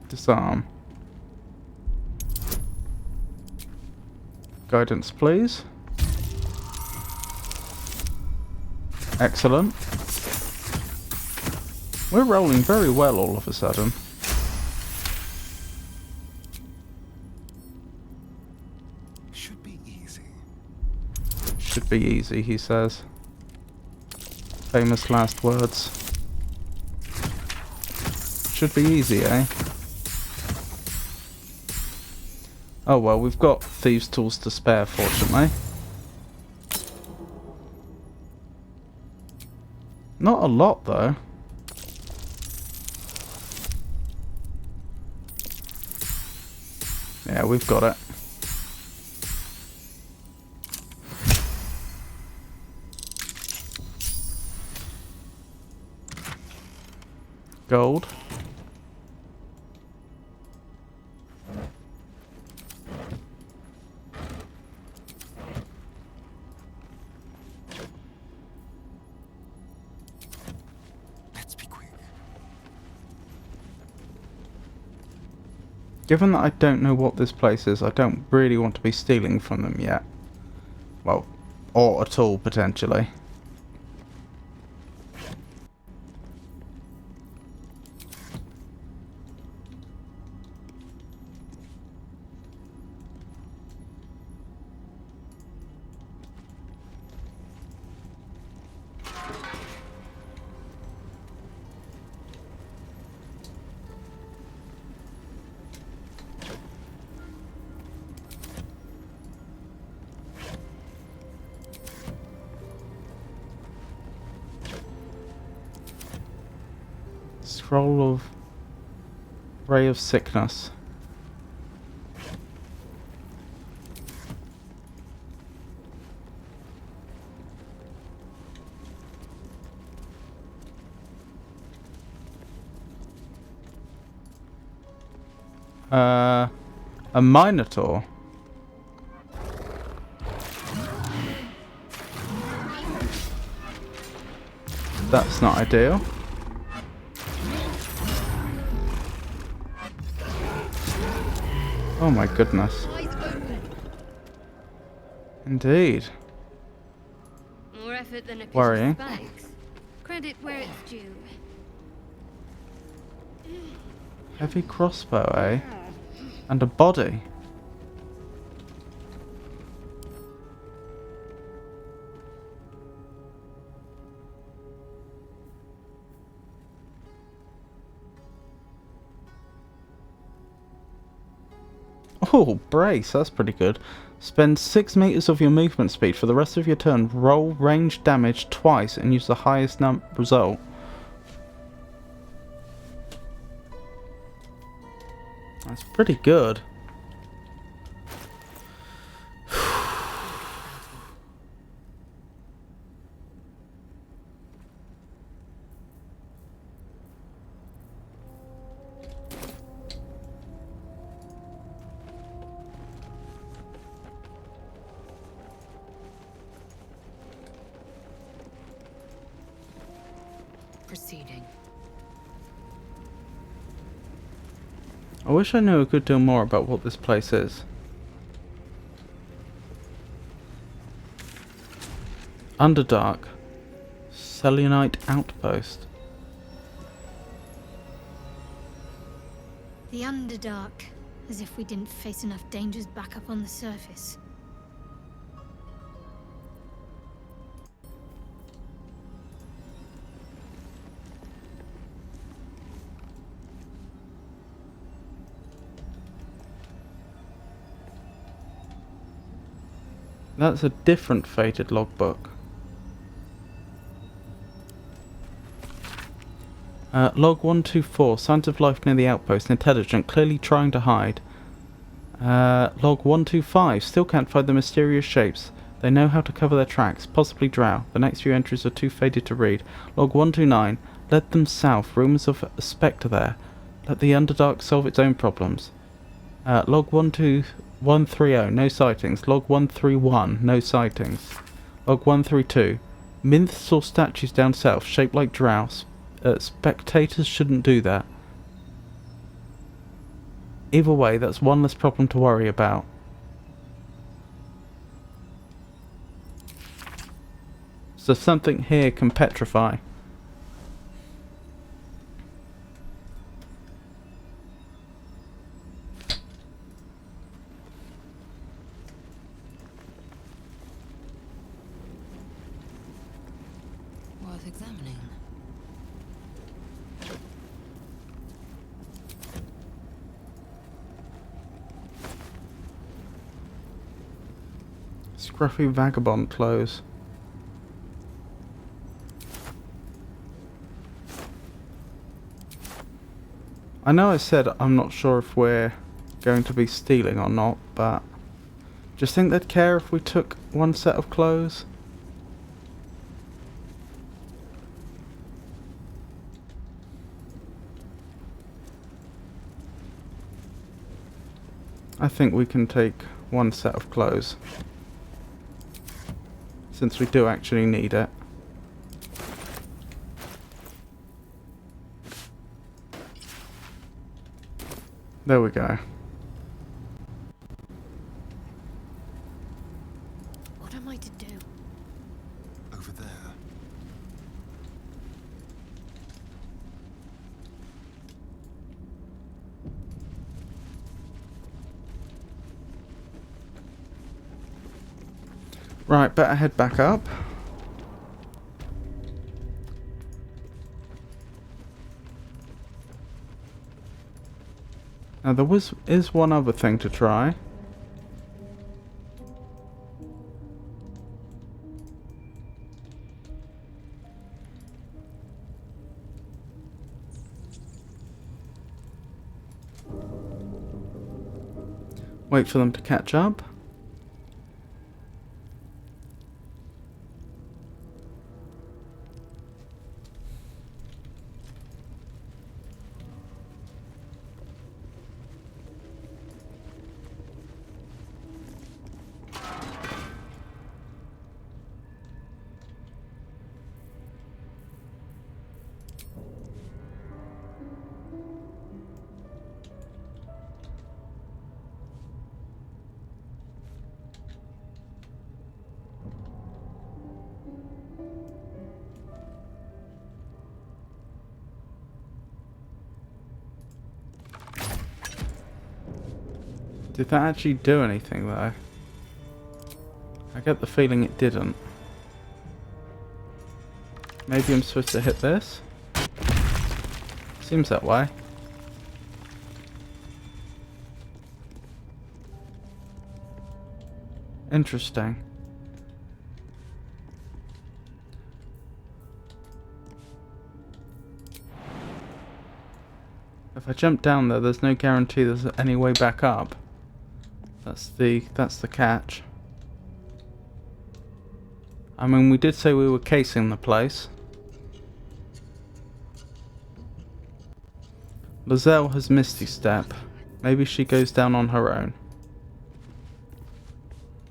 Disarm. Guidance, please. Excellent. We're rolling very well all of a sudden. Should be easy. Should be easy, he says. Famous last words. Should be easy, eh? Oh well, we've got thieves' tools to spare, fortunately. Not a lot, though. Yeah, we've got it. Gold. Given that I don't know what this place is, I don't really want to be stealing from them yet. Well, or at all, potentially. Scroll of Ray of Sickness. A Minotaur. That's not ideal. Oh my goodness. Indeed. More effort than a Worrying. piece of Credit where it's due. Heavy crossbow, eh? And a body. Oh, brace, that's pretty good. Spend 6 meters of your movement speed for the rest of your turn. Roll range damage twice and use the highest result. That's pretty good. Proceeding. I wish I knew a good deal more about what this place is. Underdark. Selenite Outpost. The Underdark. As if we didn't face enough dangers back up on the surface. That's a different fated logbook. Log 124, signs of life near the outpost, intelligent, clearly trying to hide. Log 125, still can't find the mysterious shapes. They know how to cover their tracks, possibly drow. The next few entries are too faded to read. Log 129, led them south, rumours of a spectre there. Let the Underdark solve its own problems. Log 130, no sightings. Log 131, no sightings. Log 132, Minth saw statues down south, shaped like drow. Spectators shouldn't do that. Either way, that's one less problem to worry about. So something here can petrify. Worth examining. Scruffy vagabond clothes. I know I said I'm not sure if we're going to be stealing or not, but do you think they'd care if we took one set of clothes? I think we can take one set of clothes, since we do actually need it. There we go. What am I to do? Over there. Right, better head back up. Now there is one other thing to try. Wait for them to catch up. Did that actually do anything though? I get the feeling it didn't. Maybe I'm supposed to hit this? Seems that way. Interesting. If I jump down there, there's no guarantee there's any way back up. That's the catch. I mean, we did say we were casing the place. Lizelle has Misty Step. Maybe she goes down on her own.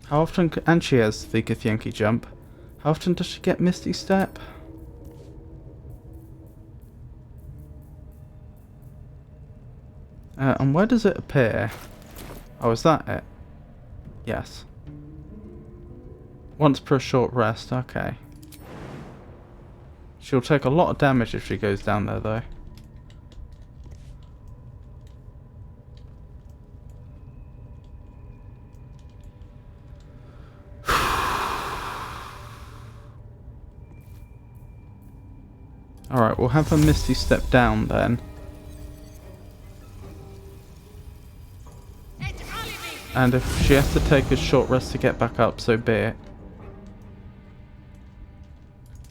How often, and she has the Githyanki jump. How often does she get Misty Step? And where does it appear? Oh, is that it? Yes. Once per short rest, okay. She'll take a lot of damage if she goes down there though. Alright, we'll have a Misty Step down then. And if she has to take a short rest to get back up, so be it.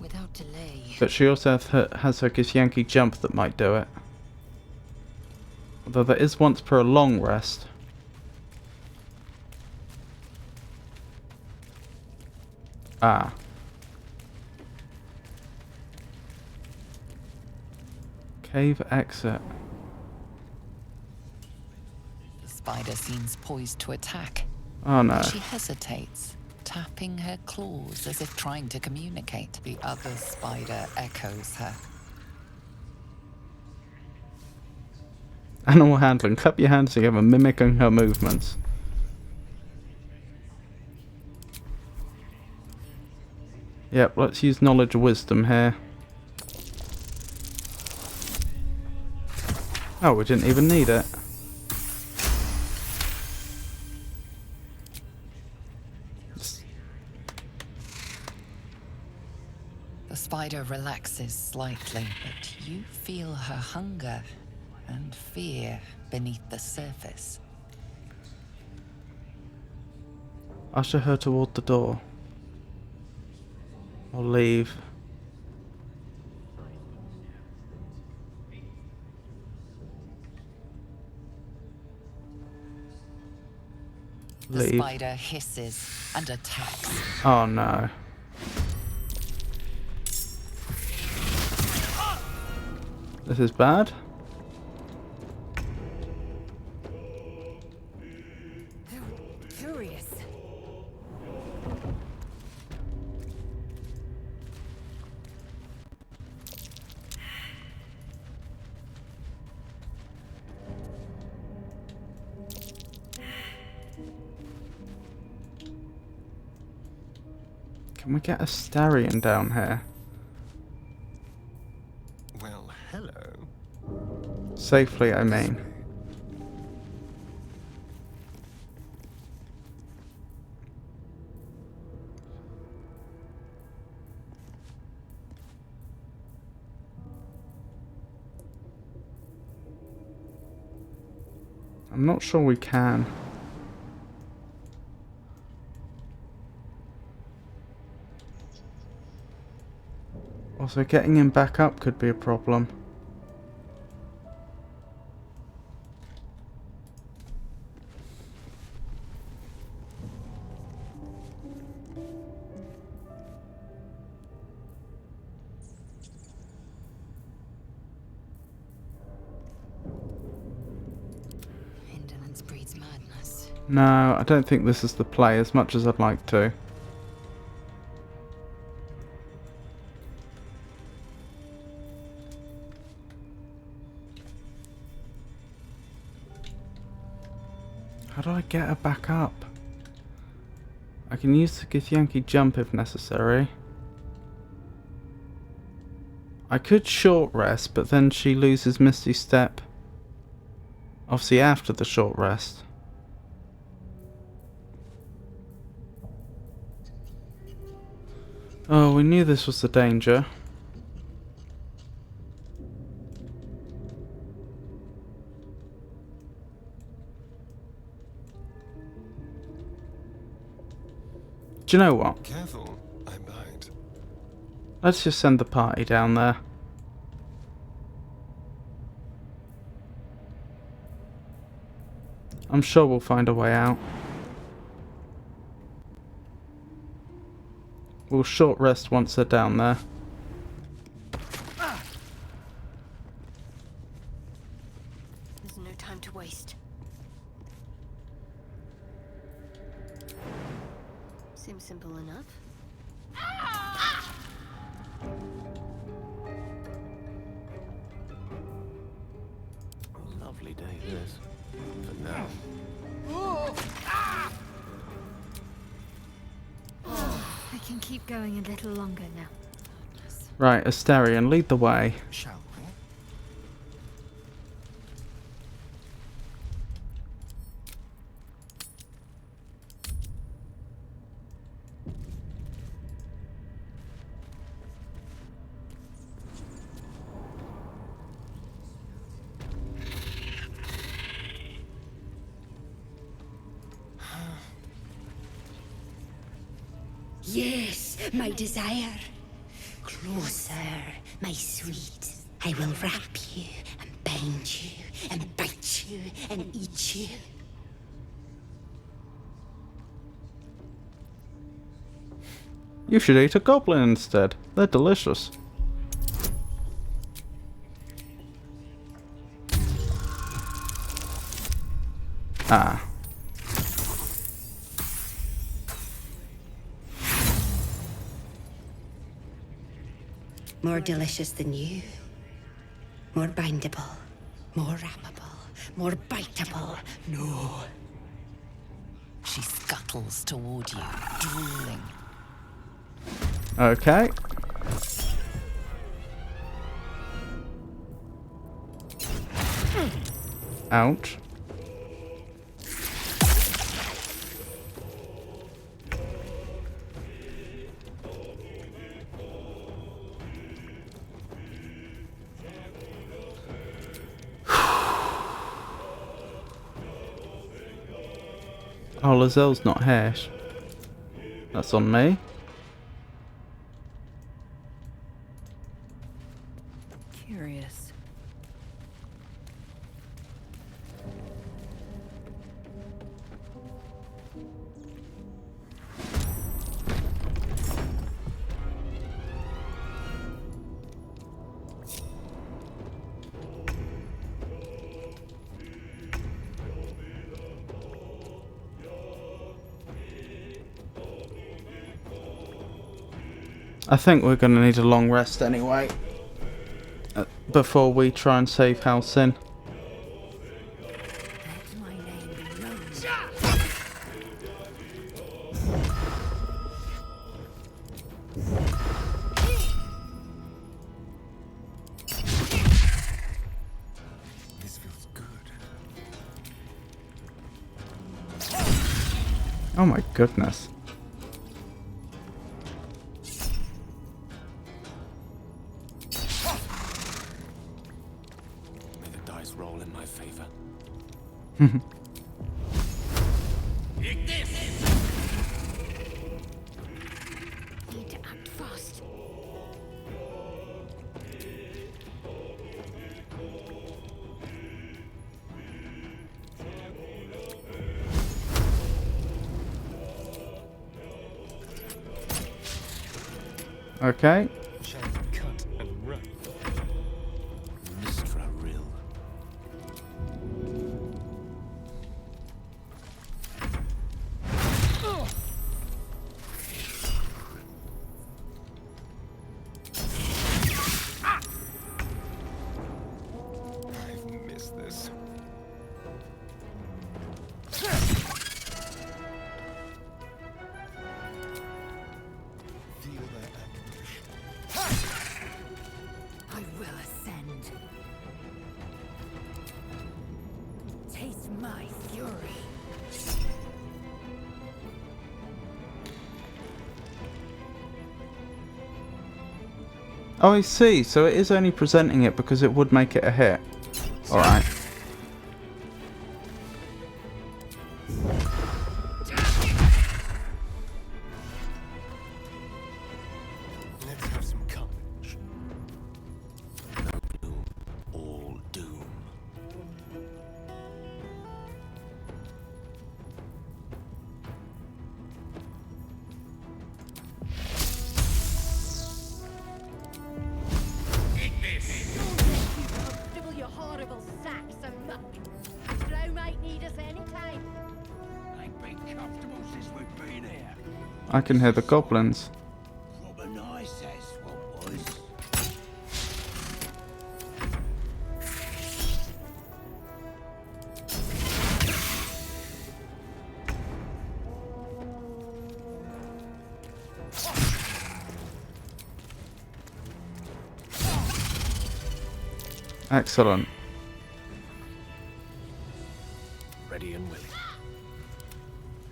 Without delay. But she also has her Githyanki jump that might do it. Although there is once per long rest. Ah. Cave exit. The spider seems poised to attack. Oh no. She hesitates, tapping her claws as if trying to communicate. The other spider echoes her. Animal handling. Clap your hands together, mimicking her movements. Yep, let's use knowledge of wisdom here. Oh, we didn't even need it. The spider relaxes slightly, but you feel her hunger and fear beneath the surface. Usher her toward the door. Or leave. The spider hisses and attacks. Oh no. This is bad. Furious. Can we get a Starion down here? Well, hello. Safely, I mean. I'm not sure we can. Also, getting him back up could be a problem. Indolence breeds madness. No, I don't think this is the play as much as I'd like to. How do I get her back up? I can use the Githyanki jump if necessary. I could short rest, but then she loses Misty Step. Obviously after the short rest. Oh, we knew this was the danger. Do you know what? Careful, I bite. Let's just send the party down there. I'm sure we'll find a way out. We'll short rest once they're down there. There's no time to waste. Seems simple enough. Lovely day this. For now. I can keep going a little longer now. Right, Asterion, lead the way. Shall we? Yes, my desire. Closer, my sweet. I will wrap you and bind you and bite you and eat you. You should eat a goblin instead. They're delicious. Ah. More delicious than you. More bindable. More wrappable. More biteable. No. She scuttles toward you, drooling. Okay. Ouch. Oh, Lazelle's not Hesh. That's on me. Curious. I think we're going to need a long rest anyway. Before we try and save Halsin. This feels good. Oh my goodness. Roll in my favor. Take this! Need to act fast. Okay. Cut and run. Mistra Rill. I've missed this. Feel their anguish. I will ascend. Taste my fury. Oh, I see. So it is only presenting it because it would make it a hit. Alright. Let's have some courage. No gloom, all doom. Double your horrible sacks of muck. Slow might need us any time. Ain't been comfortable since we've been here. I can hear the goblins. Proper nice as what was. Excellent. Ready and willing.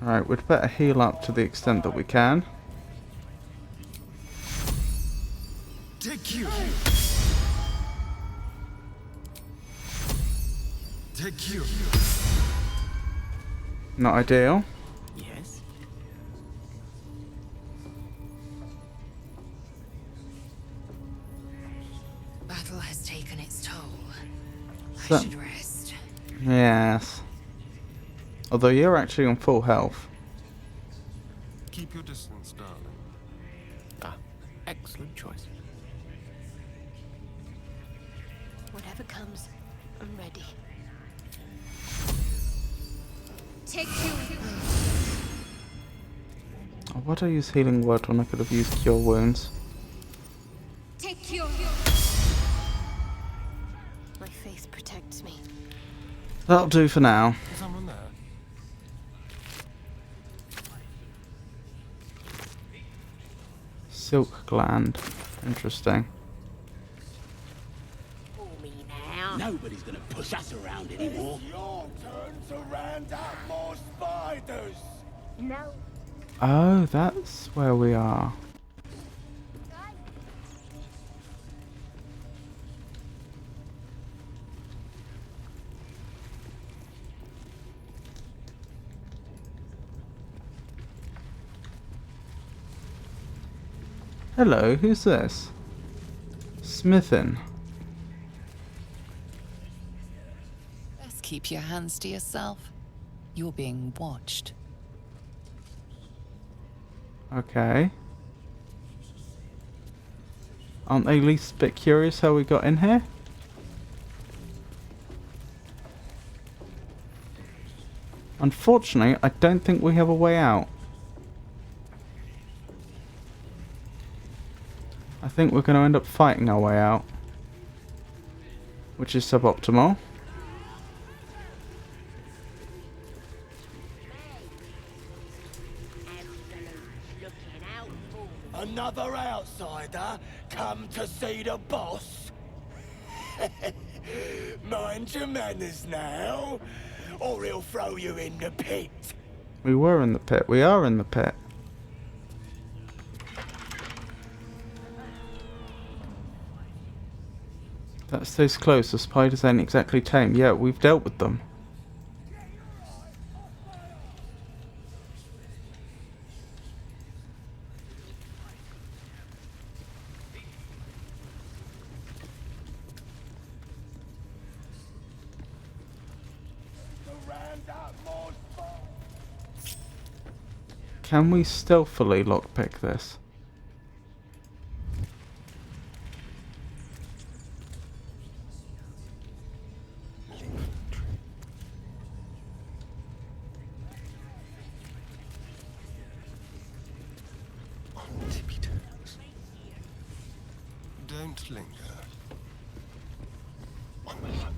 Alright, we'd better heal up to the extent that we can. Take you. Take you. Not ideal. Yes. Battle has taken its toll. So- I should rest. Yes. Although you're actually on full health. Keep your distance, darling. Ah, excellent choice. Whatever comes, I'm ready. Take you. Oh, why'd I use healing word when I could have used cure wounds? Take you. My faith protects me. That'll do for now. Is someone there? Silk gland. Interesting. Nobody's gonna push us around anymore. It's your turn to round up more spiders. No. Oh, that's where we are. Hello, who's this? Smithin. Best keep your hands to yourself. You're being watched. Okay. Aren't they least a bit curious how we got in here? Unfortunately, I don't think we have a way out. I think we're going to end up fighting our way out, which is suboptimal. Another outsider come to see the boss? Mind your manners now, or he'll throw you in the pit. We were in the pit. We are in the pit. That stays close. The spiders ain't exactly tame. Yeah, we've dealt with them. Can we stealthily lockpick this? On tippy toes. Don't linger. On the hunt.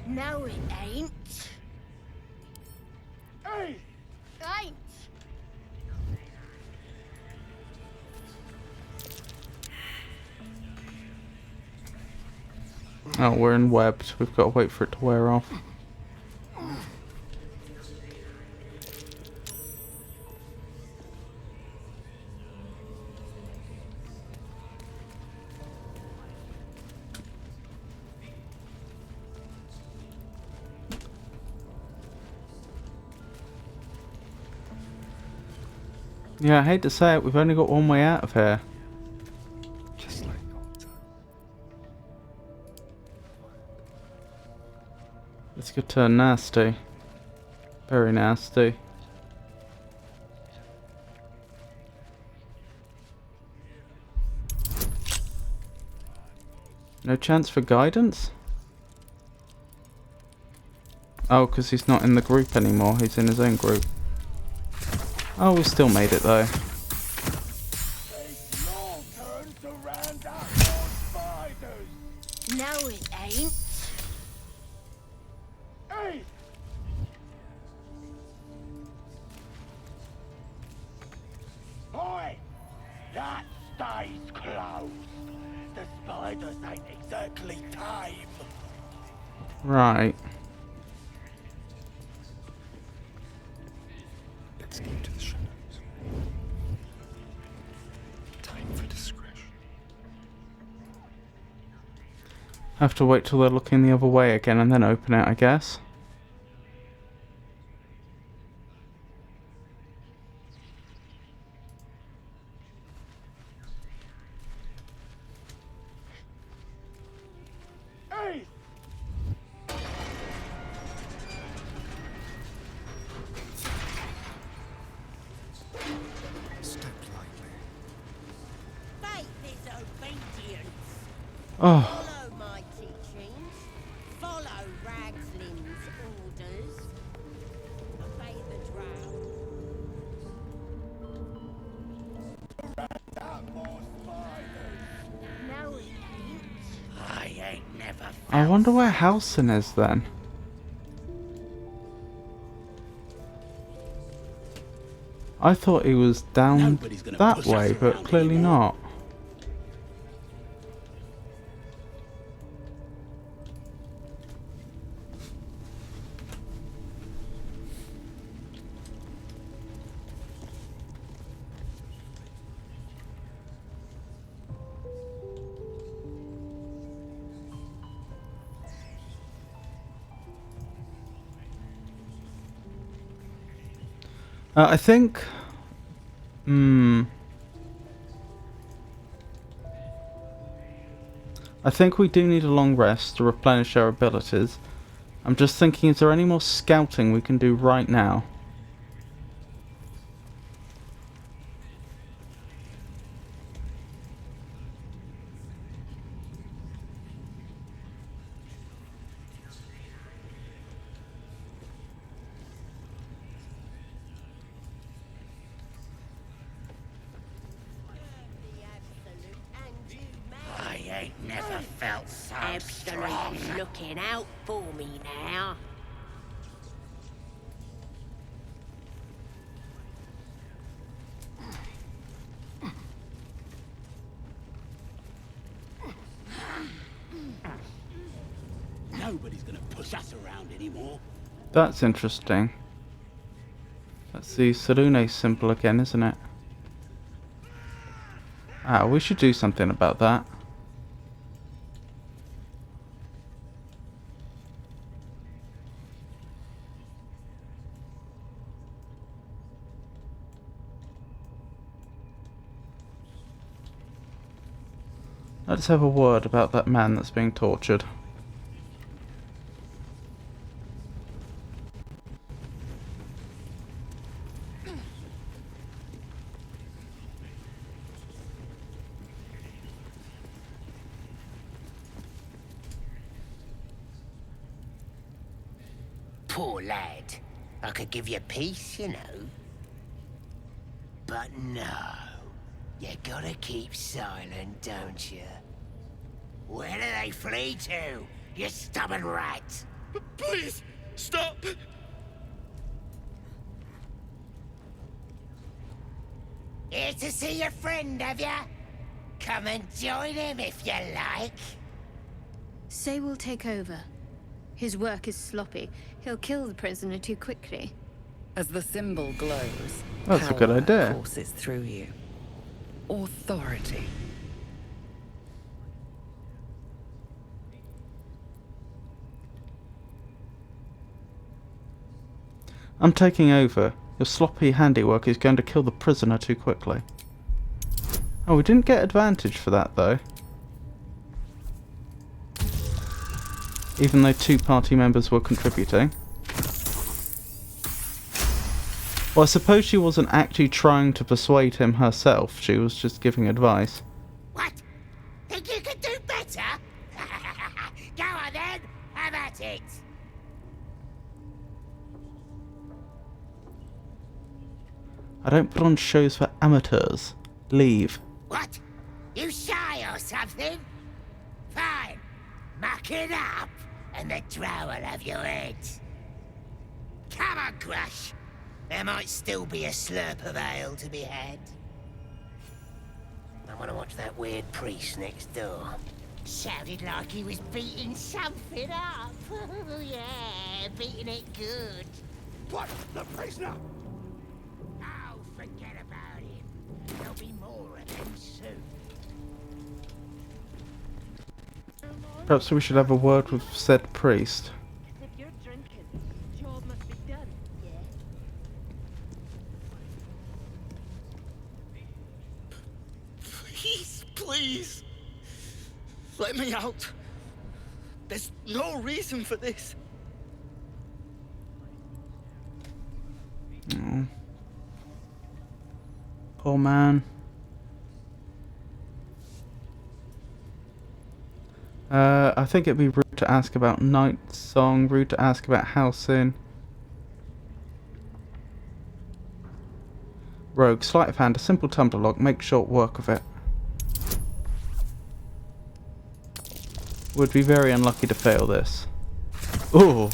No, it ain't. Hey! Ain't. Oh, we're in webbed. We've got to wait for it to wear off. Yeah, I hate to say it, we've only got one way out of here. Just like Baldur. This could turn nasty. Very nasty. No chance for guidance? Oh, because he's not in the group anymore, he's in his own group. Oh, we still made it though. No, it ain't. Hey! Boy! That stays closed. The spiders ain't exactly tame. Right. Let's keep to the shadows. Time for discretion. Have to wait till they're looking the other way again and then open it, I guess. Hey! Step lightly. Faith is obedience. Oh, Follow my teachings. Follow Ragslin's orders. Obey the drow. No, it ain't. I ain't never I wonder where Halcyon is then. I thought he was down Nobody's gonna that push way, us but around clearly anymore. not. I think... I think we do need a long rest to replenish our abilities. I'm just thinking, is there any more scouting we can do right now? I ain't never felt so absolutely looking out for me now. Nobody's gonna push us around anymore. That's interesting. That's the Sarune symbol again, isn't it? Ah, we should do something about that. Let's have a word about that man that's being tortured. Poor lad. I could give you peace, you know. But no. You gotta keep silent, don't you? Where do they flee to, you stubborn rat? Please, stop! Here to see your friend, have ya? Come and join him if you like. Say we'll take over. His work is sloppy. He'll kill the prisoner too quickly. As the symbol glows, That's a good power idea. courses through you. Authority. I'm taking over. Your sloppy handiwork is going to kill the prisoner too quickly. Oh, we didn't get advantage for that though. Even though 2 party members were contributing. Well, I suppose she wasn't actually trying to persuade him herself. She was just giving advice. What? Think you could do better? Go on then, have at it. I don't put on shows for amateurs. Leave. What? You shy or something? Fine. Muck it up, and the drow will have your head. Come on, Crush. There might still be a slurp of ale to be had. I want to watch that weird priest next door. Sounded like he was beating something up. Yeah, beating it good. What? The prisoner? Oh, forget about him. There'll be more of him soon. Perhaps we should have a word with said priest. If you're drinking, job must be done. Yeah. Please, please. Let me out. There's no reason for this. Oh. Poor man. I think it'd be rude to ask about Night Song, rude to ask about Housing. Rogue, sleight of hand, a simple tumbler lock, make short work of it. Would be very unlucky to fail this. Ooh.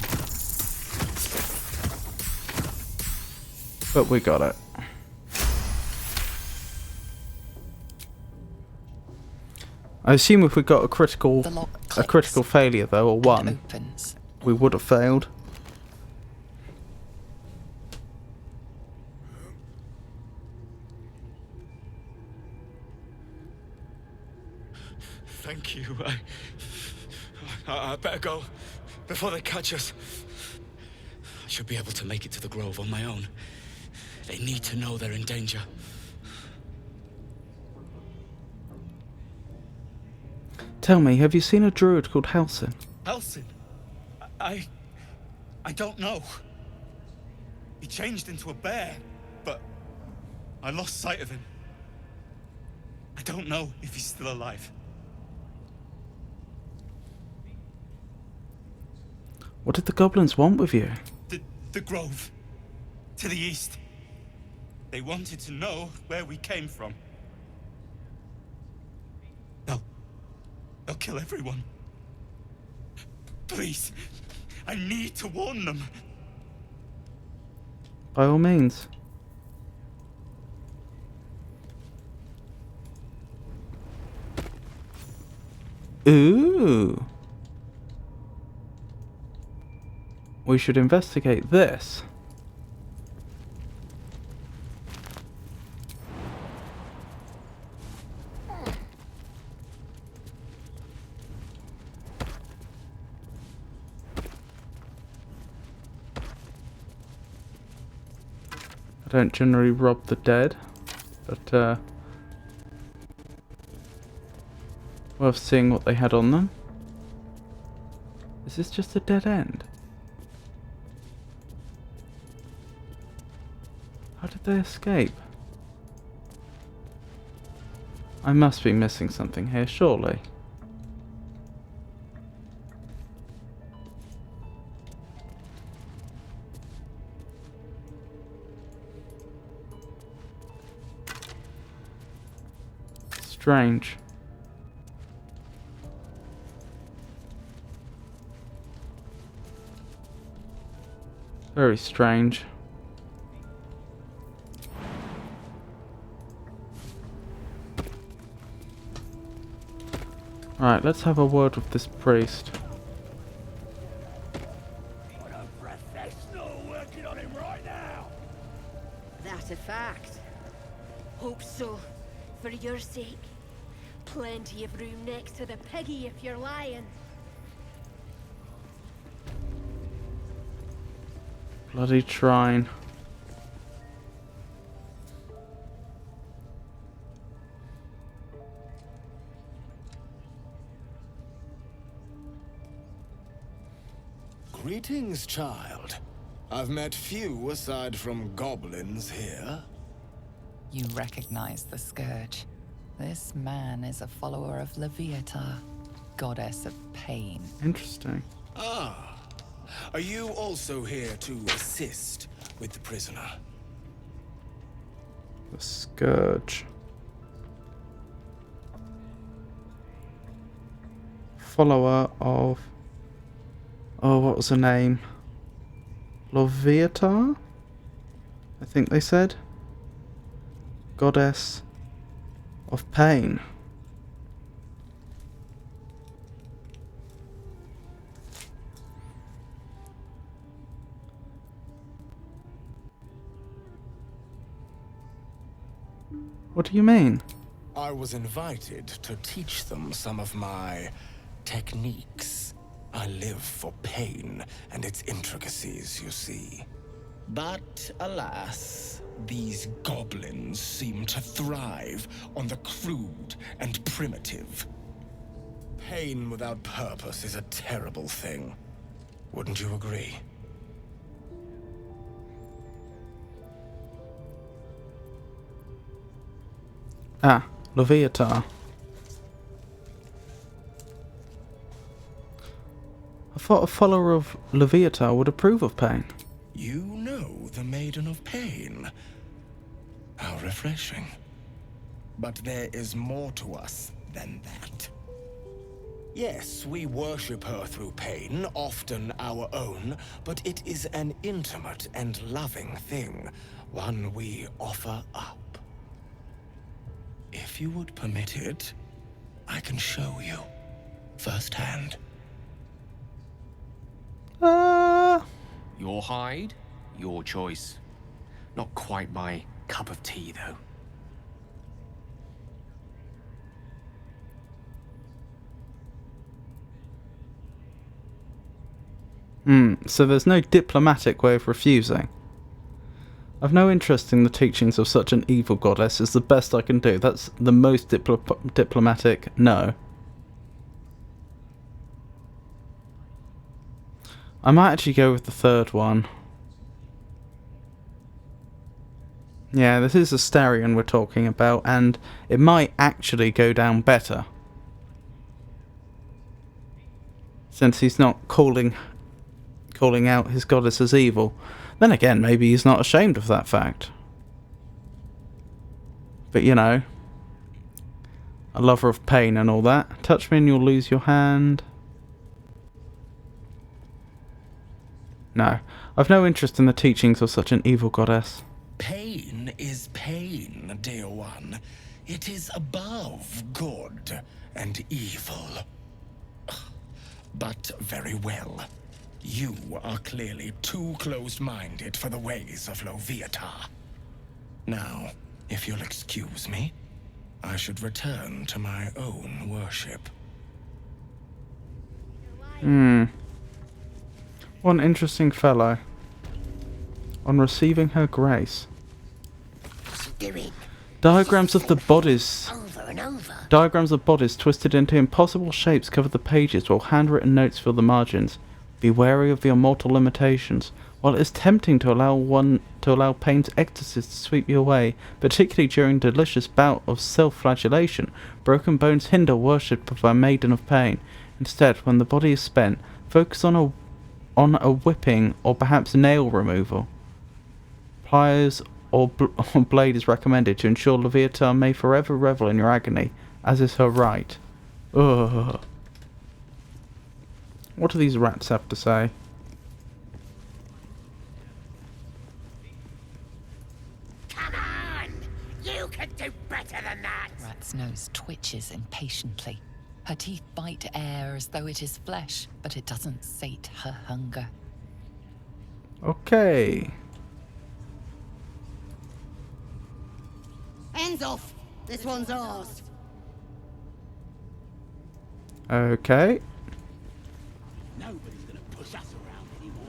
But we got it. I assume if we got a critical failure though, or one, we would have failed. Thank you. I better go before they catch us. I should be able to make it to the Grove on my own. They need to know they're in danger. Tell me, have you seen a druid called Halsin? Elson? I don't know. He changed into a bear, but I lost sight of him. I don't know if he's still alive. What did the goblins want with you? The Grove. To the east. They wanted to know where we came from. They'll kill everyone. Please, I need to warn them. By all means. Ooh. We should investigate this. I don't generally rob the dead, but worth seeing what they had on them. Is this just a dead end? How did they escape? I must be missing something here, surely. Strange. Very strange. Alright, let's have a word with this priest. Got a professional working on him right now. That's a fact. Hope so. For your sake. Plenty of room next to the piggy if you're lying. Bloody shrine. Greetings, child. I've met few aside from goblins here. You recognize the Scourge. This man is a follower of Leviatha, goddess of pain. Interesting. Ah. Are you also here to assist with the prisoner? The Scourge. Follower of... Oh, what was her name? Leviatha? I think they said. Goddess of pain. What do you mean? I was invited to teach them some of my techniques. I live for pain and its intricacies, you see. But alas, these goblins seem to thrive on the crude and primitive. Pain without purpose is a terrible thing. Wouldn't you agree? Ah, Leviatha. I thought a follower of Leviatha would approve of pain. You know the Maiden of Pain. How refreshing. But there is more to us than that. Yes, we worship her through pain, often our own, but it is an intimate and loving thing, one we offer up. If you would permit it, I can show you firsthand. Your hide, your choice. Not quite my cup of tea, though. So there's no diplomatic way of refusing. I've no interest in the teachings of such an evil goddess. Is the best I can do. That's the most diplomatic no. I might actually go with the third one. Yeah, this is Astarion we're talking about, and it might actually go down better. Since he's not calling out his goddess as evil. Then again, maybe he's not ashamed of that fact. But you know, a lover of pain and all that. Touch me and you'll lose your hand. No, I've no interest in the teachings of such an evil goddess. Pain is pain, dear one. It is above good and evil. But very well. You are clearly too closed-minded for the ways of Leviatha. Now, if you'll excuse me, I should return to my own worship. What an interesting fellow. On receiving her grace. Diagrams of the bodies. Diagrams of bodies twisted into impossible shapes cover the pages, while handwritten notes fill the margins. Be wary of the immortal limitations. While it is tempting to allow pain's ecstasies to sweep you away, particularly during delicious bout of self-flagellation, broken bones hinder worship of our Maiden of Pain. Instead, when the body is spent, focus on a whipping or perhaps nail removal. Pliers or blade is recommended to ensure Leviatha may forever revel in your agony, as is her right. Ugh. What do these rats have to say? Come on! You can do better than that! Rat's nose twitches impatiently. Her teeth bite air as though it is flesh, but it doesn't sate her hunger. Okay. Hands off! This one's ours. Okay. Nobody's gonna push us around anymore.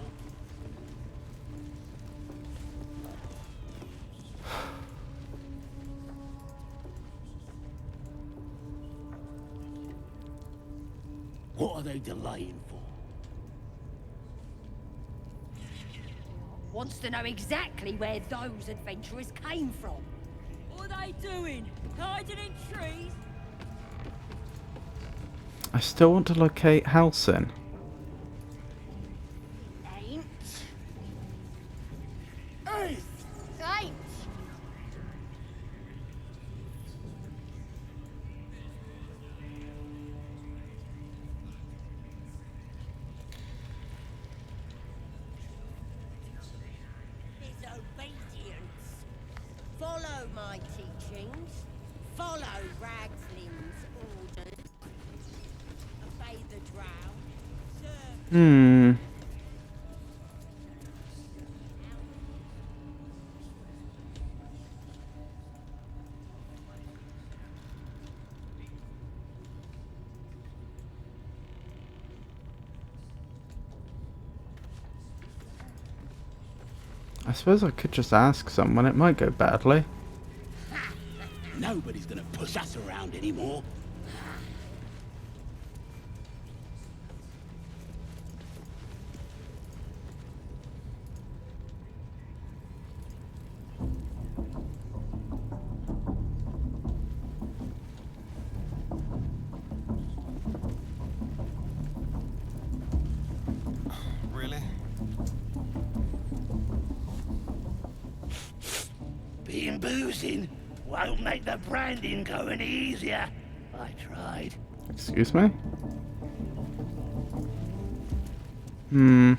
What are they delaying for? Wants to know exactly where those adventurers came from. What are they doing? Hiding in trees? I still want to locate Halsin. Ain't. Hey! Ain't. Disobedience. Follow my teachings. Follow Ragslin's orders. Obey the drow. Serve. I suppose I could just ask someone. It might go badly. Nobody's gonna push us around anymore. Really? Being boozing won't make the branding go any easier. I tried. Excuse me? Bloody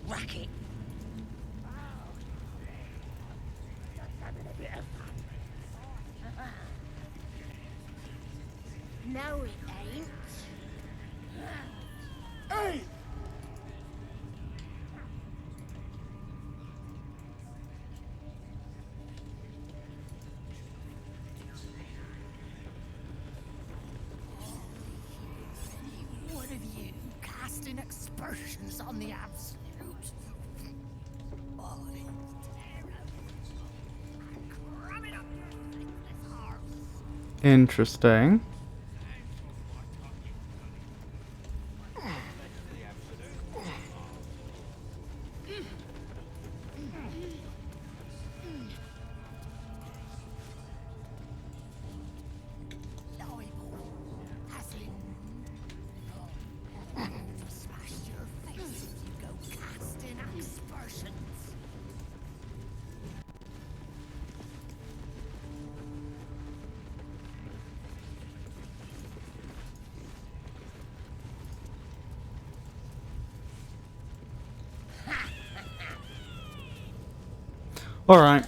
racket. No, it ain't. Hey! What have you casting expressions on the absolute? Interesting. Alright,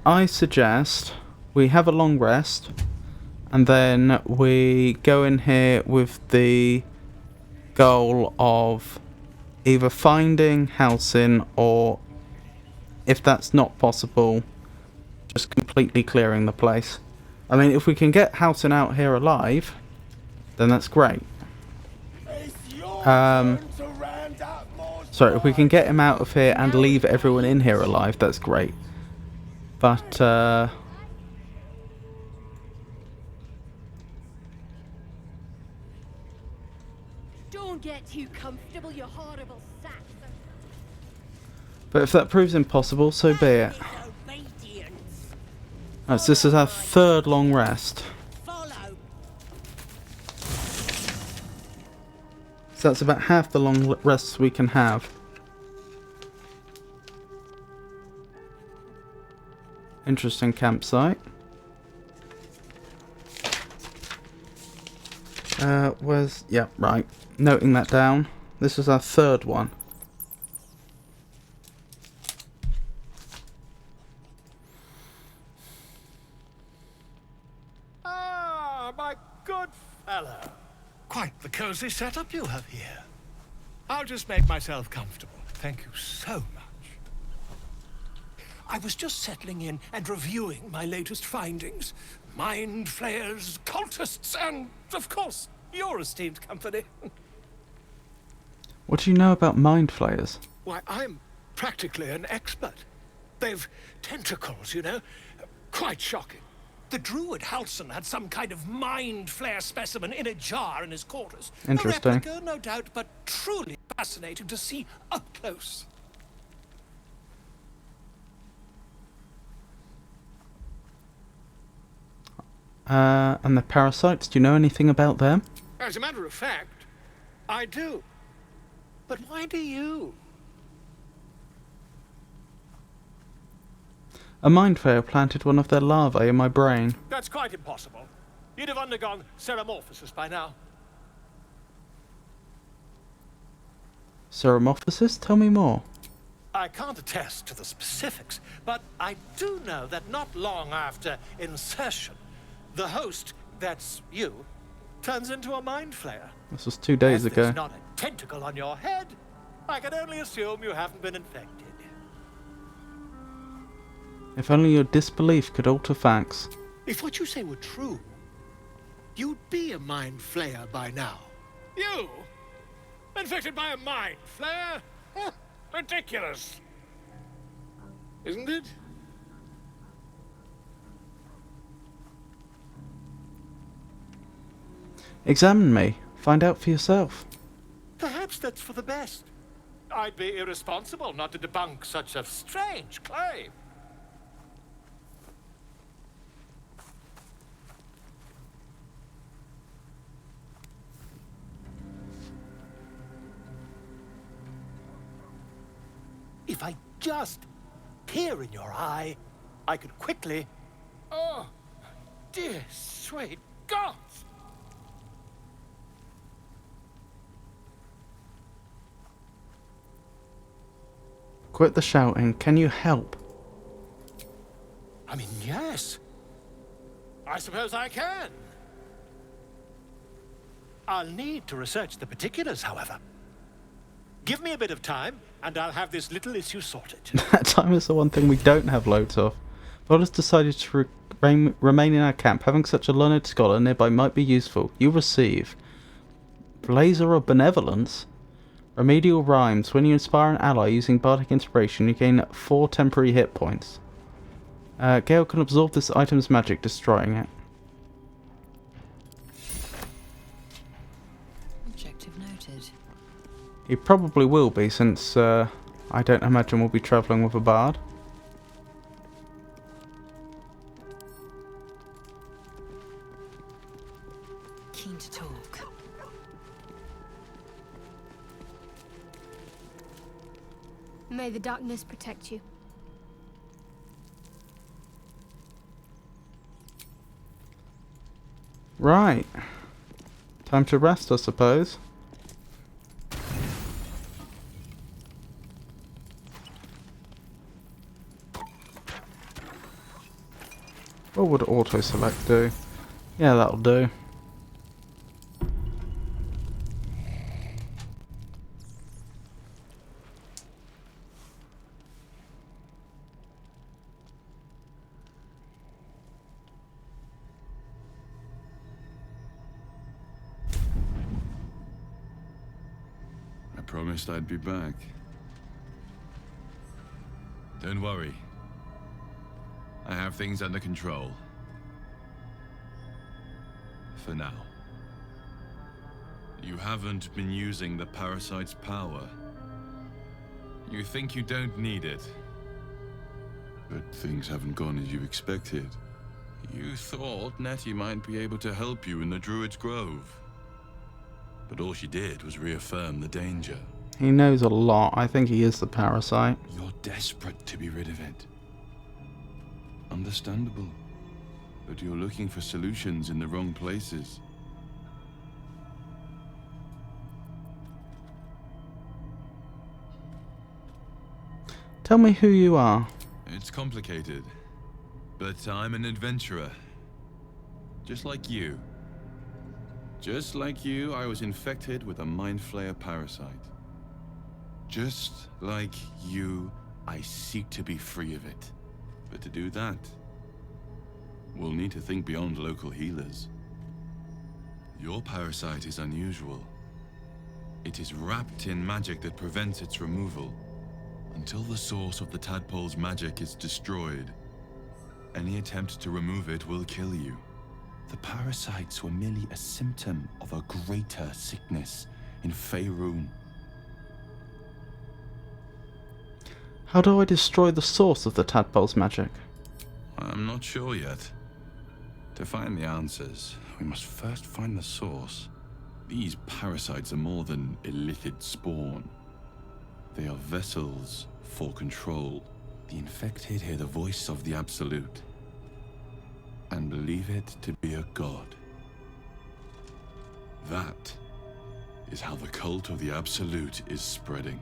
I suggest we have a long rest and then we go in here with the goal of either finding Halsin or, if that's not possible, just completely clearing the place. I mean, if we can get Halsin out here alive, then that's great. Sorry, if we can get him out of here and leave everyone in here alive, that's great. But, Don't get too comfortable, you horrible sack. but if that proves impossible, so be it. Right, so this is our third long rest. So that's about half the long rests we can have. Interesting campsite. Yeah, right. Noting that down. This is our third one. Ah, my good Hello. Quite the cozy setup you have here. I'll just make myself comfortable. Thank you so much. I was just settling in and reviewing my latest findings. Mind flayers, cultists, and, of course, your esteemed company. What do you know about mind flayers? Why, I'm practically an expert. They've tentacles, you know? Quite shocking. The druid Halson had some kind of mind flare specimen in a jar in his quarters. Interesting. A replica, no doubt, but truly fascinating to see up close. And the parasites, do you know anything about them? As a matter of fact, I do. But why do you? A mind flayer planted one of their larvae in my brain. That's quite impossible. You'd have undergone ceramorphosis by now. Ceramorphosis? Tell me more. I can't attest to the specifics, but I do know that not long after insertion, the host, that's you, turns into a mind flayer. This was 2 days ago. There's not a tentacle on your head. I can only assume you haven't been infected. If only your disbelief could alter facts. If what you say were true, you'd be a mind flayer by now. You? Infected by a mind flayer? Ridiculous. Isn't it? Examine me. Find out for yourself. Perhaps that's for the best. I'd be irresponsible not to debunk such a strange claim. If I just peer in your eye, I could quickly... Oh, dear sweet gods! Quit the shouting. Can you help? I mean, yes. I suppose I can. I'll need to research the particulars, however. Give me a bit of time, and I'll have this little issue sorted. Time is the one thing we don't have loads of. Baldur decided to remain in our camp. Having such a learned scholar nearby might be useful. You receive Blazer of Benevolence. Remedial rhymes. When you inspire an ally using bardic inspiration, you gain 4 temporary hit points. Gale can absorb this item's magic, destroying it. Objective noted. He probably will be, since I don't imagine we'll be travelling with a bard. Keen to talk. May the darkness protect you. Right. Time to rest, I suppose. What would auto select do? Yeah, that'll do. I promised I'd be back. Don't worry. I have things under control. For now. You haven't been using the parasite's power. You think you don't need it. But things haven't gone as you expected. You thought Nettie might be able to help you in the Druid's Grove. But all she did was reaffirm the danger. He knows a lot. I think he is the parasite. You're desperate to be rid of it. Understandable. But you're looking for solutions in the wrong places. Tell me who you are. It's complicated. But I'm an adventurer. Just like you. Just like you, I was infected with a Mind Flayer parasite. Just like you, I seek to be free of it. But to do that, we'll need to think beyond local healers. Your parasite is unusual. It is wrapped in magic that prevents its removal. Until the source of the tadpole's magic is destroyed, any attempt to remove it will kill you. The parasites were merely a symptom of a greater sickness in Faerun. How do I destroy the source of the tadpole's magic? I'm not sure yet. To find the answers, we must first find the source. These parasites are more than illicit spawn. They are vessels for control. The infected hear the voice of the Absolute and believe it to be a god. That is how the cult of the Absolute is spreading.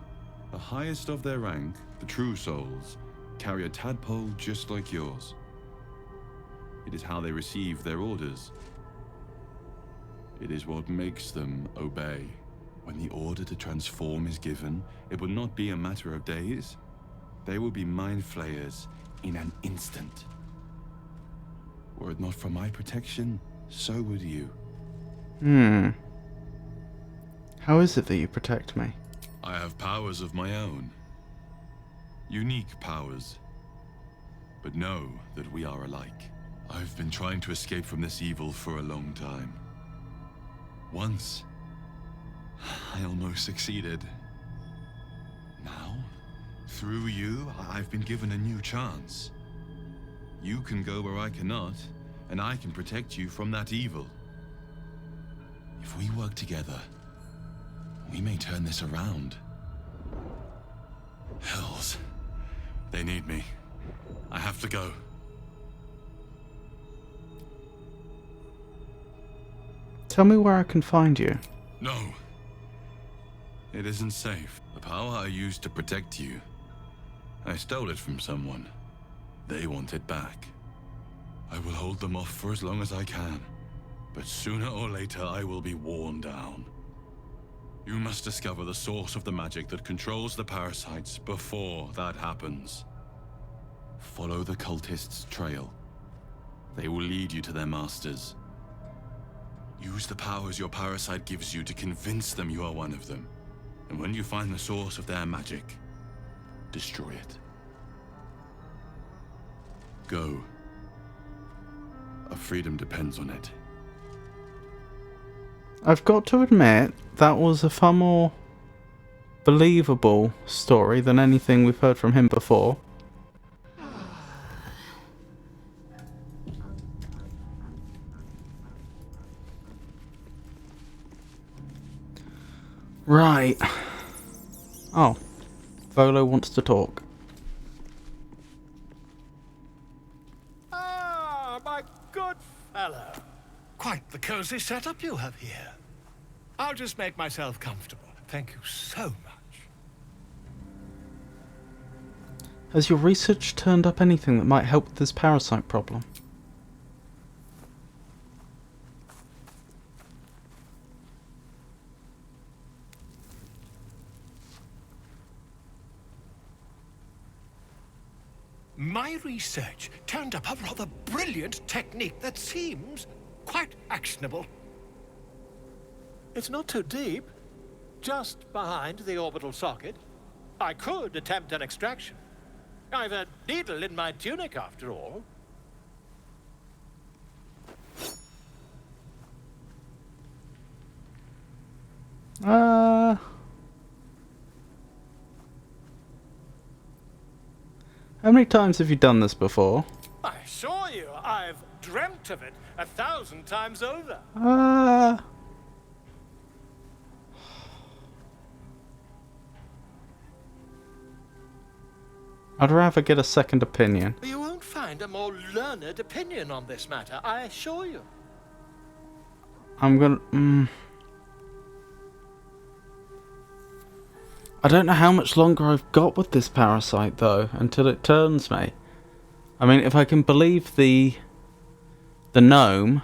The highest of their rank, the true souls, carry a tadpole just like yours. It is how they receive their orders. It is what makes them obey. When the order to transform is given, it will not be a matter of days. They will be mind flayers in an instant. Were it not for my protection, so would you. How is it that you protect me? I have powers of my own. Unique powers. But know that we are alike. I've been trying to escape from this evil for a long time. Once, I almost succeeded. Now, through you, I've been given a new chance. You can go where I cannot, and I can protect you from that evil. If we work together, we may turn this around. Hells. They need me. I have to go. Tell me where I can find you. No. It isn't safe. The power I used to protect you, I stole it from someone. They want it back. I will hold them off for as long as I can. But sooner or later, I will be worn down. You must discover the source of the magic that controls the parasites before that happens. Follow the cultists' trail. They will lead you to their masters. Use the powers your parasite gives you to convince them you are one of them. And when you find the source of their magic, destroy it. Go. Our freedom depends on it. I've got to admit, that was a far more believable story than anything we've heard from him before. Right. Oh. Volo wants to talk. Ah, my good fellow. Quite the cozy setup you have here. I'll just make myself comfortable. Thank you so much. Has your research turned up anything that might help with this parasite problem? My research turned up a rather brilliant technique that seems quite actionable. It's not too deep, just behind the orbital socket. I could attempt an extraction. I've a needle in my tunic, after all. How many times have you done this before? I assure you, I've dreamt of it 1,000 times over. I'd rather get a second opinion. You won't find a more learned opinion on this matter, I assure you. I'm gonna... I don't know how much longer I've got with this parasite, though, until it turns me. I mean, if I can believe the gnome,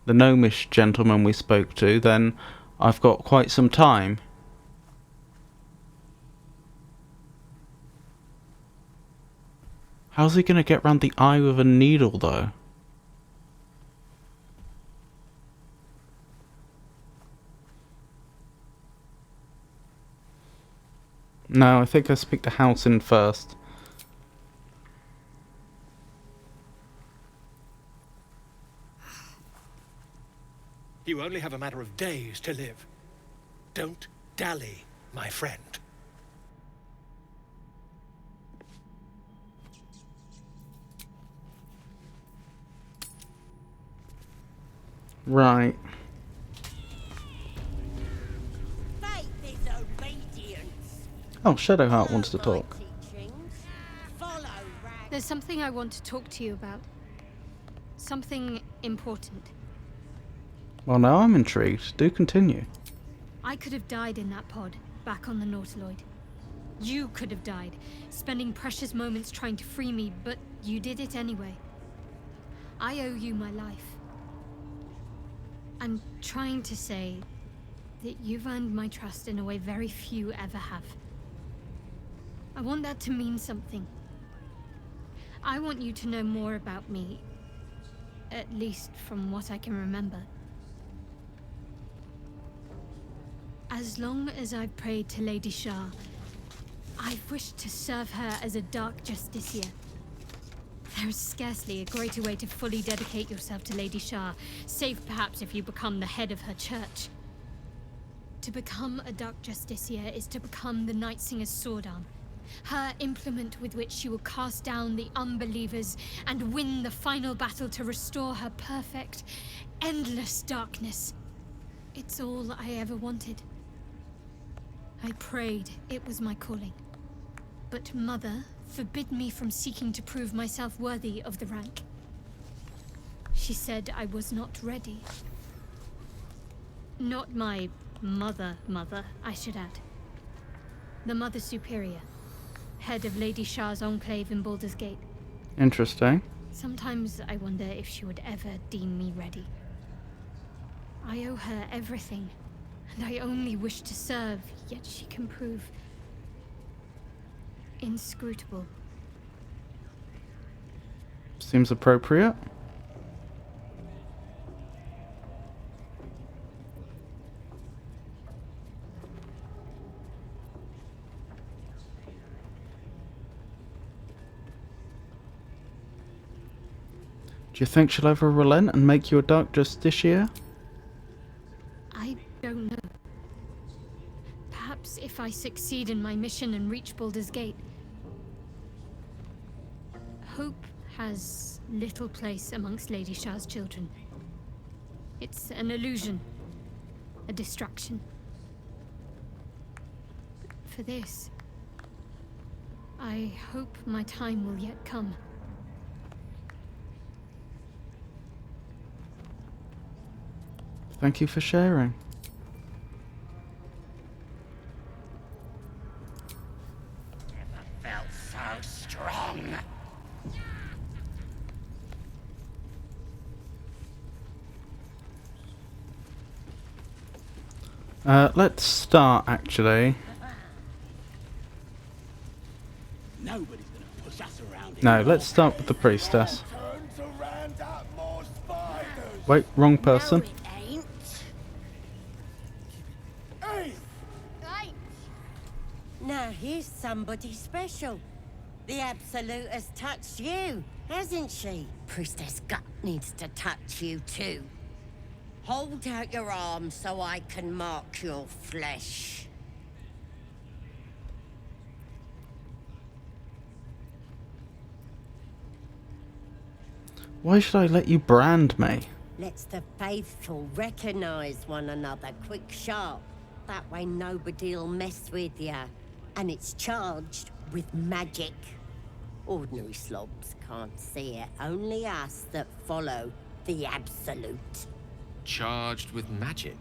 the gnomish gentleman we spoke to, then I've got quite some time. How's he going to get round the eye with a needle, though? No, I think I speak to Halsin first. You only have a matter of days to live. Don't dally, my friend. Right. Faith is obedience. Oh, Shadowheart wants to talk. There's something I want to talk to you about. Something important. Well, now I'm intrigued. Do continue. I could have died in that pod, back on the Nautiloid. You could have died, spending precious moments trying to free me, but you did it anyway. I owe you my life. I'm trying to say that you've earned my trust in a way very few ever have. I want that to mean something. I want you to know more about me, at least from what I can remember. As long as I've prayed to Lady Shah, I've wished to serve her as a Dark Justiciar. There is scarcely a greater way to fully dedicate yourself to Lady Shah, save perhaps if you become the head of her church. To become a Dark Justiciar is to become the Night Singer's sword arm, her implement with which she will cast down the unbelievers and win the final battle to restore her perfect, endless darkness. It's all I ever wanted. I prayed it was my calling. But Mother forbid me from seeking to prove myself worthy of the rank. She said I was not ready. Not my mother, I should add. The Mother Superior, head of Lady Shah's enclave in Baldur's Gate. Interesting. Sometimes I wonder if she would ever deem me ready. I owe her everything, and I only wish to serve, yet she can prove inscrutable. Seems appropriate. Do you think she'll ever relent and make you a Dark Justiciar? I don't know. Perhaps if I succeed in my mission and reach Baldur's Gate. Hope has little place amongst Lady Shah's children. It's an illusion, a distraction. For this, I hope my time will yet come. Thank you for sharing. Felt so strong. Let's start, actually. Nobody's gonna push us around. No, let's start with the priestess. Wait, wrong person. Now here's somebody special. The Absolute has touched you, hasn't she? Priestess Gut needs to touch you too. Hold out your arm so I can mark your flesh. Why should I let you brand me? Let's the faithful recognize one another quick sharp. That way nobody'll mess with ya. And it's charged with magic. Ordinary slobs can't see it. Only us that follow the Absolute. Charged with magic?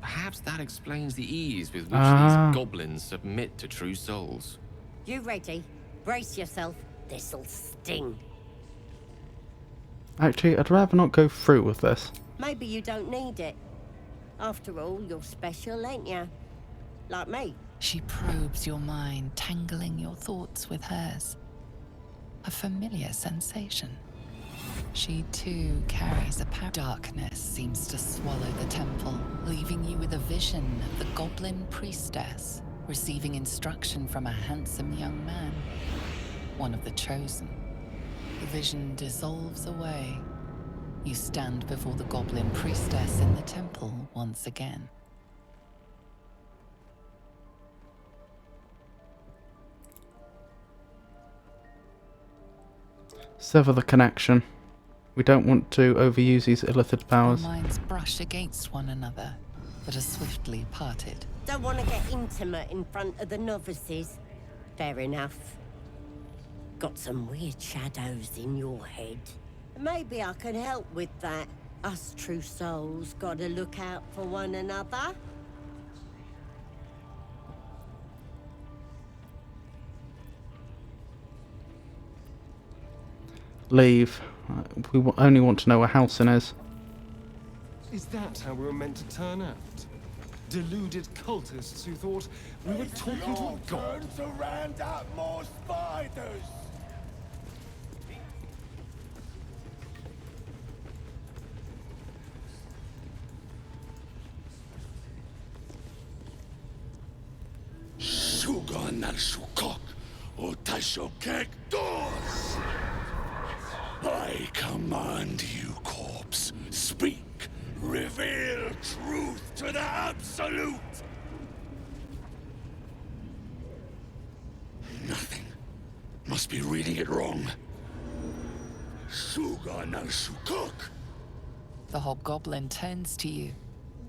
Perhaps that explains the ease with which these goblins submit to true souls. You ready? Brace yourself. This'll sting. Actually, I'd rather not go through with this. Maybe you don't need it. After all, you're special, ain't ya? Like me. She probes your mind, tangling your thoughts with hers. A familiar sensation. She too carries a power. Darkness seems to swallow the temple, leaving you with a vision of the goblin priestess receiving instruction from a handsome young man, one of the chosen. The vision dissolves away. You stand before the goblin priestess in the temple once again. Sever the connection. We don't want to overuse these illithid powers. Our minds brush against one another, but are swiftly parted. Don't want to get intimate in front of the novices. Fair enough. Got some weird shadows in your head. Maybe I can help with that. Us true souls gotta look out for one another. Leave. We only want to know where Halcyon is. Is that how we were meant to turn out? Deluded cultists who thought we were talking to a god? To round up more spiders! Shugan al Shukok, Otashokek doors! I command you, corpse. Speak. Reveal truth to the Absolute. Nothing. Must be reading it wrong. Shugan al Shukok. The hobgoblin turns to you,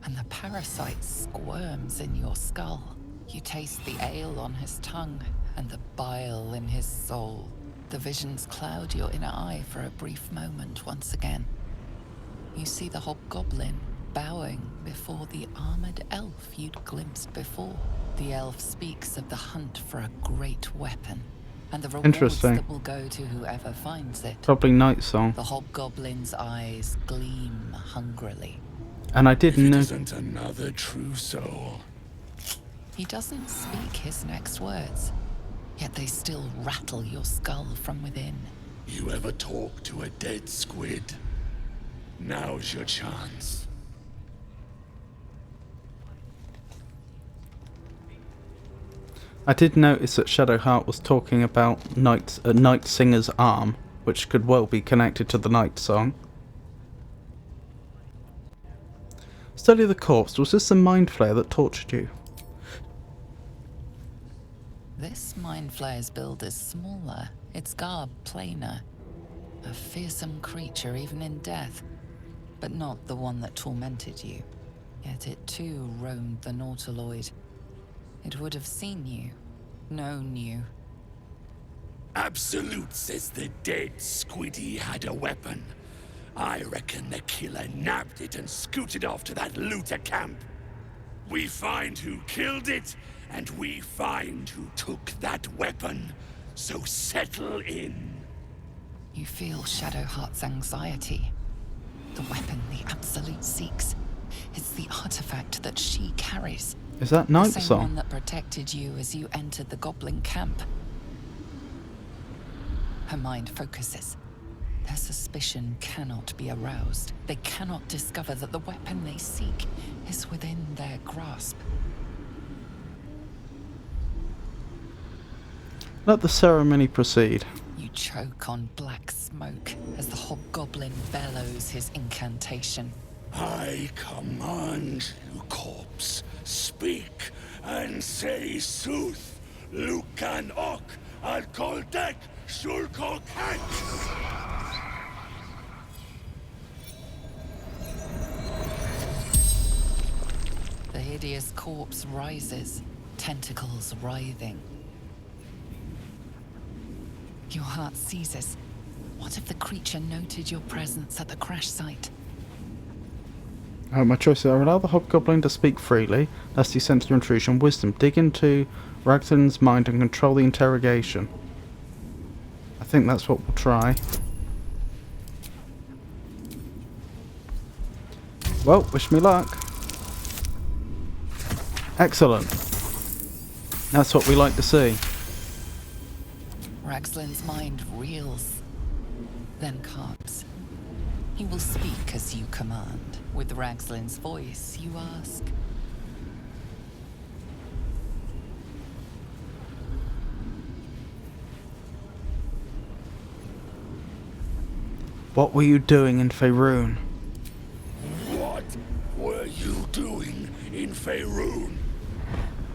and the parasite squirms in your skull. You taste the ale on his tongue and the bile in his soul. The visions cloud your inner eye for a brief moment once again. You see the hobgoblin bowing before the armored elf you'd glimpsed before. The elf speaks of the hunt for a great weapon, and the rewards that will go to whoever finds it. Probably Night Song. The hobgoblin's eyes gleam hungrily. And I didn't know. Isn't another true soul. He doesn't speak his next words, yet they still rattle your skull from within. You ever talk to a dead squid? Now's your chance. I did notice that Shadowheart was talking about Night Singer's arm, which could well be connected to the Night Song. Study the corpse. Was this the mind flare that tortured you? This mind flayer's build is smaller, its garb plainer. A fearsome creature even in death, but not the one that tormented you. Yet it too roamed the Nautiloid. It would have seen you, known you. Absolute says the dead squiddy had a weapon. I reckon the killer nabbed it and scooted off to that looter camp. We find who killed it, and we find who took that weapon. So settle in. You feel Shadowheart's anxiety. The weapon the Absolute seeks. It's the artifact that she carries. Is that Night the same Song? One that protected you as you entered the goblin camp. Her mind focuses. Their suspicion cannot be aroused. They cannot discover that the weapon they seek is within their grasp. Let the ceremony proceed. You choke on black smoke as the hobgoblin bellows his incantation. I command you, corpse. Speak and say sooth. Lucan ok al koldek shulkok The hideous corpse rises, tentacles writhing. Your heart seizes. What if the creature noted your presence at the crash site? My choices are: allow the hobgoblin to speak freely, lest he sense your intrusion. Wisdom, dig into Raglan's mind and control the interrogation. I think that's what we'll try. Well, wish me luck. Excellent. That's what we like to see. Ragslin's mind reels, then calms. He will speak as you command. With Ragslin's voice, you ask. What were you doing in Faerun? What were you doing in Faerun?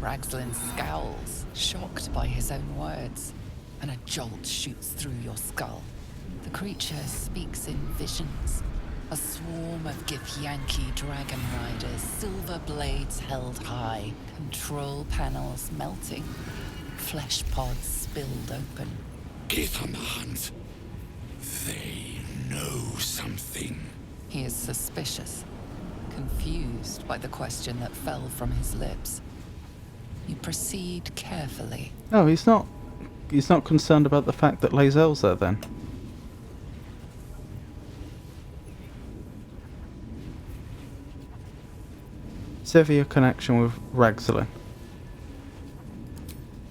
Ragslin scowls, shocked by his own words, and a jolt shoots through your skull. The creature speaks in visions. A swarm of Githyanki dragon riders, silver blades held high, control panels melting, flesh pods spilled open. Githamant. They know something. He is suspicious, confused by the question that fell from his lips. You proceed carefully. Oh, he's not concerned about the fact that Lae'zel's there then. Sever your connection with Ragslin.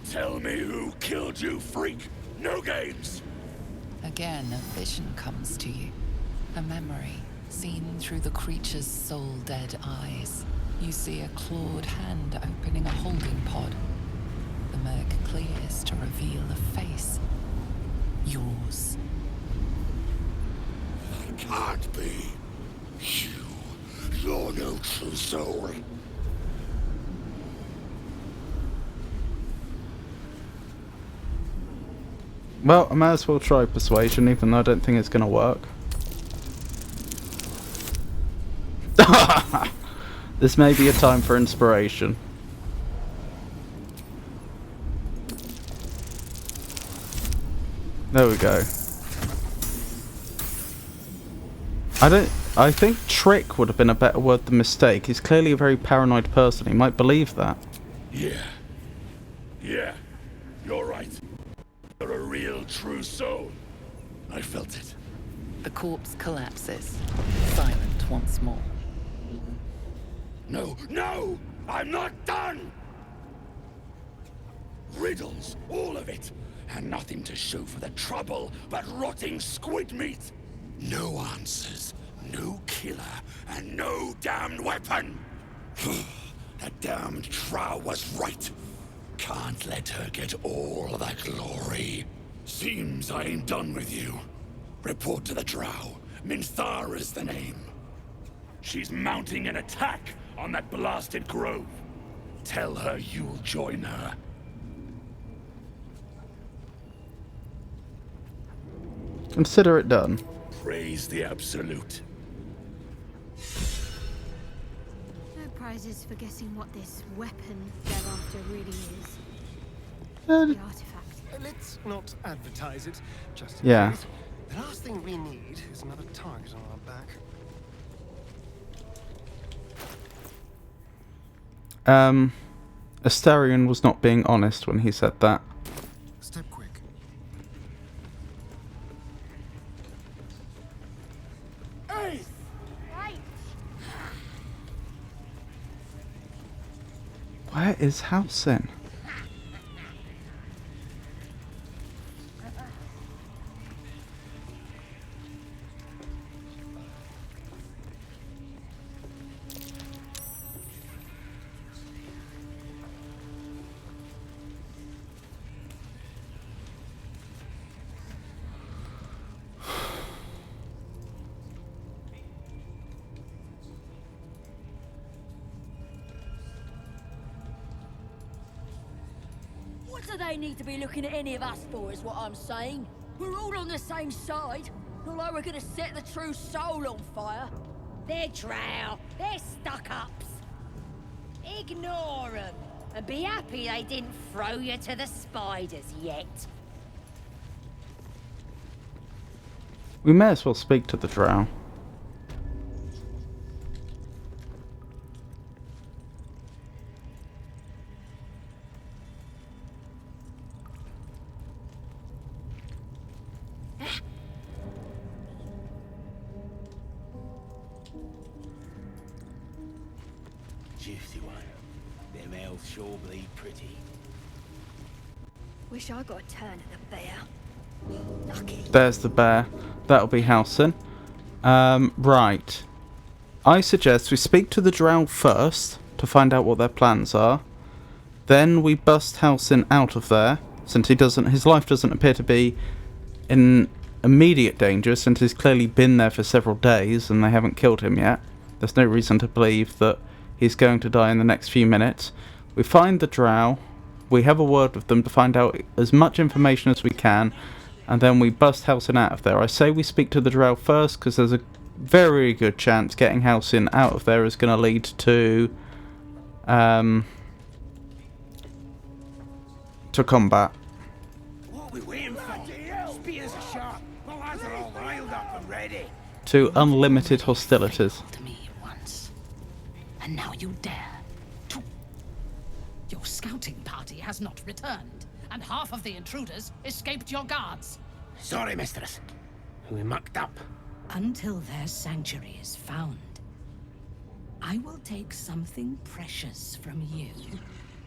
Tell me who killed you, freak. No games. Again, a vision comes to you. A memory, seen through the creature's soul-dead eyes. You see a clawed hand opening a holding pod. The murk clears to reveal a face. Yours. That can't be. You're no true soul. Well, I might as well try persuasion, even though I don't think it's going to work. This may be a time for inspiration. There we go. I think trick would have been a better word than mistake. He's clearly a very paranoid person. He might believe that. Yeah. You're right. You're a real true soul. I felt it. The corpse collapses, silent once more. No! I'm not done! Riddles, all of it. And nothing to show for the trouble but rotting squid meat. No answers, no killer, and no damned weapon. That damned Trow was right. Can't let her get all the glory. Seems I ain't done with you. Report to the Drow. Minthara's the name. She's mounting an attack on that blasted grove. Tell her you'll join her. Consider it done. Praise the Absolute. No prizes for guessing what this weapon they're after really is. The artifact. Let's not advertise it, just Yeah. in case. The last thing we need is another target on our back. Astarion was not being honest when he said that. Step quick. Hey! Right. Where is Halsin? What do they need to be looking at any of us for, is what I'm saying? We're all on the same side. Not like we're gonna set the true soul on fire. They're drow. They're stuck-ups. Ignore them. And be happy they didn't throw you to the spiders yet. We may as well speak to the Drow. juicy one. Them elves sure bleed pretty. Wish I got a turn at the bear. Lucky. There's the bear. That'll be Halsin. Right. I suggest we speak to the drow first to find out what their plans are. Then we bust Halsin out of there, since his life doesn't appear to be in immediate danger, since he's clearly been there for several days and they haven't killed him yet. There's no reason to believe that he's going to die in the next few minutes. We find the drow, we have a word with them to find out as much information as we can, and then we bust Halsin out of there. I say we speak to the drow first, because there's a very good chance getting Halsin out of there is going to lead to combat. What we waiting for? Spears are sharp. The lads are all riled up and ready. To unlimited hostilities. And now you dare to... Your scouting party has not returned, and half of the intruders escaped your guards. Sorry, mistress. We mucked up. Until their sanctuary is found, I will take something precious from you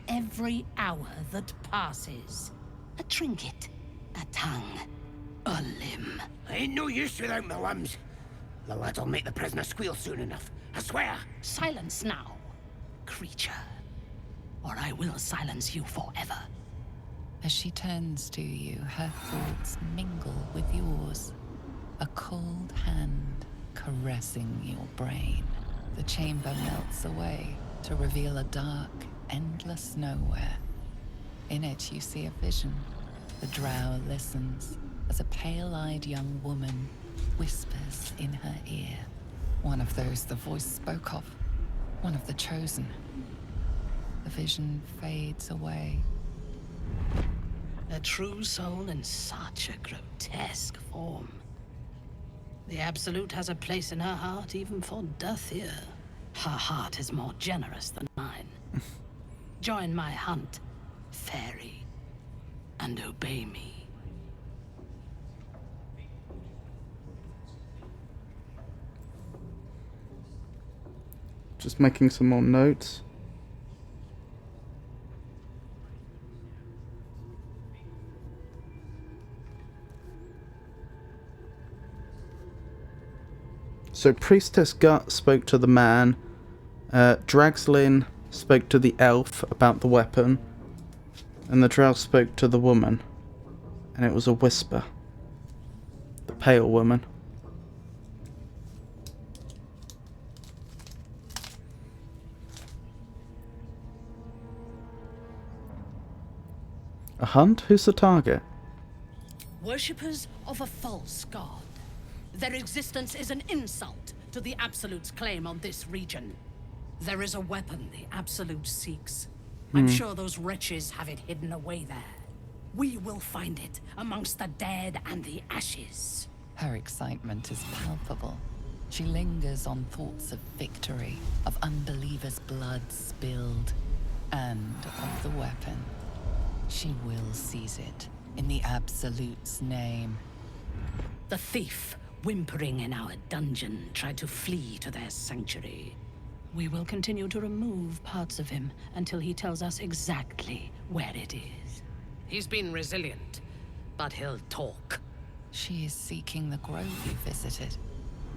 every hour that passes. A trinket, a tongue, a limb. I ain't no use without my limbs. The lads'll make the prisoner squeal soon enough. I swear. Silence now, creature, or I will silence you forever. As she turns to you, her thoughts mingle with yours. A cold hand caressing your brain. The chamber melts away to reveal a dark, endless nowhere. In it you see a vision. The drow listens as a pale-eyed young woman whispers in her ear. One of those the voice spoke of. One of the chosen. The vision fades away. A true soul in such a grotesque form. The Absolute has a place in her heart even for Dathir. Her heart is more generous than mine. Join my hunt, fairy, and obey me. Just making some more notes. So Priestess Gut spoke to the man, Dragslin spoke to the elf about the weapon, and the drow spoke to the woman, and it was a whisper. The pale woman. A hunt? Who's the target? Worshippers of a false god. Their existence is an insult to the Absolute's claim on this region. There is a weapon the Absolute seeks. I'm sure those wretches have it hidden away there. We will find it amongst the dead and the ashes. Her excitement is palpable. She lingers on thoughts of victory, of unbelievers' blood spilled, and of the weapon. She will seize it, in the Absolute's name. The thief, whimpering in our dungeon, tried to flee to their sanctuary. We will continue to remove parts of him until he tells us exactly where it is. He's been resilient, but he'll talk. She is seeking the grove you visited.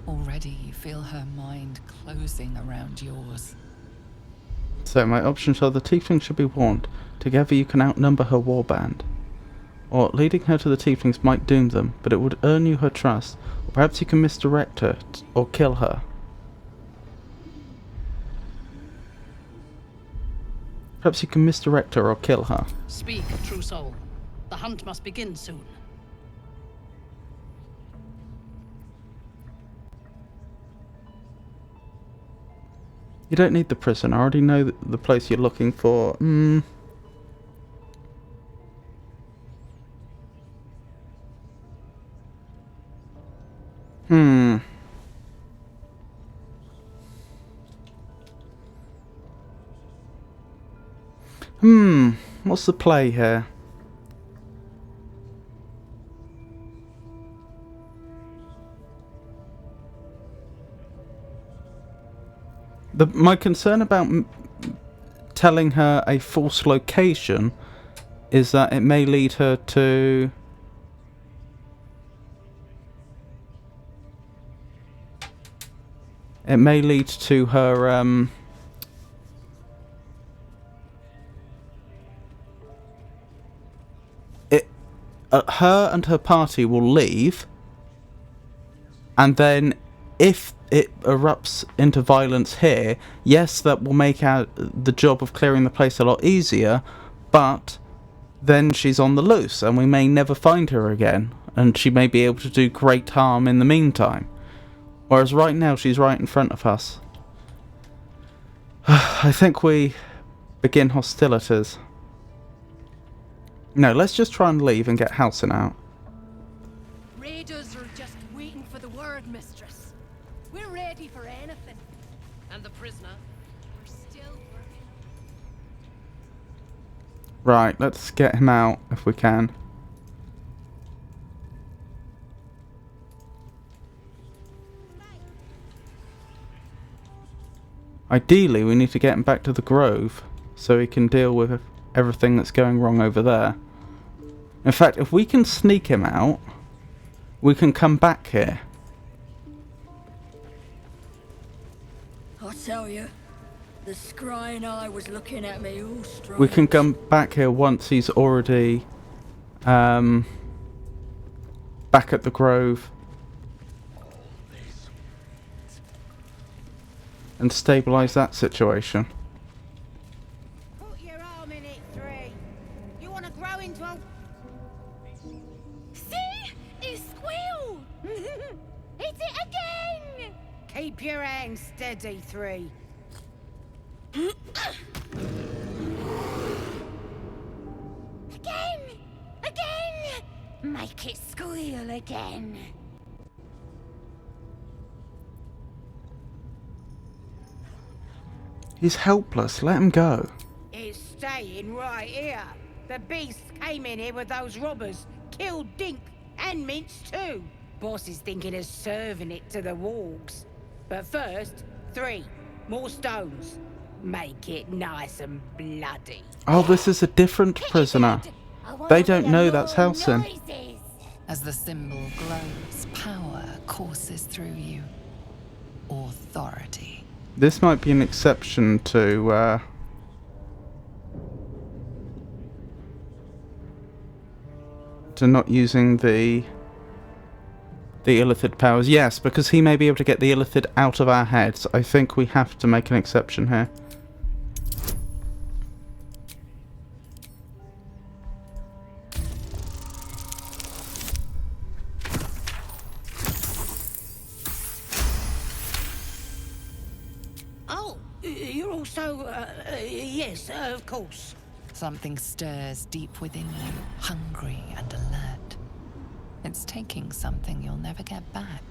Already you feel her mind closing around yours. So my options are: the tiefling should be warned. Together you can outnumber her warband. Or leading her to the tieflings might doom them, but it would earn you her trust. Or perhaps you can misdirect her or kill her. Perhaps you can misdirect her or kill her. Speak, true soul. The hunt must begin soon. You don't need the prison. I already know the place you're looking for. What's the play here? My concern about telling her a false location is that it may lead her to... It may lead to her, her and her party will leave, and then if it erupts into violence here, yes, that will make the job of clearing the place a lot easier, but then she's on the loose, and we may never find her again, and she may be able to do great harm in the meantime. Whereas right now, she's right in front of us. I think we begin hostilities. No, let's just try and leave and get Halsin out. Raiders are just waiting for the word, mistress. We're ready for anything. And the prisoner? We're still working. Right, let's get him out if we can. Ideally, we need to get him back to the Grove so he can deal with everything that's going wrong over there. In fact, if we can sneak him out, we can come back here. I tell you, the scrying eye was looking at me all straight. We can come back here once he's already back at the Grove. And stabilise that situation. Put your arm in it, 3. You want to grow into a... See? It squealed! Hit it again! Keep your hands steady, 3. Again! Again! Make it squeal again. He's helpless, let him go. It's staying right here. The beast came in here with those robbers, killed Dink and Minch too. Boss is thinking of serving it to the wargs. But first, 3 more stones. Make it nice and bloody. Oh, this is a different prisoner. They don't know that's Halsin. As the symbol glows, power courses through you. Authority. This might be an exception to not using the Illithid powers. Yes, because he may be able to get the Illithid out of our heads. I think we have to make an exception here. You're also, yes, of course. Something stirs deep within you, hungry and alert. It's taking something you'll never get back.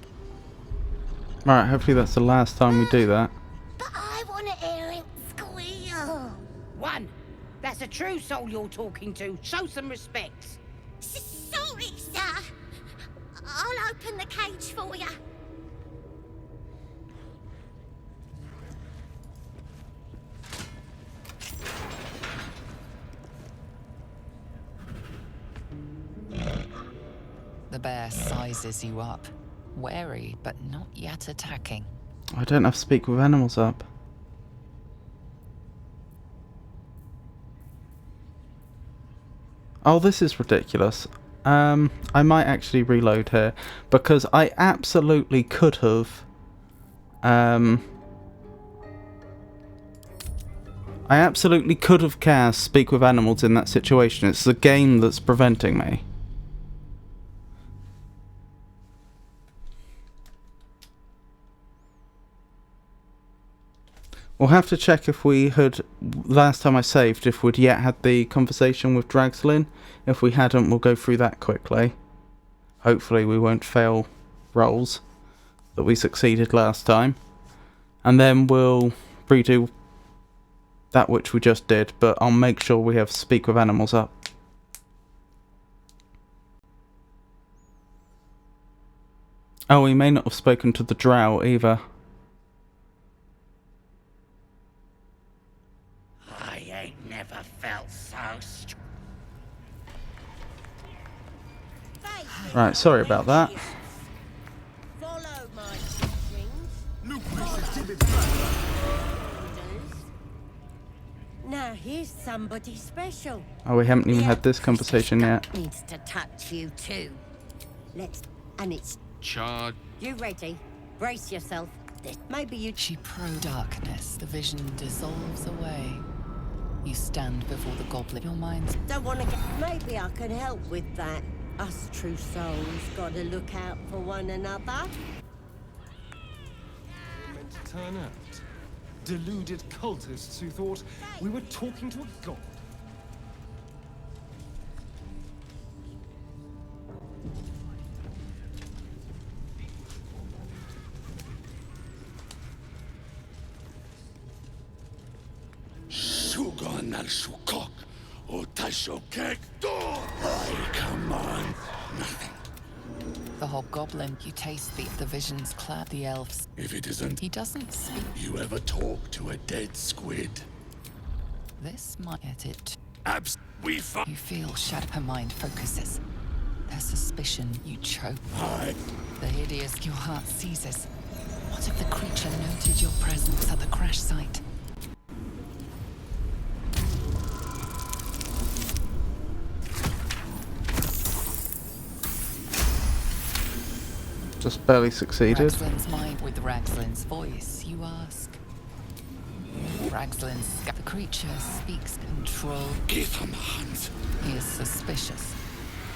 Right, hopefully that's the last time we do that. But I want to hear it squeal. 1. That's a true soul you're talking to. Show some respect. Sorry, sir. I'll open the cage for you. The bear sizes you up, wary but not yet attacking. I don't have Speak with Animals up. Oh, this is ridiculous. I might actually reload here because I absolutely could have cast Speak with Animals in that situation. It's the game that's preventing me. We'll have to check if we had, last time I saved, if we'd yet had the conversation with Dragslin. If we hadn't, we'll go through that quickly. Hopefully we won't fail rolls that we succeeded last time. And then we'll redo that which we just did, but I'll make sure we have Speak with Animals up. Oh, we may not have spoken to the drow either. I ain't never felt so strong. Right, sorry about that. Follow my teachings. Now here's somebody special. Oh, we haven't even had this conversation yet. Needs to touch you too. Let's. And it's. Charge. You ready? Brace yourself. Maybe you. She pro-darkness. The vision dissolves away. You stand before the goblin. Your mind. Don't want to get. Maybe I can help with that. Us true souls gotta look out for one another. Meant to turn out. Deluded cultists who thought we were talking to a god. Sugon al Sukok, o Tashokek, I command nothing. The hobgoblin. You taste the vision's cloud. The elves. If it isn't, He doesn't speak. you ever talk to a dead squid? This might get it. We You feel shadow. Her mind focuses. Her suspicion. You choke. The hideous. Your heart seizes. What if the creature noted your presence at the crash site? Just barely succeeded. Ragslin's mind with Ragslin's voice, you ask. Ragslin's. The creature speaks control. Give him a hand. He is suspicious.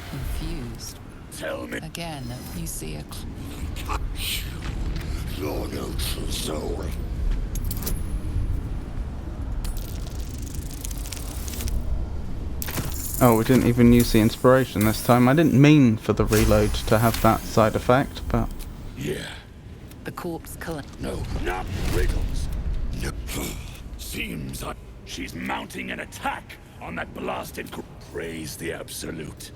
Confused. Tell me. Again, you see a. You're no true soul. Oh, we didn't even use the inspiration this time. I didn't mean for the reload to have that side effect, but... Yeah. The corpse collect. No, not riddles. No. Seems like she's mounting an attack on that blasted... Praise the Absolute.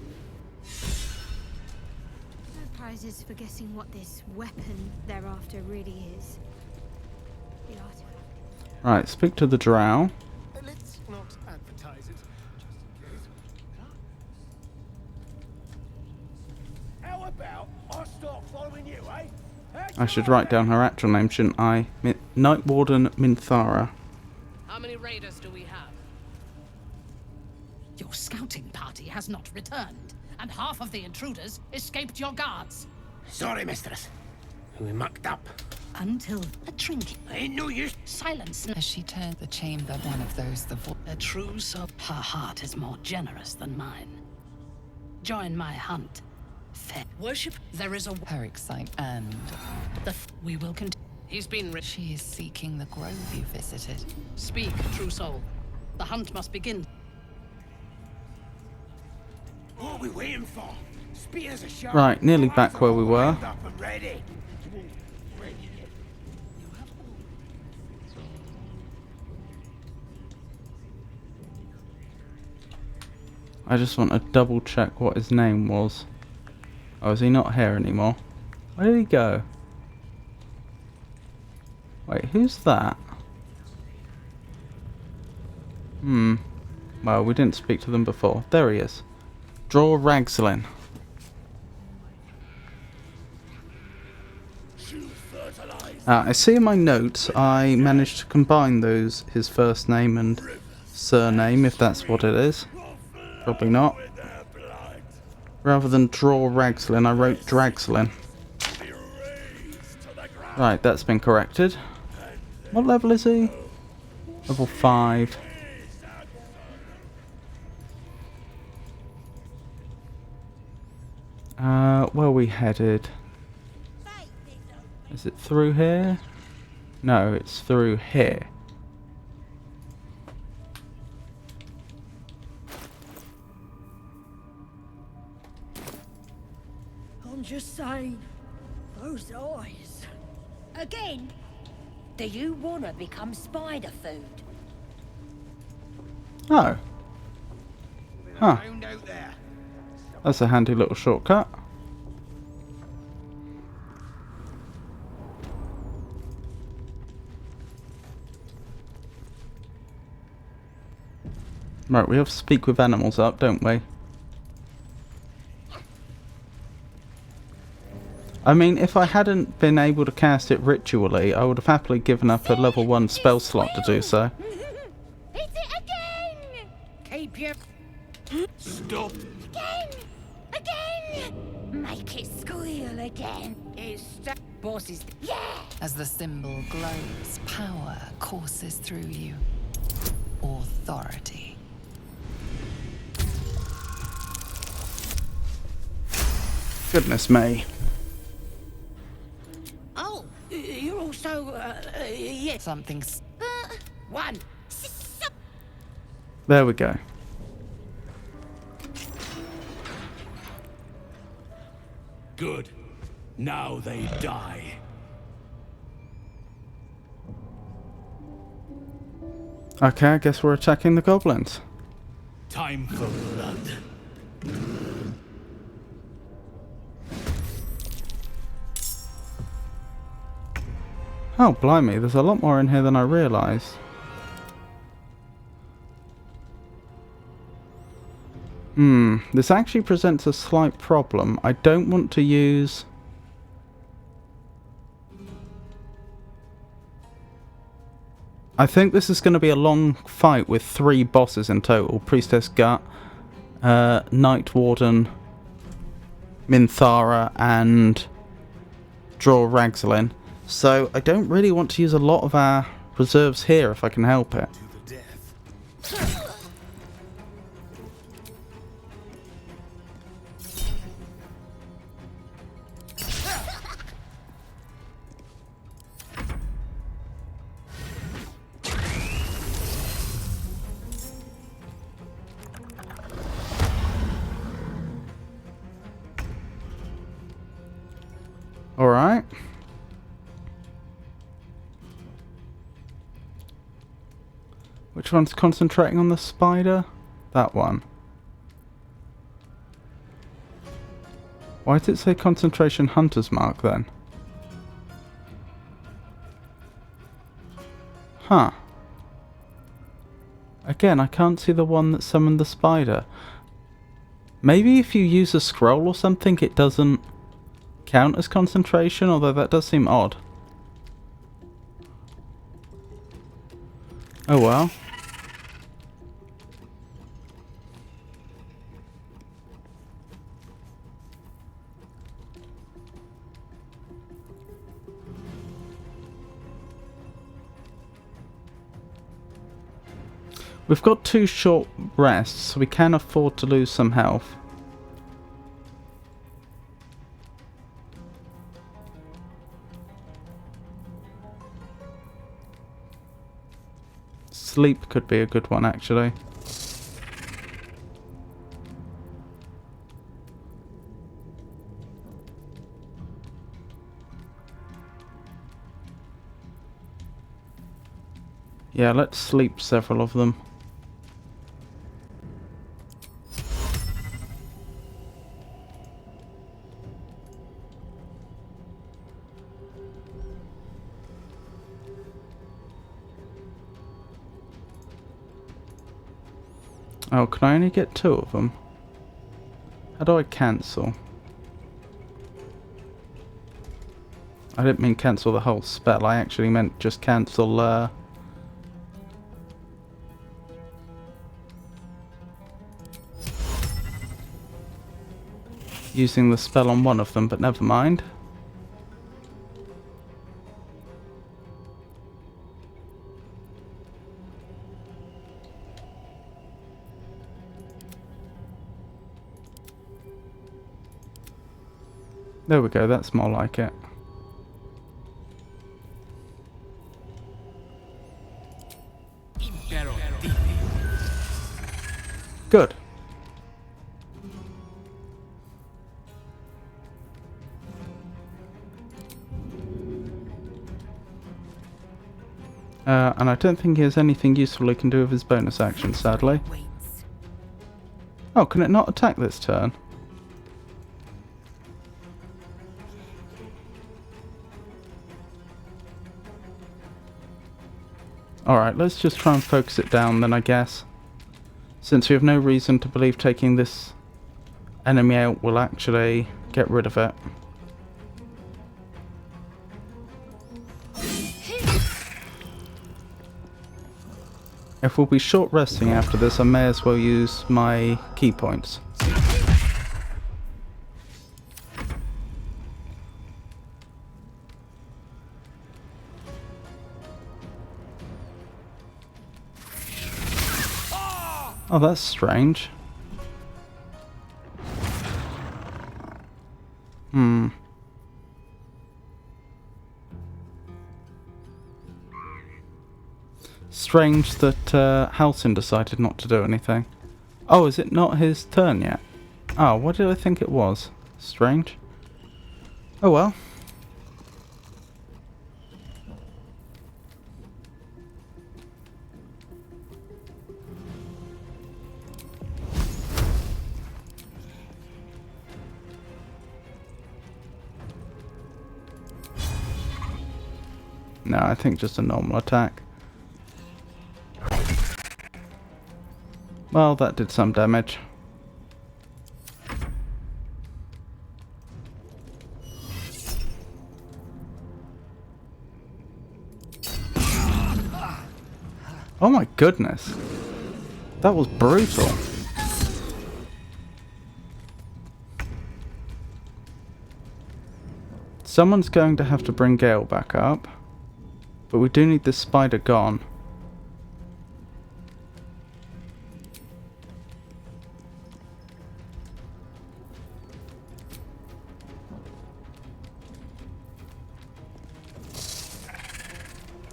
No prizes for guessing what this weapon they're after really is. The artifact. Right, speak to the drow. Let's not advertise it. How about I start following you, eh? I should write down her actual name, shouldn't I? Night Warden Minthara. How many raiders do we have? Your scouting party has not returned, and half of the intruders escaped your guards. Sorry, mistress. We mucked up. Until a trinket. Ain't no use. Silence. As she turned the chamber, one of those, A true soul. Her heart is more generous than mine. Join my hunt. Fair. Worship. There is a. Her excite and. We will continue. He's been. She is seeking the grove you visited. Speak, true soul. The hunt must begin. What are we waiting for? Spears are sharp. Right, nearly back where we were. Up and ready. I just want to double check what his name was. Oh, is he not here anymore? Where did he go? Wait, who's that? Well, we didn't speak to them before. There he is. Draw Ragslin. I see in my notes I managed to combine those, his first name and surname, if that's what it is. Probably not. Rather than draw Ragslin, I wrote Dragslin. Right, that's been corrected. What level is he? Level 5. Where are we headed? Is it through here? No, it's through here. I'm just saying, those eyes. Again? Do you want to become spider food? Oh. Huh. That's a handy little shortcut. Right, we have speak with animals up, don't we? I mean, if I hadn't been able to cast it ritually, I would have happily given up a level 1 spell slot to do so. Hit it again! Keep your... Stop. Again! Make it squeal again. It's bosses. Yeah! As the symbol glows, power courses through you. Authority. Goodness me. Oh, you're also, yeah. Something's... One. There we go. Good. Now they die. Okay, I guess we're attacking the goblins. Time for blood. Oh, blimey, there's a lot more in here than I realised. This actually presents a slight problem. I don't want to use... I think this is going to be a long fight with 3 bosses in total. Priestess Gut, Night Warden, Minthara, and Draw Ragzlin. So I don't really want to use a lot of our reserves here if I can help it. Alright. Which one's concentrating on the spider? That one. Why did it say concentration hunter's mark then? Huh. Again, I can't see the one that summoned the spider. Maybe if you use a scroll or something it doesn't count as concentration, although that does seem odd. Oh well. We've got 2 short rests, so we can afford to lose some health. Sleep could be a good one, actually. Yeah, let's sleep several of them. Oh, can I only get 2 of them? How do I cancel? I didn't mean cancel the whole spell, I actually meant just cancel, using the spell on one of them, but never mind. There we go, that's more like it. Good. And I don't think he has anything useful he can do with his bonus action, sadly. Oh, can it not attack this turn? Alright, let's just try and focus it down then, I guess. since we have no reason to believe taking this enemy out will actually get rid of it. If we'll be short resting after this, I may as well use my key points. Oh, that's strange. Strange that Halcyon decided not to do anything. Oh, is it not his turn yet? Oh, what did I think it was? Strange. Oh well. No, I think just a normal attack. Well, that did some damage. Oh my goodness. That was brutal. Someone's going to have to bring Gale back up. But we do need this spider gone.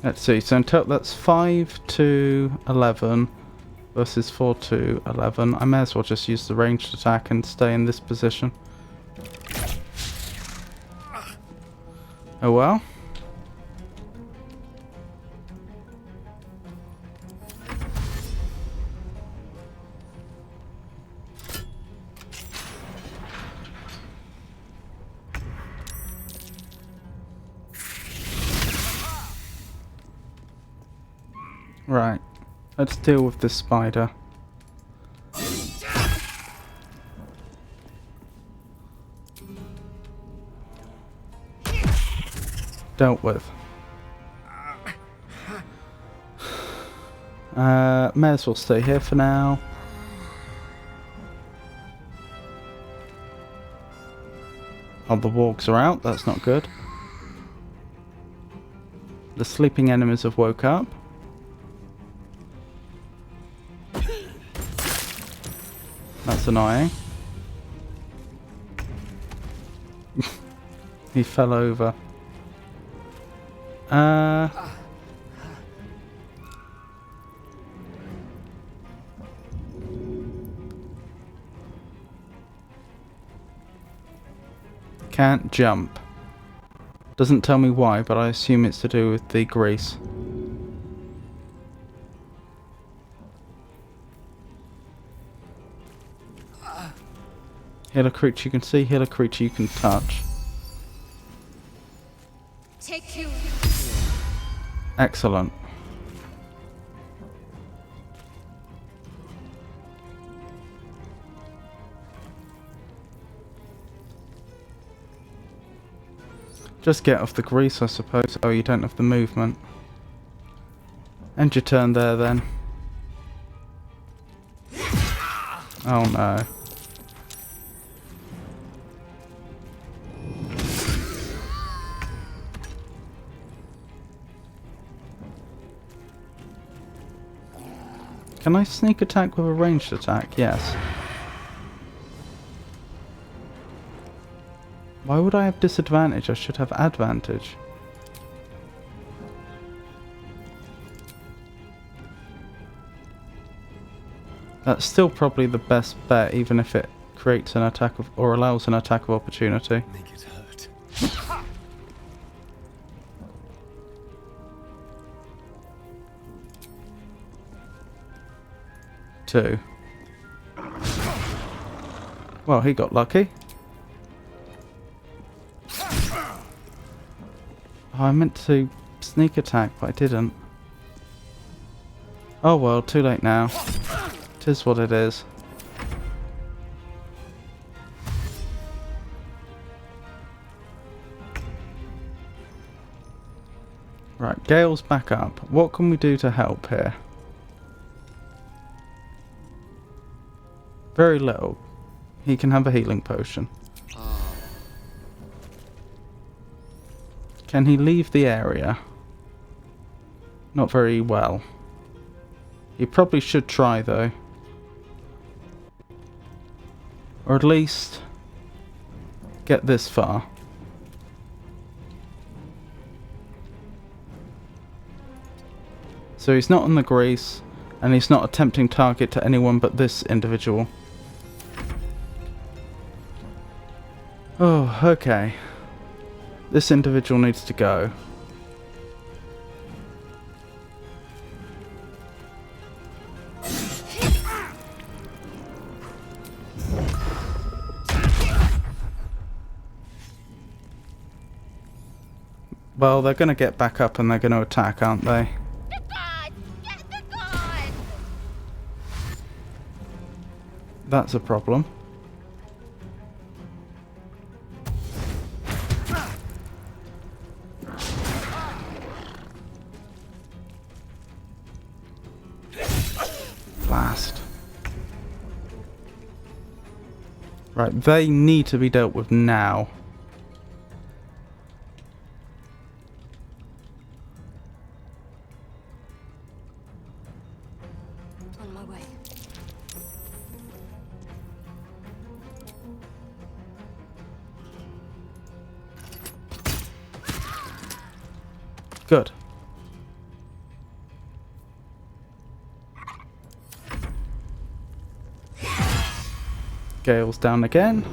Let's see, so until that's 5 to 11 versus 4 to 11. I may as well just use the ranged attack and stay in this position. Oh well. Right, let's deal with this spider. Dealt with. May as well stay here for now. Oh, the wargs are out, that's not good. The sleeping enemies have woke up. That's annoying. He fell over. Can't jump. Doesn't tell me why, but I assume it's to do with the grease. Heal a creature you can see, heal a creature you can touch. Take you. Excellent. Just get off the grease, I suppose. Oh, you don't have the movement. End your turn there, then. Oh no. Can I sneak attack with a ranged attack? Yes. Why would I have disadvantage? I should have advantage. That's still probably the best bet, even if it creates an attack of, or allows an attack of opportunity. Make it hurt. 2. Well, he got lucky. Oh, I meant to sneak attack, but I didn't. Oh well, too late now. It is what it is. Right, Gale's back up. What can we do to help here? Very little. He can have a healing potion. Can he leave the area? Not very well. He probably should try though. Or at least get this far. So he's not on the grease, and he's not a tempting target to anyone but this individual. Oh, okay. This individual needs to go. Well, they're going to get back up and they're going to attack, aren't they? That's a problem. Blast. Right, they need to be dealt with now. On my way. Good. Gale's down again.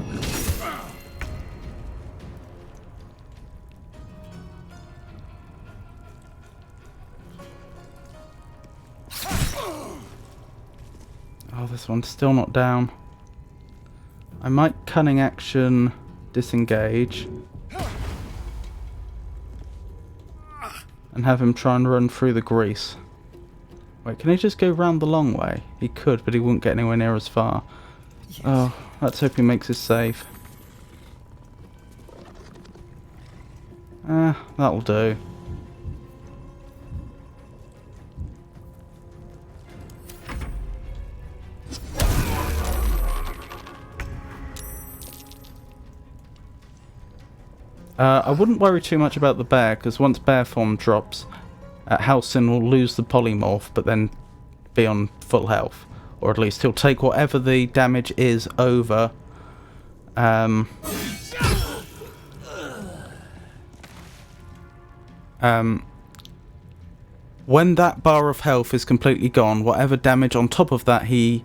Oh, this one's still not down. I might cunning action disengage and have him try and run through the grease. Wait, can he just go round the long way? He could, but he wouldn't get anywhere near as far. Yes. Oh, let's hope he makes his save. That'll do. I wouldn't worry too much about the bear, because once bear form drops, Halcyon will lose the polymorph, but then be on full health. Or at least he'll take whatever the damage is over. When that bar of health is completely gone, whatever damage on top of that he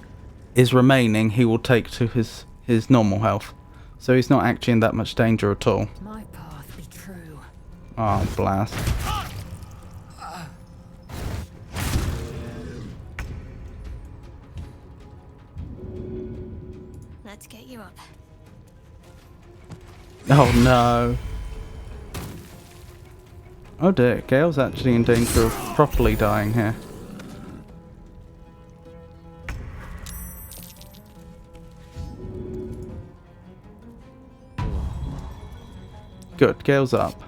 is remaining, he will take to his normal health. So he's not actually in that much danger at all. My path be true. Oh, blast. Let's get you up. Oh no. Oh dear, Gale's actually in danger of properly dying here. Good, Gale's up.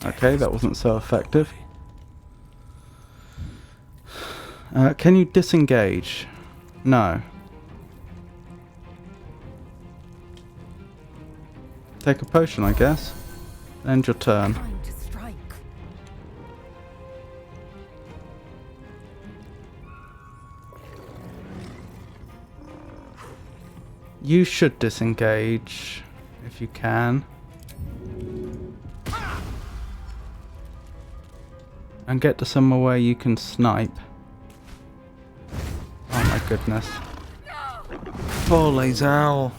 Okay, that wasn't so effective. Can you disengage? No. Take a potion, I guess. End your turn. You should disengage if you can. And get to somewhere where you can snipe. Oh my goodness. Holy hell.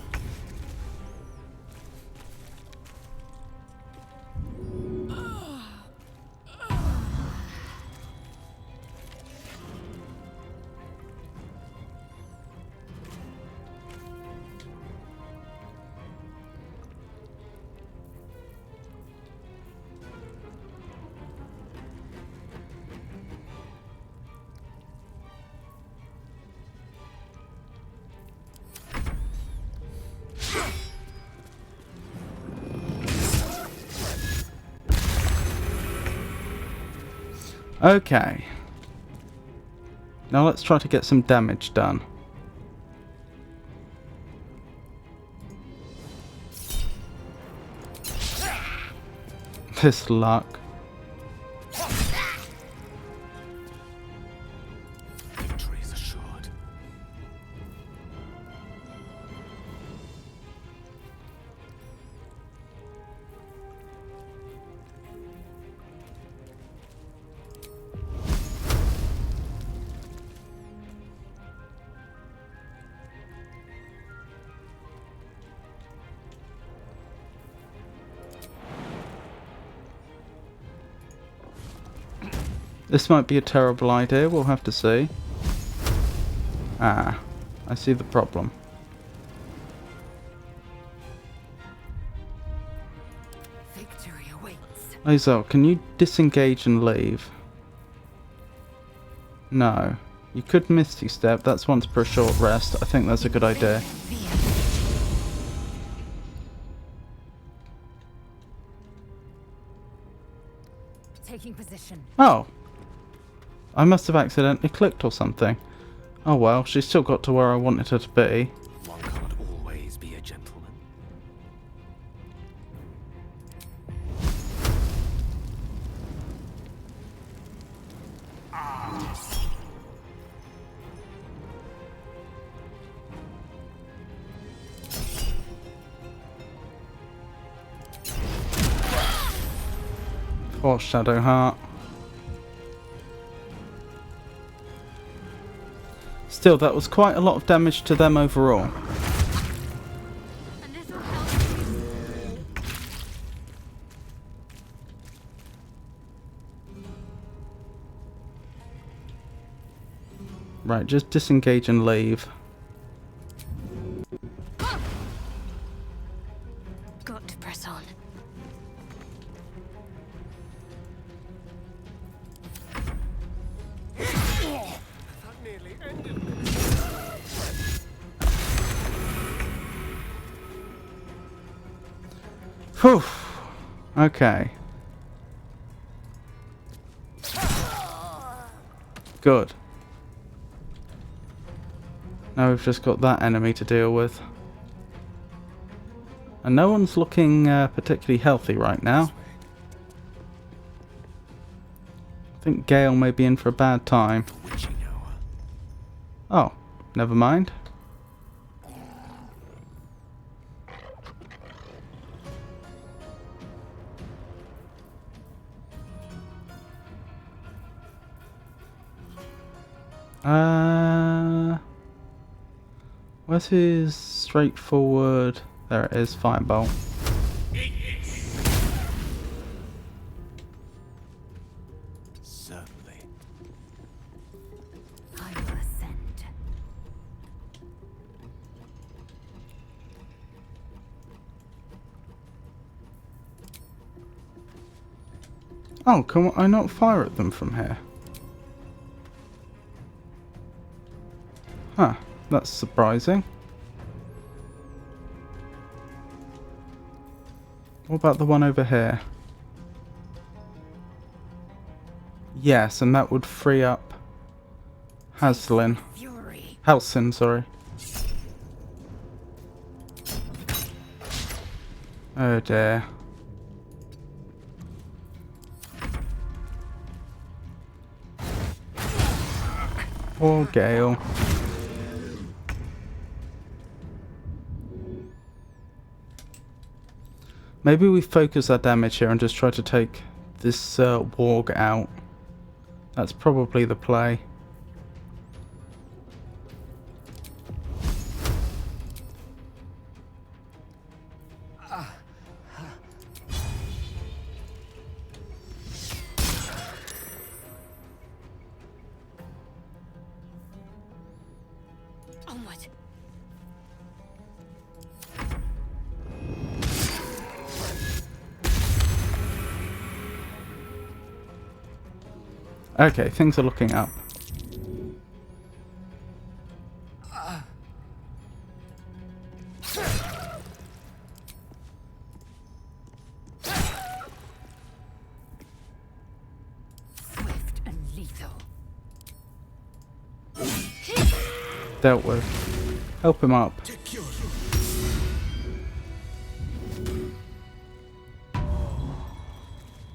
Okay. Now let's try to get some damage done. This luck. Victory is assured. This might be a terrible idea, we'll have to see. Ah, I see the problem. Victory awaits. Lae'zel, can you disengage and leave? No. You could Misty Step, that's once per short rest. I think that's a good idea. Taking position. Oh! I must have accidentally clicked or something. Oh well, she's still got to where I wanted her to be. One can't always be a gentleman. Poor Shadowheart. Still, that was quite a lot of damage to them overall. Right, just disengage and leave. Got to press on. Whew. Okay. Good. Now we've just got that enemy to deal with. And no one's looking particularly healthy right now. I think Gale may be in for a bad time. Oh, never mind. Where's his straightforward? There it is, Firebolt. Certainly. I will ascend. Oh, can I not fire at them from here? Huh, that's surprising. What about the one over here? Yes, and that would free up Halsin, sorry. Oh dear. Poor Gale. Maybe we focus our damage here and just try to take this warg out. That's probably the play. Onward. Okay, things are looking up. Swift and dealt with. Help him up.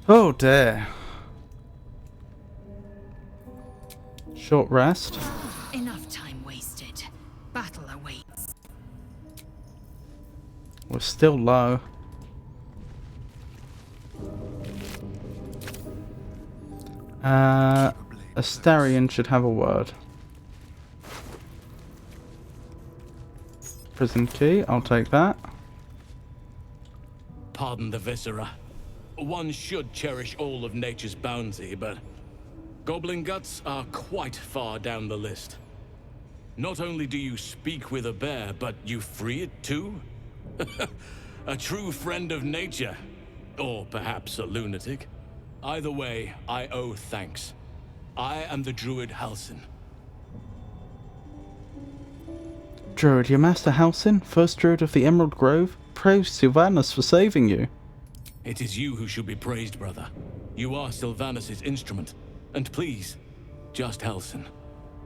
Oh dear. Short rest. Enough time wasted. Battle awaits. We're still low. Astarion should have a word. Prison key, I'll take that. Pardon the viscera. One should cherish all of nature's bounty, but goblin guts are quite far down the list. Not only do you speak with a bear, but you free it too? A true friend of nature. Or perhaps a lunatic. Either way, I owe thanks. I am the druid Halsin. Druid, your master Halsin, first druid of the Emerald Grove, praise Sylvanas for saving you. It is you who should be praised, brother. You are Sylvanas' instrument. And please, just Halsin.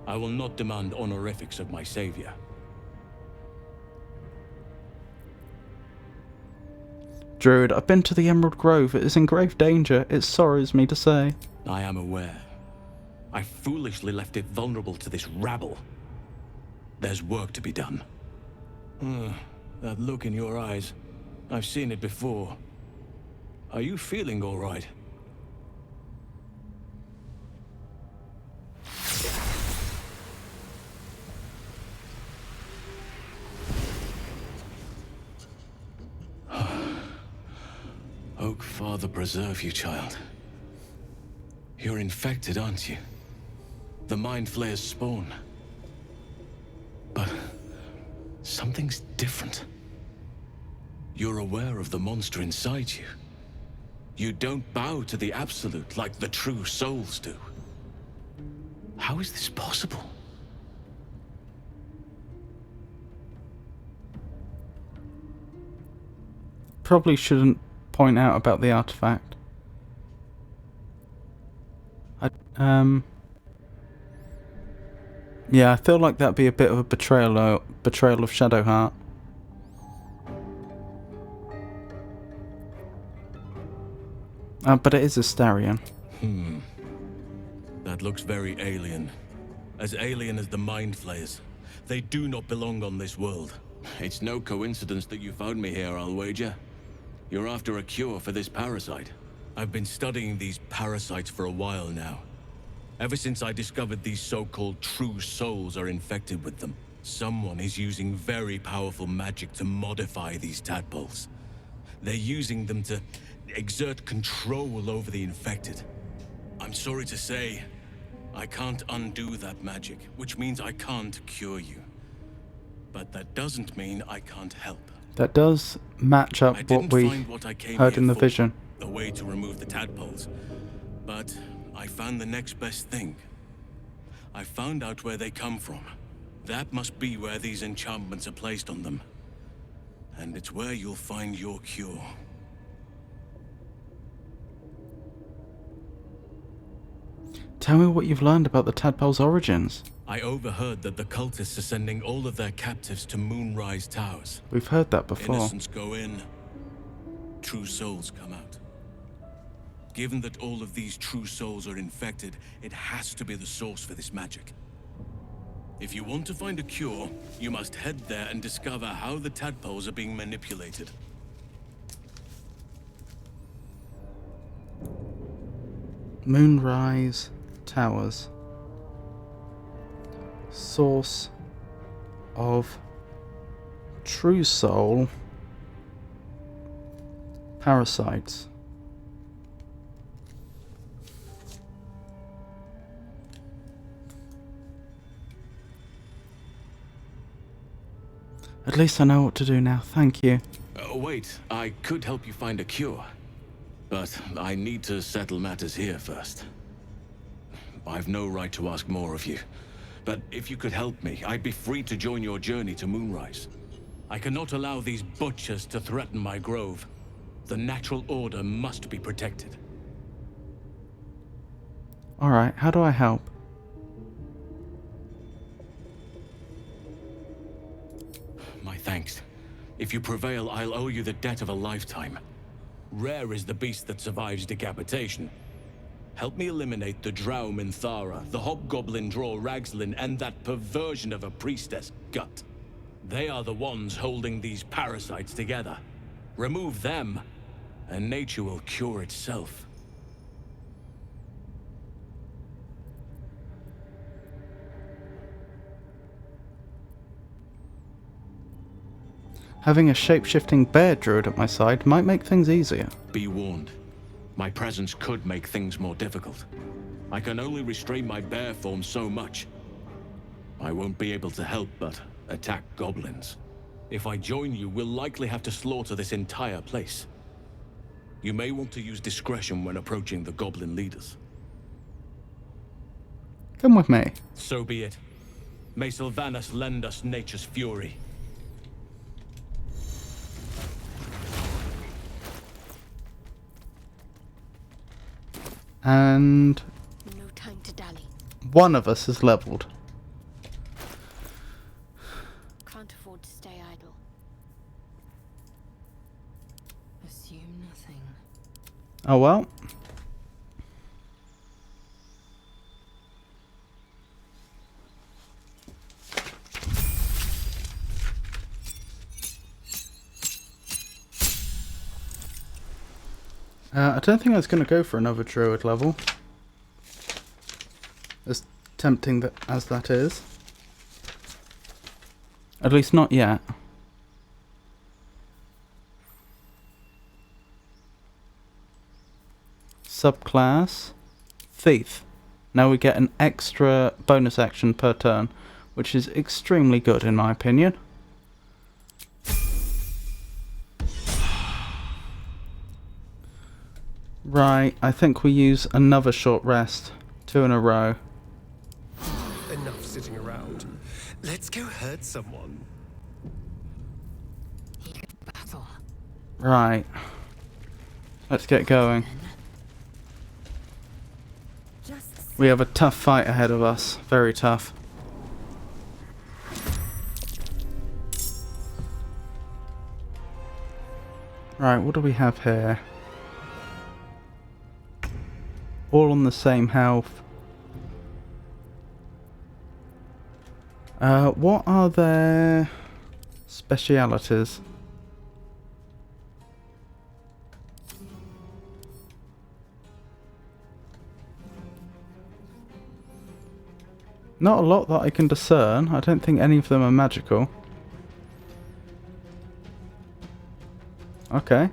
I will not demand honorifics of my savior. Druid, I've been to the Emerald Grove. It is in grave danger. It sorrows me to say. I am aware. I foolishly left it vulnerable to this rabble. There's work to be done. That look in your eyes. I've seen it before. Are you feeling all right? Oak Father preserve you, child. You're infected, aren't you? The Mind Flayer's spawn. But something's different. You're aware of the monster inside you. You don't bow to the Absolute like the true souls do. How is this possible? Probably shouldn't point out about the artifact. Yeah, I feel like that'd be a bit of a betrayal of Shadowheart. But it is Astarion. That looks very alien. As alien as the Mind Flayers. They do not belong on this world. It's no coincidence that you found me here, I'll wager. You're after a cure for this parasite. I've been studying these parasites for a while now. Ever since I discovered these so-called true souls are infected with them. Someone is using very powerful magic to modify these tadpoles. They're using them to exert control over the infected. I'm sorry to say, I can't undo that magic, which means I can't cure you. But that doesn't mean I can't help. That does match up what we heard in the vision. A way to remove the tadpoles. But I found the next best thing. I found out where they come from. That must be where these enchantments are placed on them. And it's where you'll find your cure. Tell me what you've learned about the tadpole's origins. I overheard that the cultists are sending all of their captives to Moonrise Towers. We've heard that before. Innocents go in, true souls come out. Given that all of these true souls are infected, it has to be the source for this magic. If you want to find a cure, you must head there and discover how the tadpoles are being manipulated. Moonrise Towers. Source of true soul parasites. At least I know what to do now, thank you. Wait, I could help you find a cure. But I need to settle matters here first. I've no right to ask more of you. But if you could help me, I'd be free to join your journey to Moonrise. I cannot allow these butchers to threaten my grove. The natural order must be protected. Alright, how do I help? My thanks. If you prevail, I'll owe you the debt of a lifetime. Rare is the beast that survives decapitation. Help me eliminate the Drow Minthara, the Hobgoblin Draw Ragslin, and that perversion of a priestess, Gut. They are the ones holding these parasites together. Remove them, and nature will cure itself. Having a shape-shifting bear druid at my side might make things easier. Be warned. My presence could make things more difficult. I can only restrain my bear form so much. I won't be able to help but attack goblins. If I join you, we'll likely have to slaughter this entire place. You may want to use discretion when approaching the goblin leaders. Come with me. So be it. May Sylvanas lend us nature's fury. And No time to dally. one of us is leveled. Can't afford to stay idle. Assume nothing. Oh well. I don't think I was going to go for another druid level. As tempting as that is. At least not yet. Subclass. Thief. Now we get an extra bonus action per turn, which is extremely good in my opinion. Right, I think we use another short rest. 2 in a row. Enough sitting around. Let's go hurt someone. Battle. Right. Let's get going. We have a tough fight ahead of us. Very tough. Right, what do we have here? All on the same health. What are their specialities? Not a lot that I can discern. I don't think any of them are magical. Okay.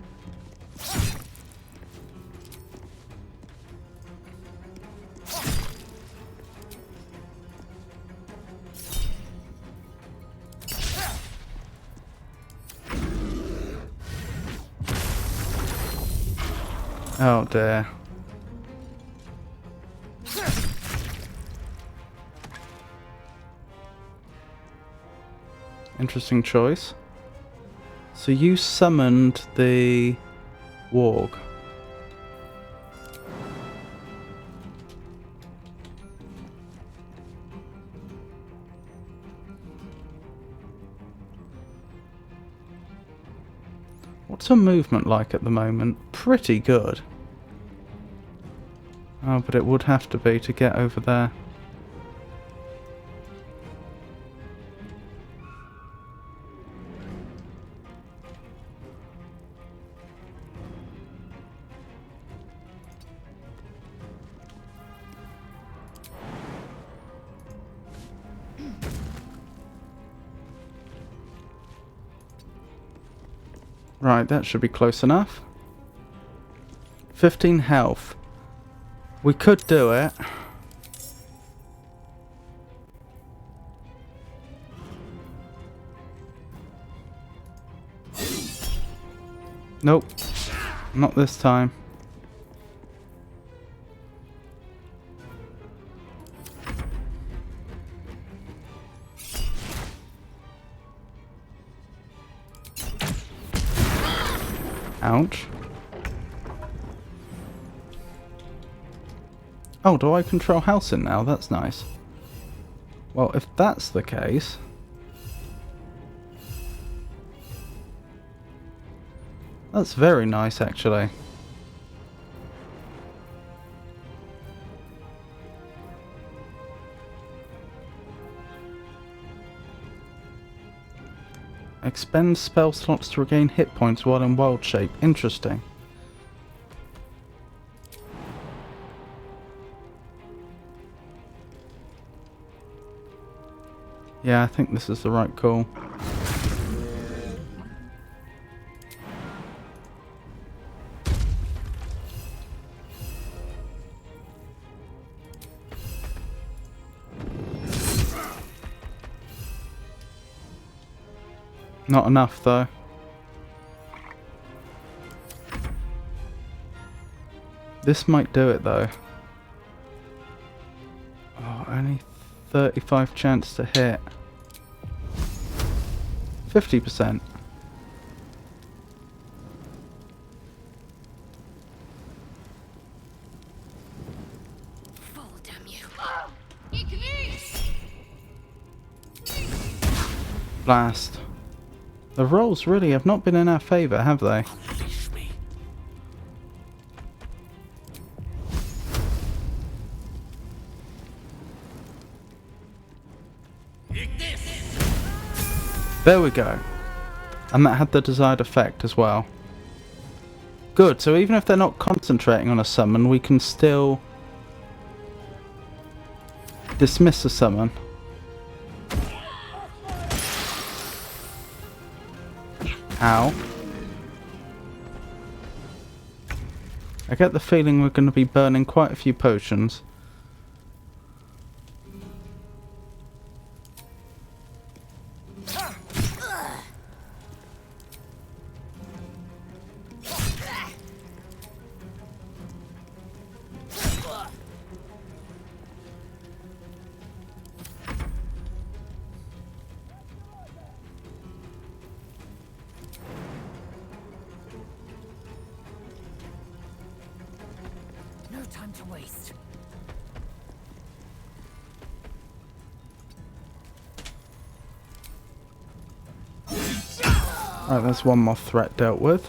Oh dear. Interesting choice. So you summoned the warg. What's her movement like at the moment? Pretty good. Oh, but it would have to be to get over there. Right, that should be close enough. 15 health. We could do it. Nope. Not this time. Ouch. Oh, do I control Halcyon now? That's nice. Well, if that's the case... That's very nice, actually. Expend spell slots to regain hit points while in wild shape. Interesting. Yeah, I think this is the right call. Not enough, though. This might do it, though. Oh, only 35 chance to hit. 50%. Fall, damn you. Blast. The rolls really have not been in our favour, have they? There we go. And that had the desired effect as well. Good, so even if they're not concentrating on a summon, we can still dismiss a summon. Ow. I get the feeling we're going to be burning quite a few potions. No time to waste. Right, there's one more threat dealt with.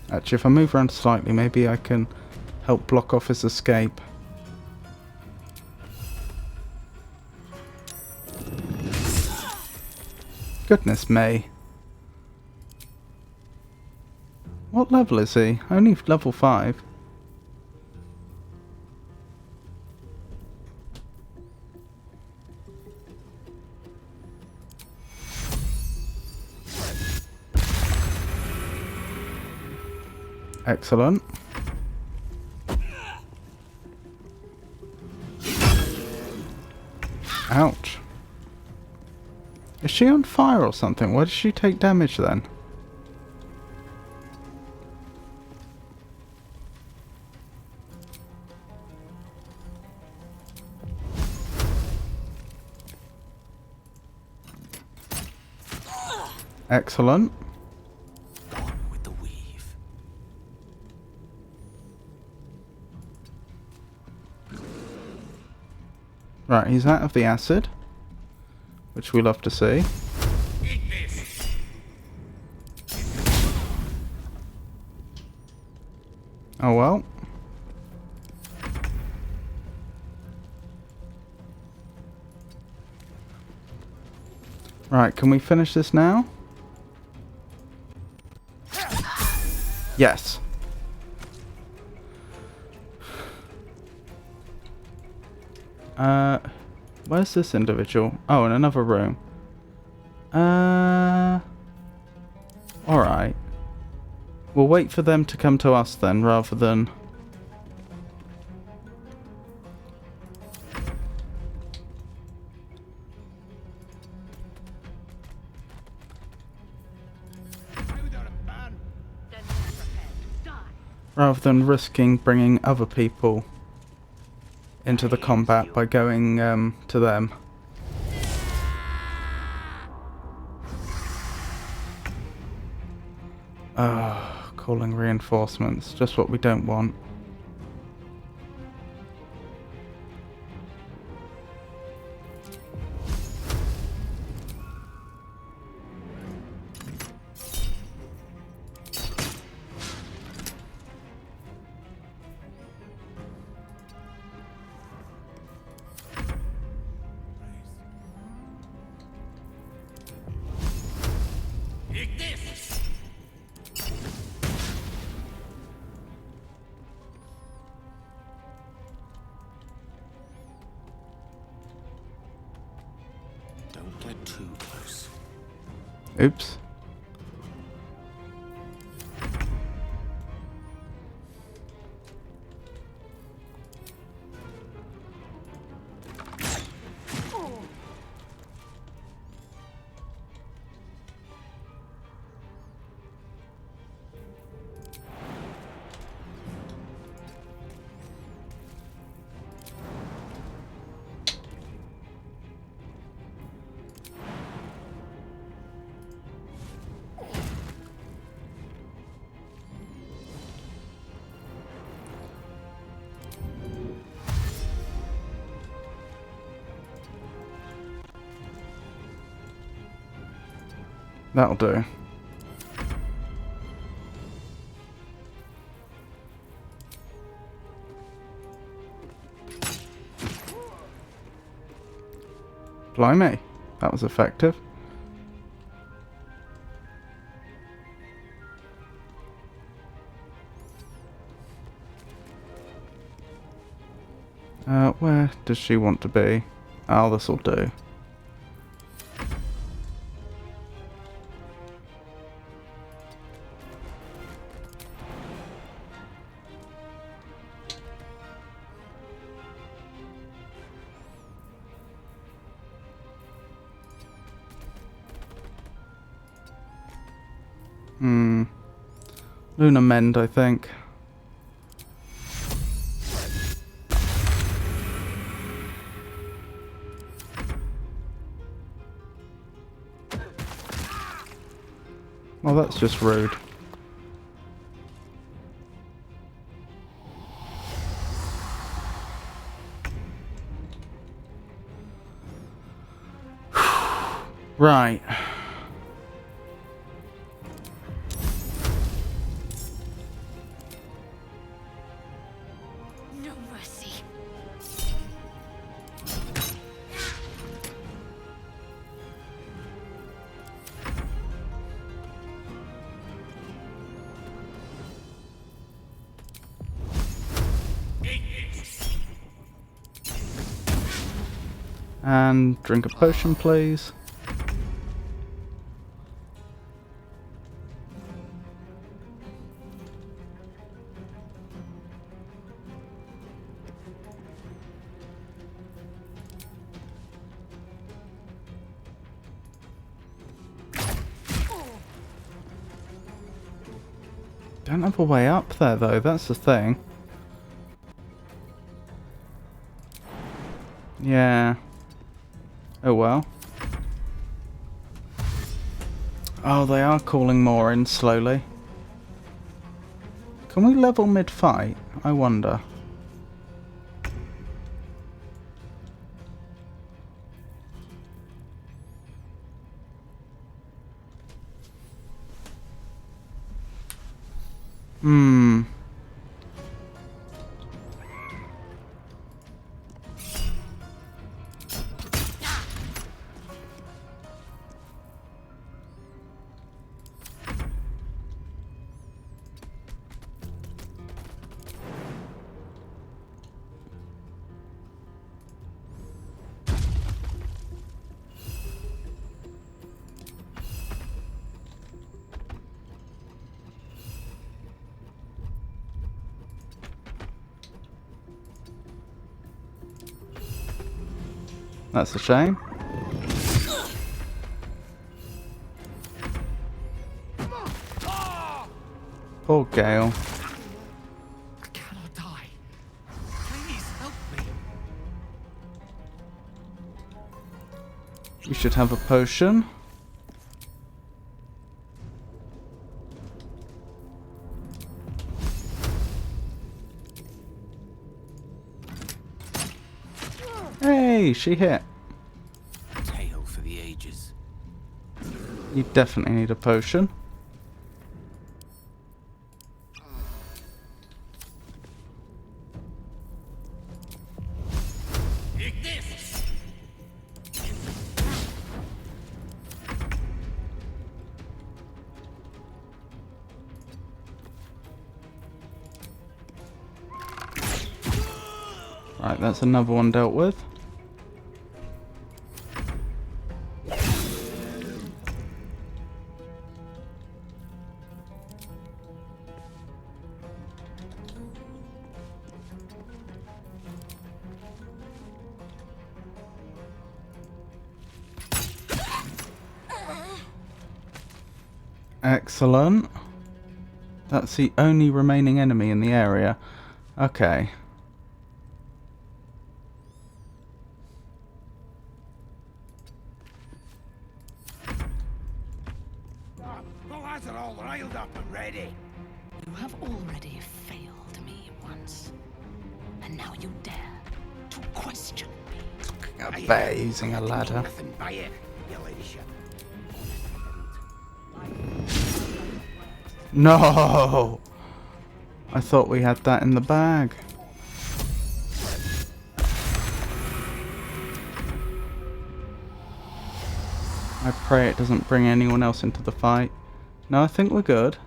Actually, if I move around slightly, maybe I can help block off his escape. Goodness me. What level is he? Only level 5. Excellent. Ouch. Is she on fire or something? Why does she take damage then? Excellent. Right, he's out of the acid, which we love to see. Oh well. Right, can we finish this now? Yes. Where's this individual? Oh, in another room. Alright. We'll wait for them to come to us then, rather than... rather than risking bringing other people into the combat by going to them. Calling reinforcements. Just what we don't want. Don't get too close. Oops. That'll do. Blimey, that was effective. Where does she want to be? Oh, this'll do. Luna Mend, I think. Well, that's just rude. Right. No mercy. And drink a potion, please. Don't have a way up there though, that's the thing. Yeah. Oh well. Oh, they are calling more in slowly. Can we level mid-fight? I wonder. That's a shame. Poor Gale. I cannot die. Please help me. We should have a potion. she hit? Tale for the ages. You definitely need a potion. Right, that's another one dealt with. Excellent. That's the only remaining enemy in the area. Okay. The lads are all riled up and ready. You have already failed me once. And now you dare to question me. I bet using a ladder. Nothing by it, your ladyship. No! I thought we had that in the bag. I pray it doesn't bring anyone else into the fight. No, I think we're good.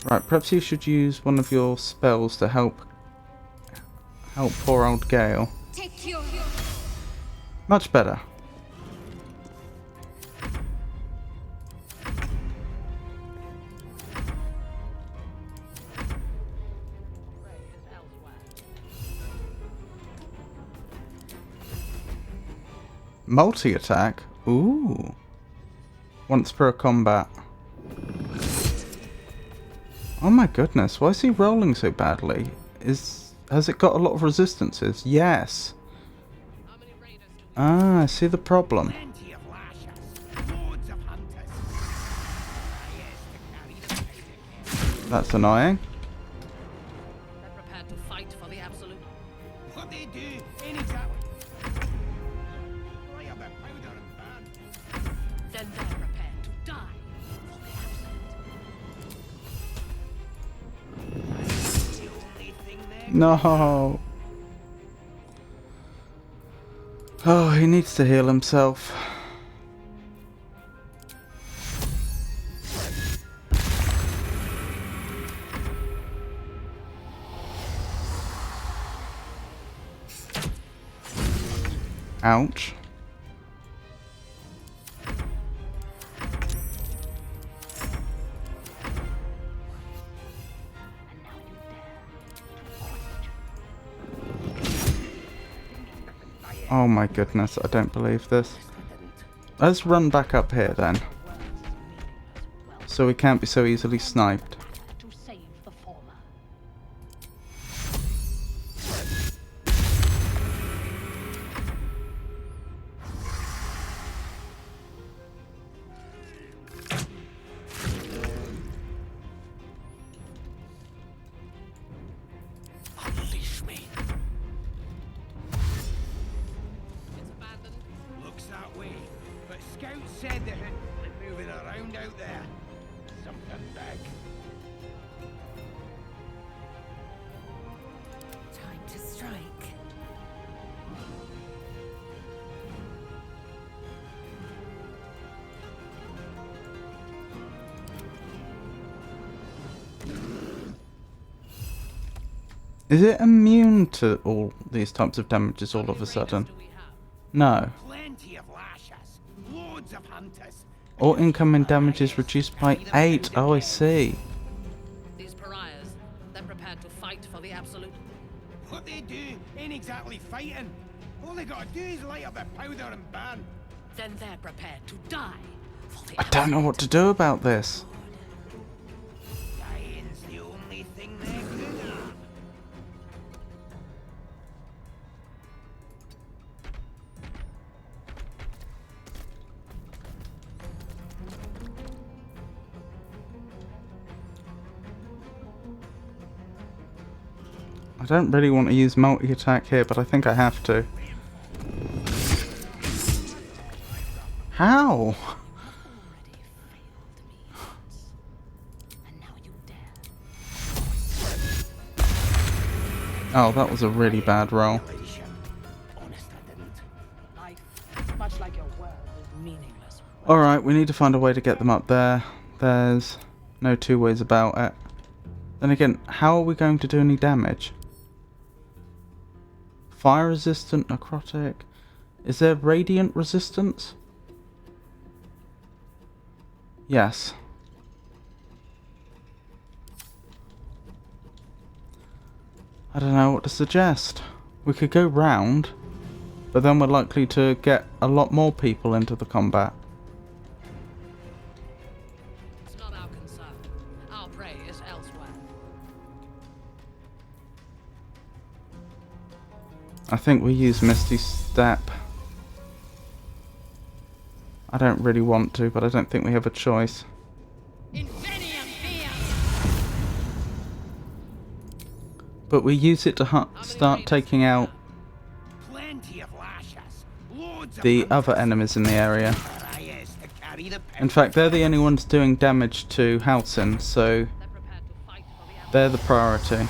Right, perhaps you should use one of your spells to help poor old Gale. Take your... Much better. Multi-attack? Ooh. Once per combat. Oh my goodness, why is he rolling so badly? Has it got a lot of resistances? Yes. Ah, I see the problem. That's annoying. They're prepared to fight for the absolute. What they do ain't exactly. Lay a bit powder and ban. Then they're prepared to die for the absolute. No. Oh, he needs to heal himself. Ouch. Oh my goodness, I don't believe this. Let's run back up here then. So we can't be so easily sniped. To save the former. Unleash me. It's abandoned. Looks that way. But scouts said they had been moving around out there. Something big. Time to strike. Is it immune to all these types of damages all of a sudden? No. Plenty of lashes. Loads of hunters. All incoming damage is reduced by 8. Oh, I see. These pariahs, they're prepared to fight for the absolute. What they do ain't exactly fighting. All they gotta do is light up a powder and ban. Then they're prepared to die for the I don't know what to do about this. Dying's the only thing they're good at. I I don't really want to use multi-attack here, but I think I have to. How? Oh, that was a really bad roll. Alright, we need to find a way to get them up there. There's no two ways about it. Then again, how are we going to do any damage? Fire resistant, necrotic. Is there radiant resistance? Yes. I don't know what to suggest. We could go round, but then we're likely to get a lot more people into the combat. It's not our concern. Our prey is elsewhere. I think we use Misty Step. I don't really want to, but I don't think we have a choice. But we use it to start taking out the other enemies in the area. In fact, they're the only ones doing damage to Halsin, so they're the priority.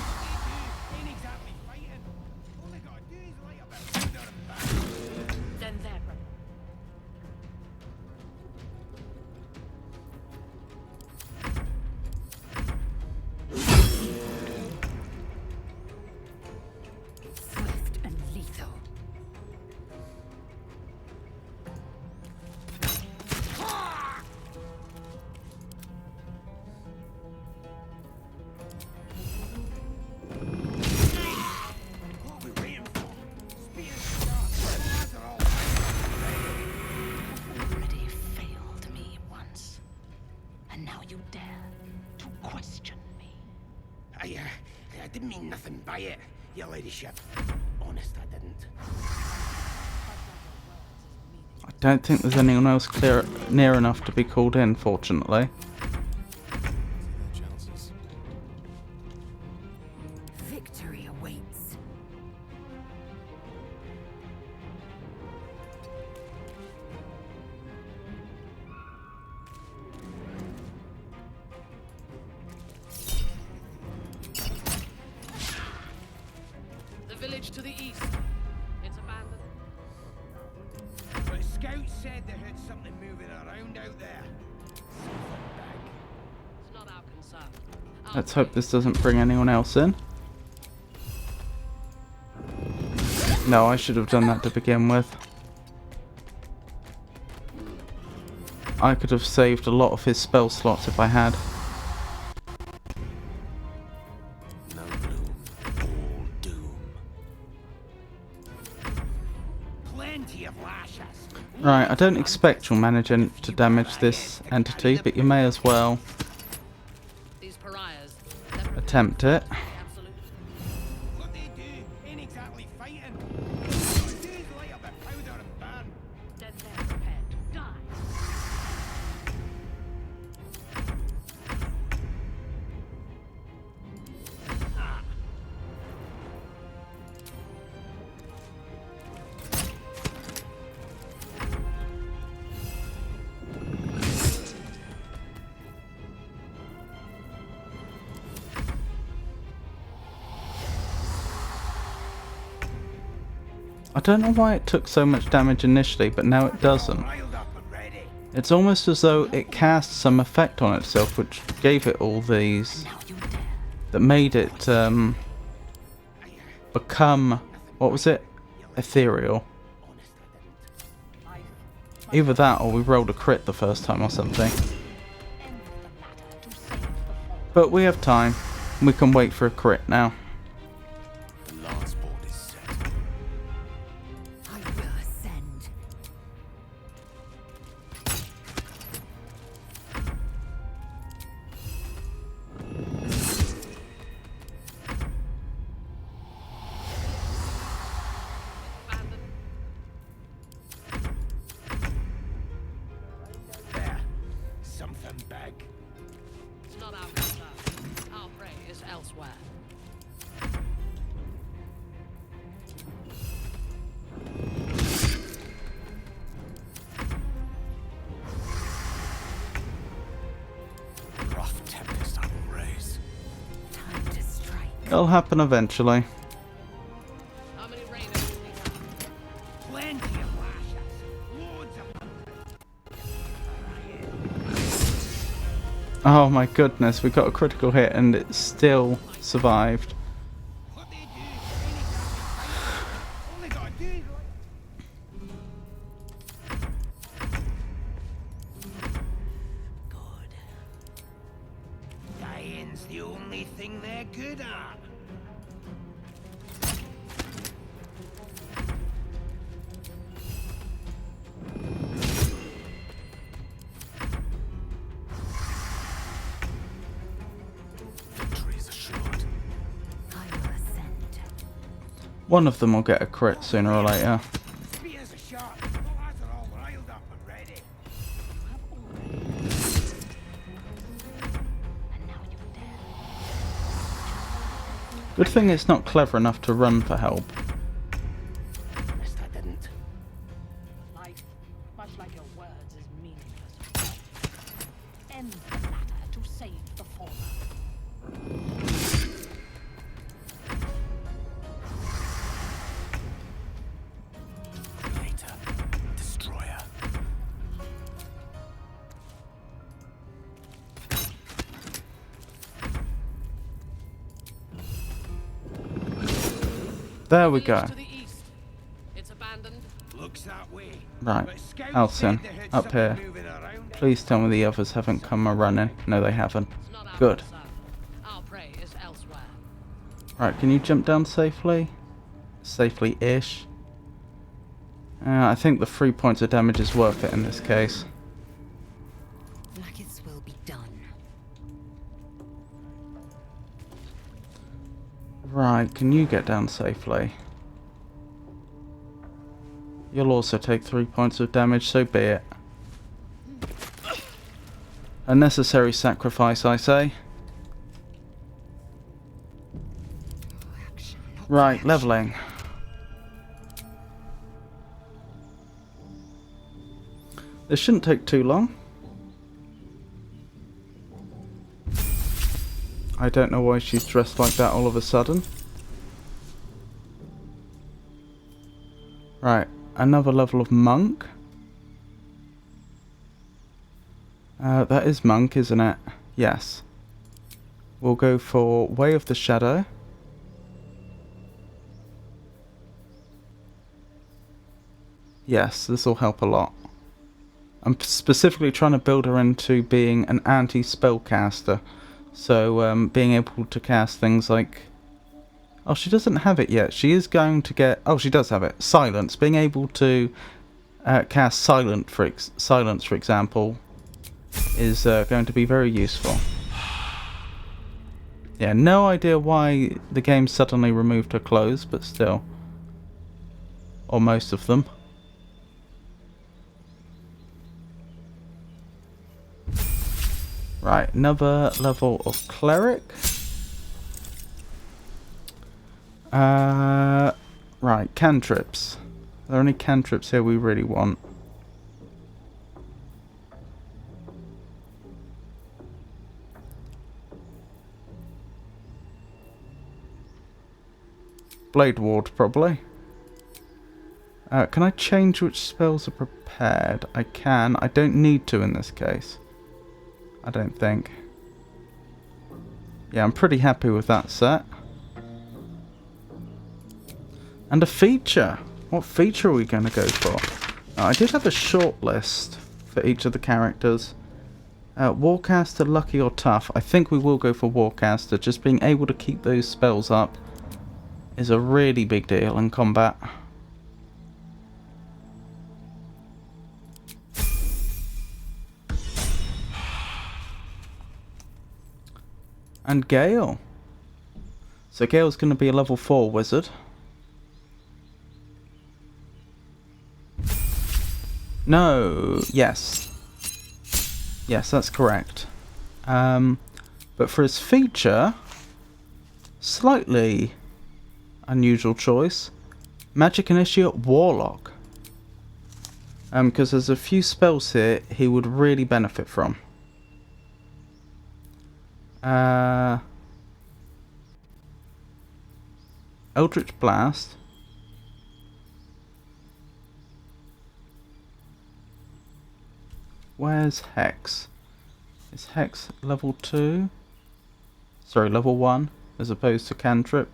I didn't mean nothing by it, your ladyship. Honest, I didn't. I don't think there's anyone else near enough to be called in, fortunately. Victory awaits. The village to the east. It's abandoned. But scouts said they heard something moving around out there. It's not our concern. Let's hope this doesn't bring anyone else in. No, I should have done that to begin with. I could have saved a lot of his spell slots if I had. No gloom, all doom. Plenty of lashes. Right, I don't expect you'll manage to damage this entity, but you may as well attempt it. What they do ain't exactly fighting. What they do is light up a powder and burn. Then they're prepared to die. I don't know why it took so much damage initially, but now it doesn't. It's almost as though it cast some effect on itself, which gave it all these, that made it become, what was it? Ethereal. Either that or we rolled a crit the first time or something. But we have time. We can wait for a crit now. There. Something big. It's not our concern. Our prey is elsewhere. It'll happen eventually. Oh my goodness, we got a critical hit and it still survived. Dying's the only thing they're good at. One of them will get a crit sooner or later. Good thing it's not clever enough to run for help. Life, much like your words, is meaningless. End the latter to save the former. Destroyer. There we go. Right, Alcyn, up here. Please tell me the others haven't come a-running. No, they haven't. Good. Right, can you jump down safely? Safely-ish. I think the 3 points of damage is worth it in this case. Like its will be done. Right, can you get down safely? You'll also take 3 points of damage, so be it. A necessary sacrifice, I say. Right, leveling. This shouldn't take too long. I don't know why she's dressed like that all of a sudden. Right, another level of monk. That is monk, isn't it? Yes. We'll go for Way of the Shadow. Yes, this will help a lot. I'm specifically trying to build her into being an anti-spellcaster. So, being able to cast things like... Oh, she doesn't have it yet. She is going to get... Oh, she does have it. Silence. Being able to cast silence, for example, is going to be very useful. Yeah, no idea why the game suddenly removed her clothes, but still. Or most of them. Right, another level of cleric. Right, cantrips. Are there any cantrips here we really want? Blade Ward, probably. Can I change which spells are prepared? I can. I don't need to in this case. I don't think. Yeah, I'm pretty happy with that set. And a feature. What feature are we going to go for? I did have a short list for each of the characters. Warcaster, Lucky or Tough. I think we will go for Warcaster. Just being able to keep those spells up is a really big deal in combat. And Gale. So Gale's going to be a level 4 wizard. No, yes. Yes, that's correct. But for his feature, slightly unusual choice. Magic Initiate Warlock. Because there's a few spells here he would really benefit from. Eldritch Blast. Where's Hex? Is Hex level 2? Sorry, level 1 as opposed to Cantrip.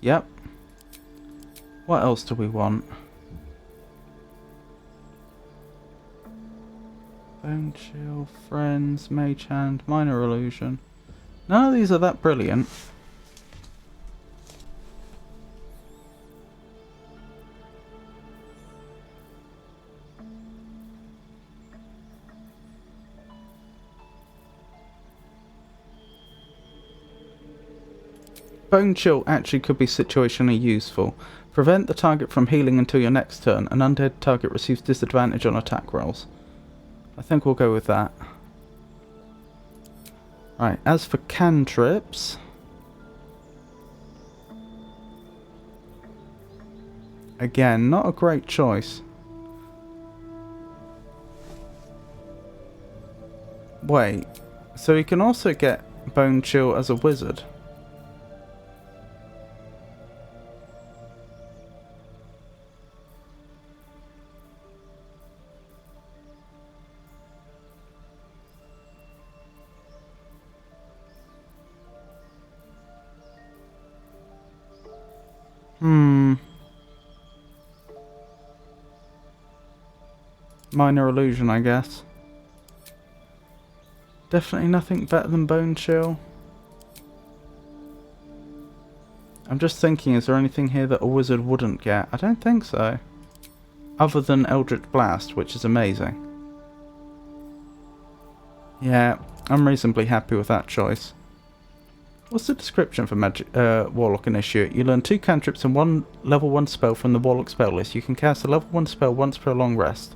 Yep. What else do we want? Bone Chill, Friends, Mage Hand, Minor Illusion. None of these are that brilliant. Bone Chill actually could be situationally useful. Prevent the target from healing until your next turn. An undead target receives disadvantage on attack rolls. I think we'll go with that. Right, as for cantrips... Again, not a great choice. Wait, so he can also get Bone Chill as a wizard? Minor Illusion, I guess. Definitely nothing better than Bone Chill. I'm just thinking, is there anything here that a wizard wouldn't get? I don't think so. Other than Eldritch Blast, which is amazing. Yeah, I'm reasonably happy with that choice. What's the description for Warlock Initiate? You learn 2 cantrips and 1 level 1 spell from the Warlock spell list. You can cast a level 1 spell once per long rest.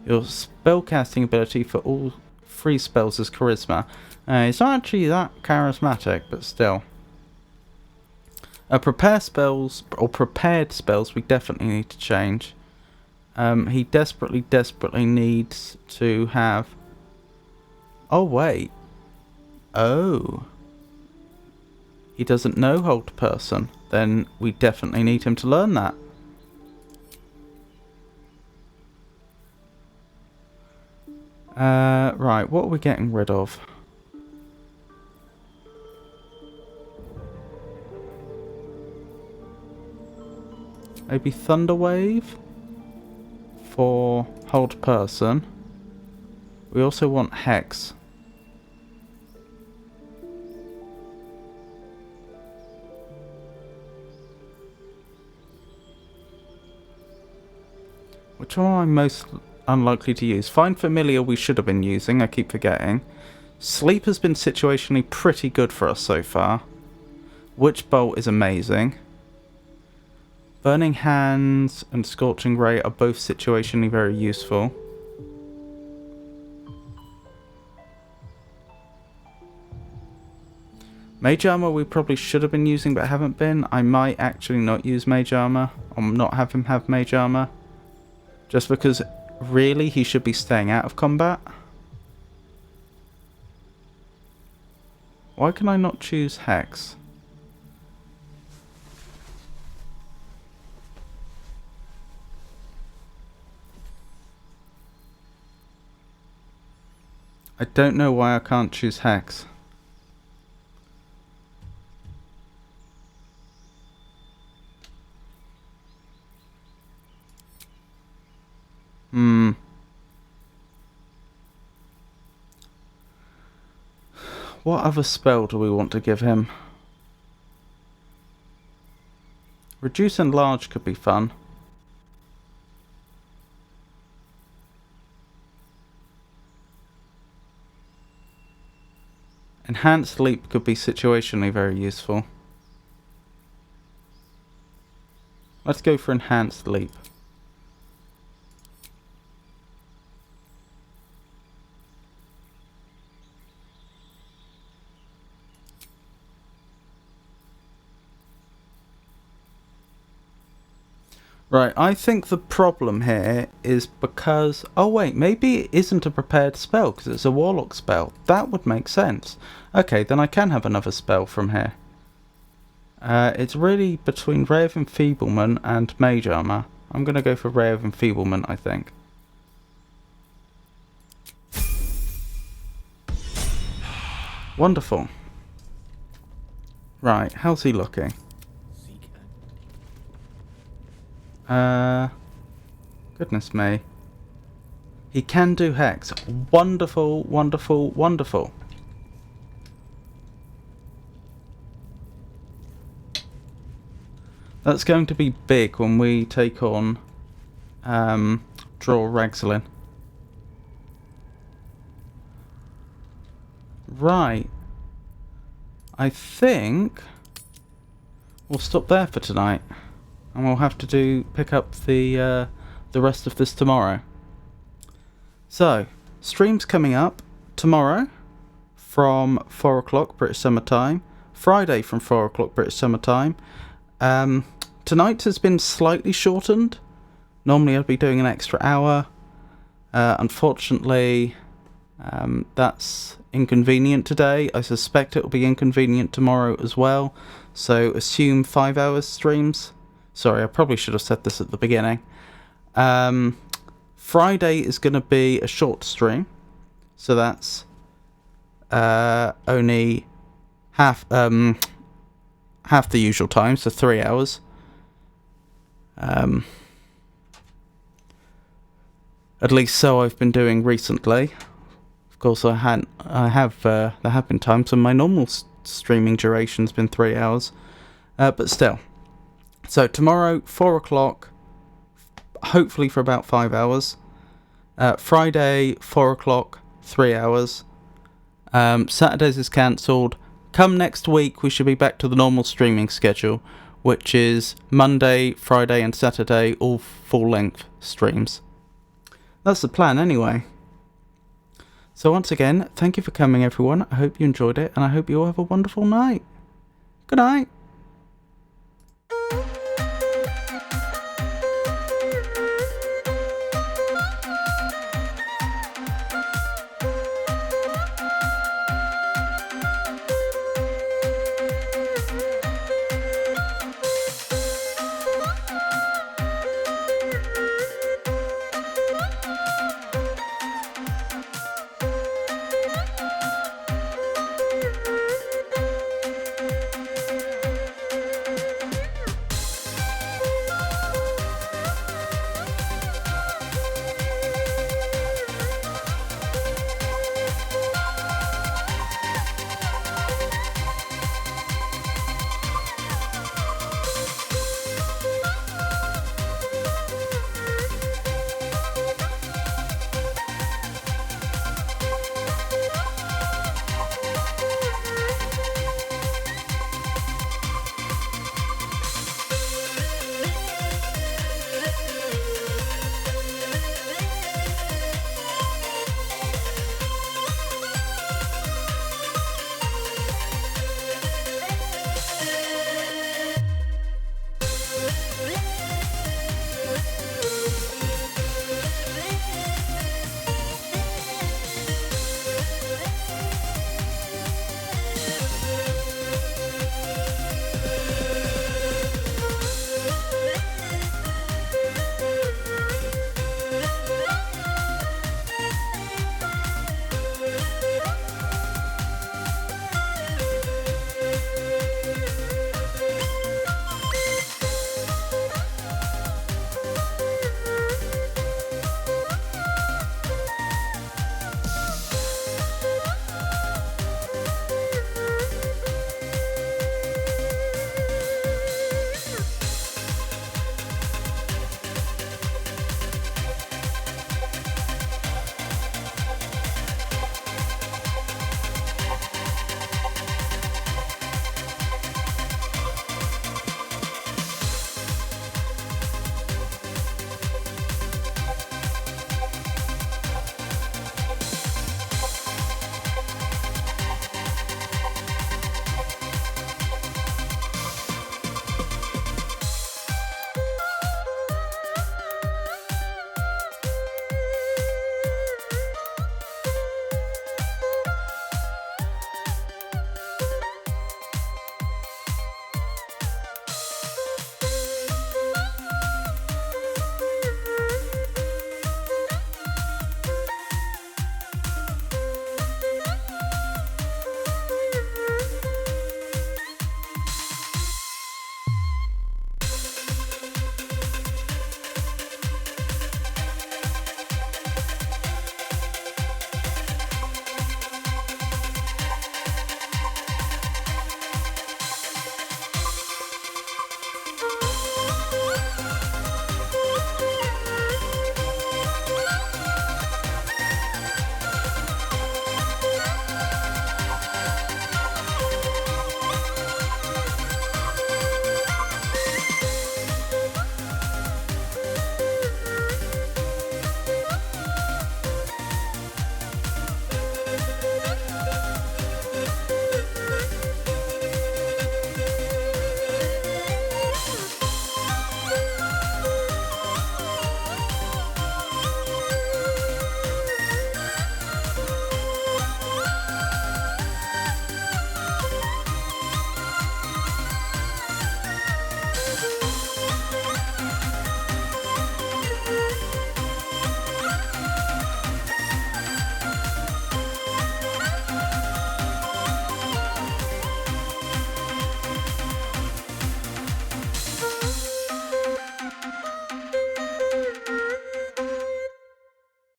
Your spellcasting ability for all 3 spells is Charisma. It's not actually that charismatic, but still. Prepared spells we definitely need to change. He desperately needs to have... Oh, wait. Oh. He doesn't know Hold Person. Then we definitely need him to learn that. Right, what are we getting rid of? Maybe Thunder Wave for Hold Person. We also want Hex. Which one am I most unlikely to use? Find Familiar we should have been using, I keep forgetting. Sleep has been situationally pretty good for us so far. Witch Bolt is amazing. Burning Hands and Scorching Ray are both situationally very useful. Mage Armor we probably should have been using but haven't been. I might actually not use Mage Armor, or not have him have Mage Armor. Just because, really, he should be staying out of combat. Why can I not choose Hex? I don't know why I can't choose Hex. What other spell do we want to give him? Reduce Enlarge could be fun. Enhanced Leap could be situationally very useful. Let's go for Enhanced Leap. Right, I think the problem here is because... Oh wait, maybe it isn't a prepared spell because it's a Warlock spell. That would make sense. Okay, then I can have another spell from here. It's really between Ray of Enfeeblement and Mage Armor. I'm going to go for Ray of Enfeeblement, I think. Wonderful. Right, how's he looking? Goodness me. He can do Hex. Wonderful, wonderful, wonderful. That's going to be big when we take on Draw Ragzlin. Right. I think we'll stop there for tonight. And we'll have to pick up the rest of this tomorrow. So, streams coming up tomorrow from 4 o'clock British Summer Time. Friday from 4 o'clock British Summer Time. Tonight has been slightly shortened. Normally I'd be doing an extra hour. Unfortunately, that's inconvenient today. I suspect it will be inconvenient tomorrow as well. So assume 5 hours streams. Sorry, I probably should have said this at the beginning. Friday is going to be a short stream. So that's only half the usual time, so 3 hours. At least so I've been doing recently. Of course, there have been times when my normal streaming duration's been 3 hours, but still. So tomorrow, 4 o'clock, hopefully for about 5 hours. Friday, 4 o'clock, 3 hours. Saturdays is cancelled. Come next week, we should be back to the normal streaming schedule, which is Monday, Friday and Saturday, all full-length streams. That's the plan anyway. So once again, thank you for coming everyone. I hope you enjoyed it, and I hope you all have a wonderful night. Good night.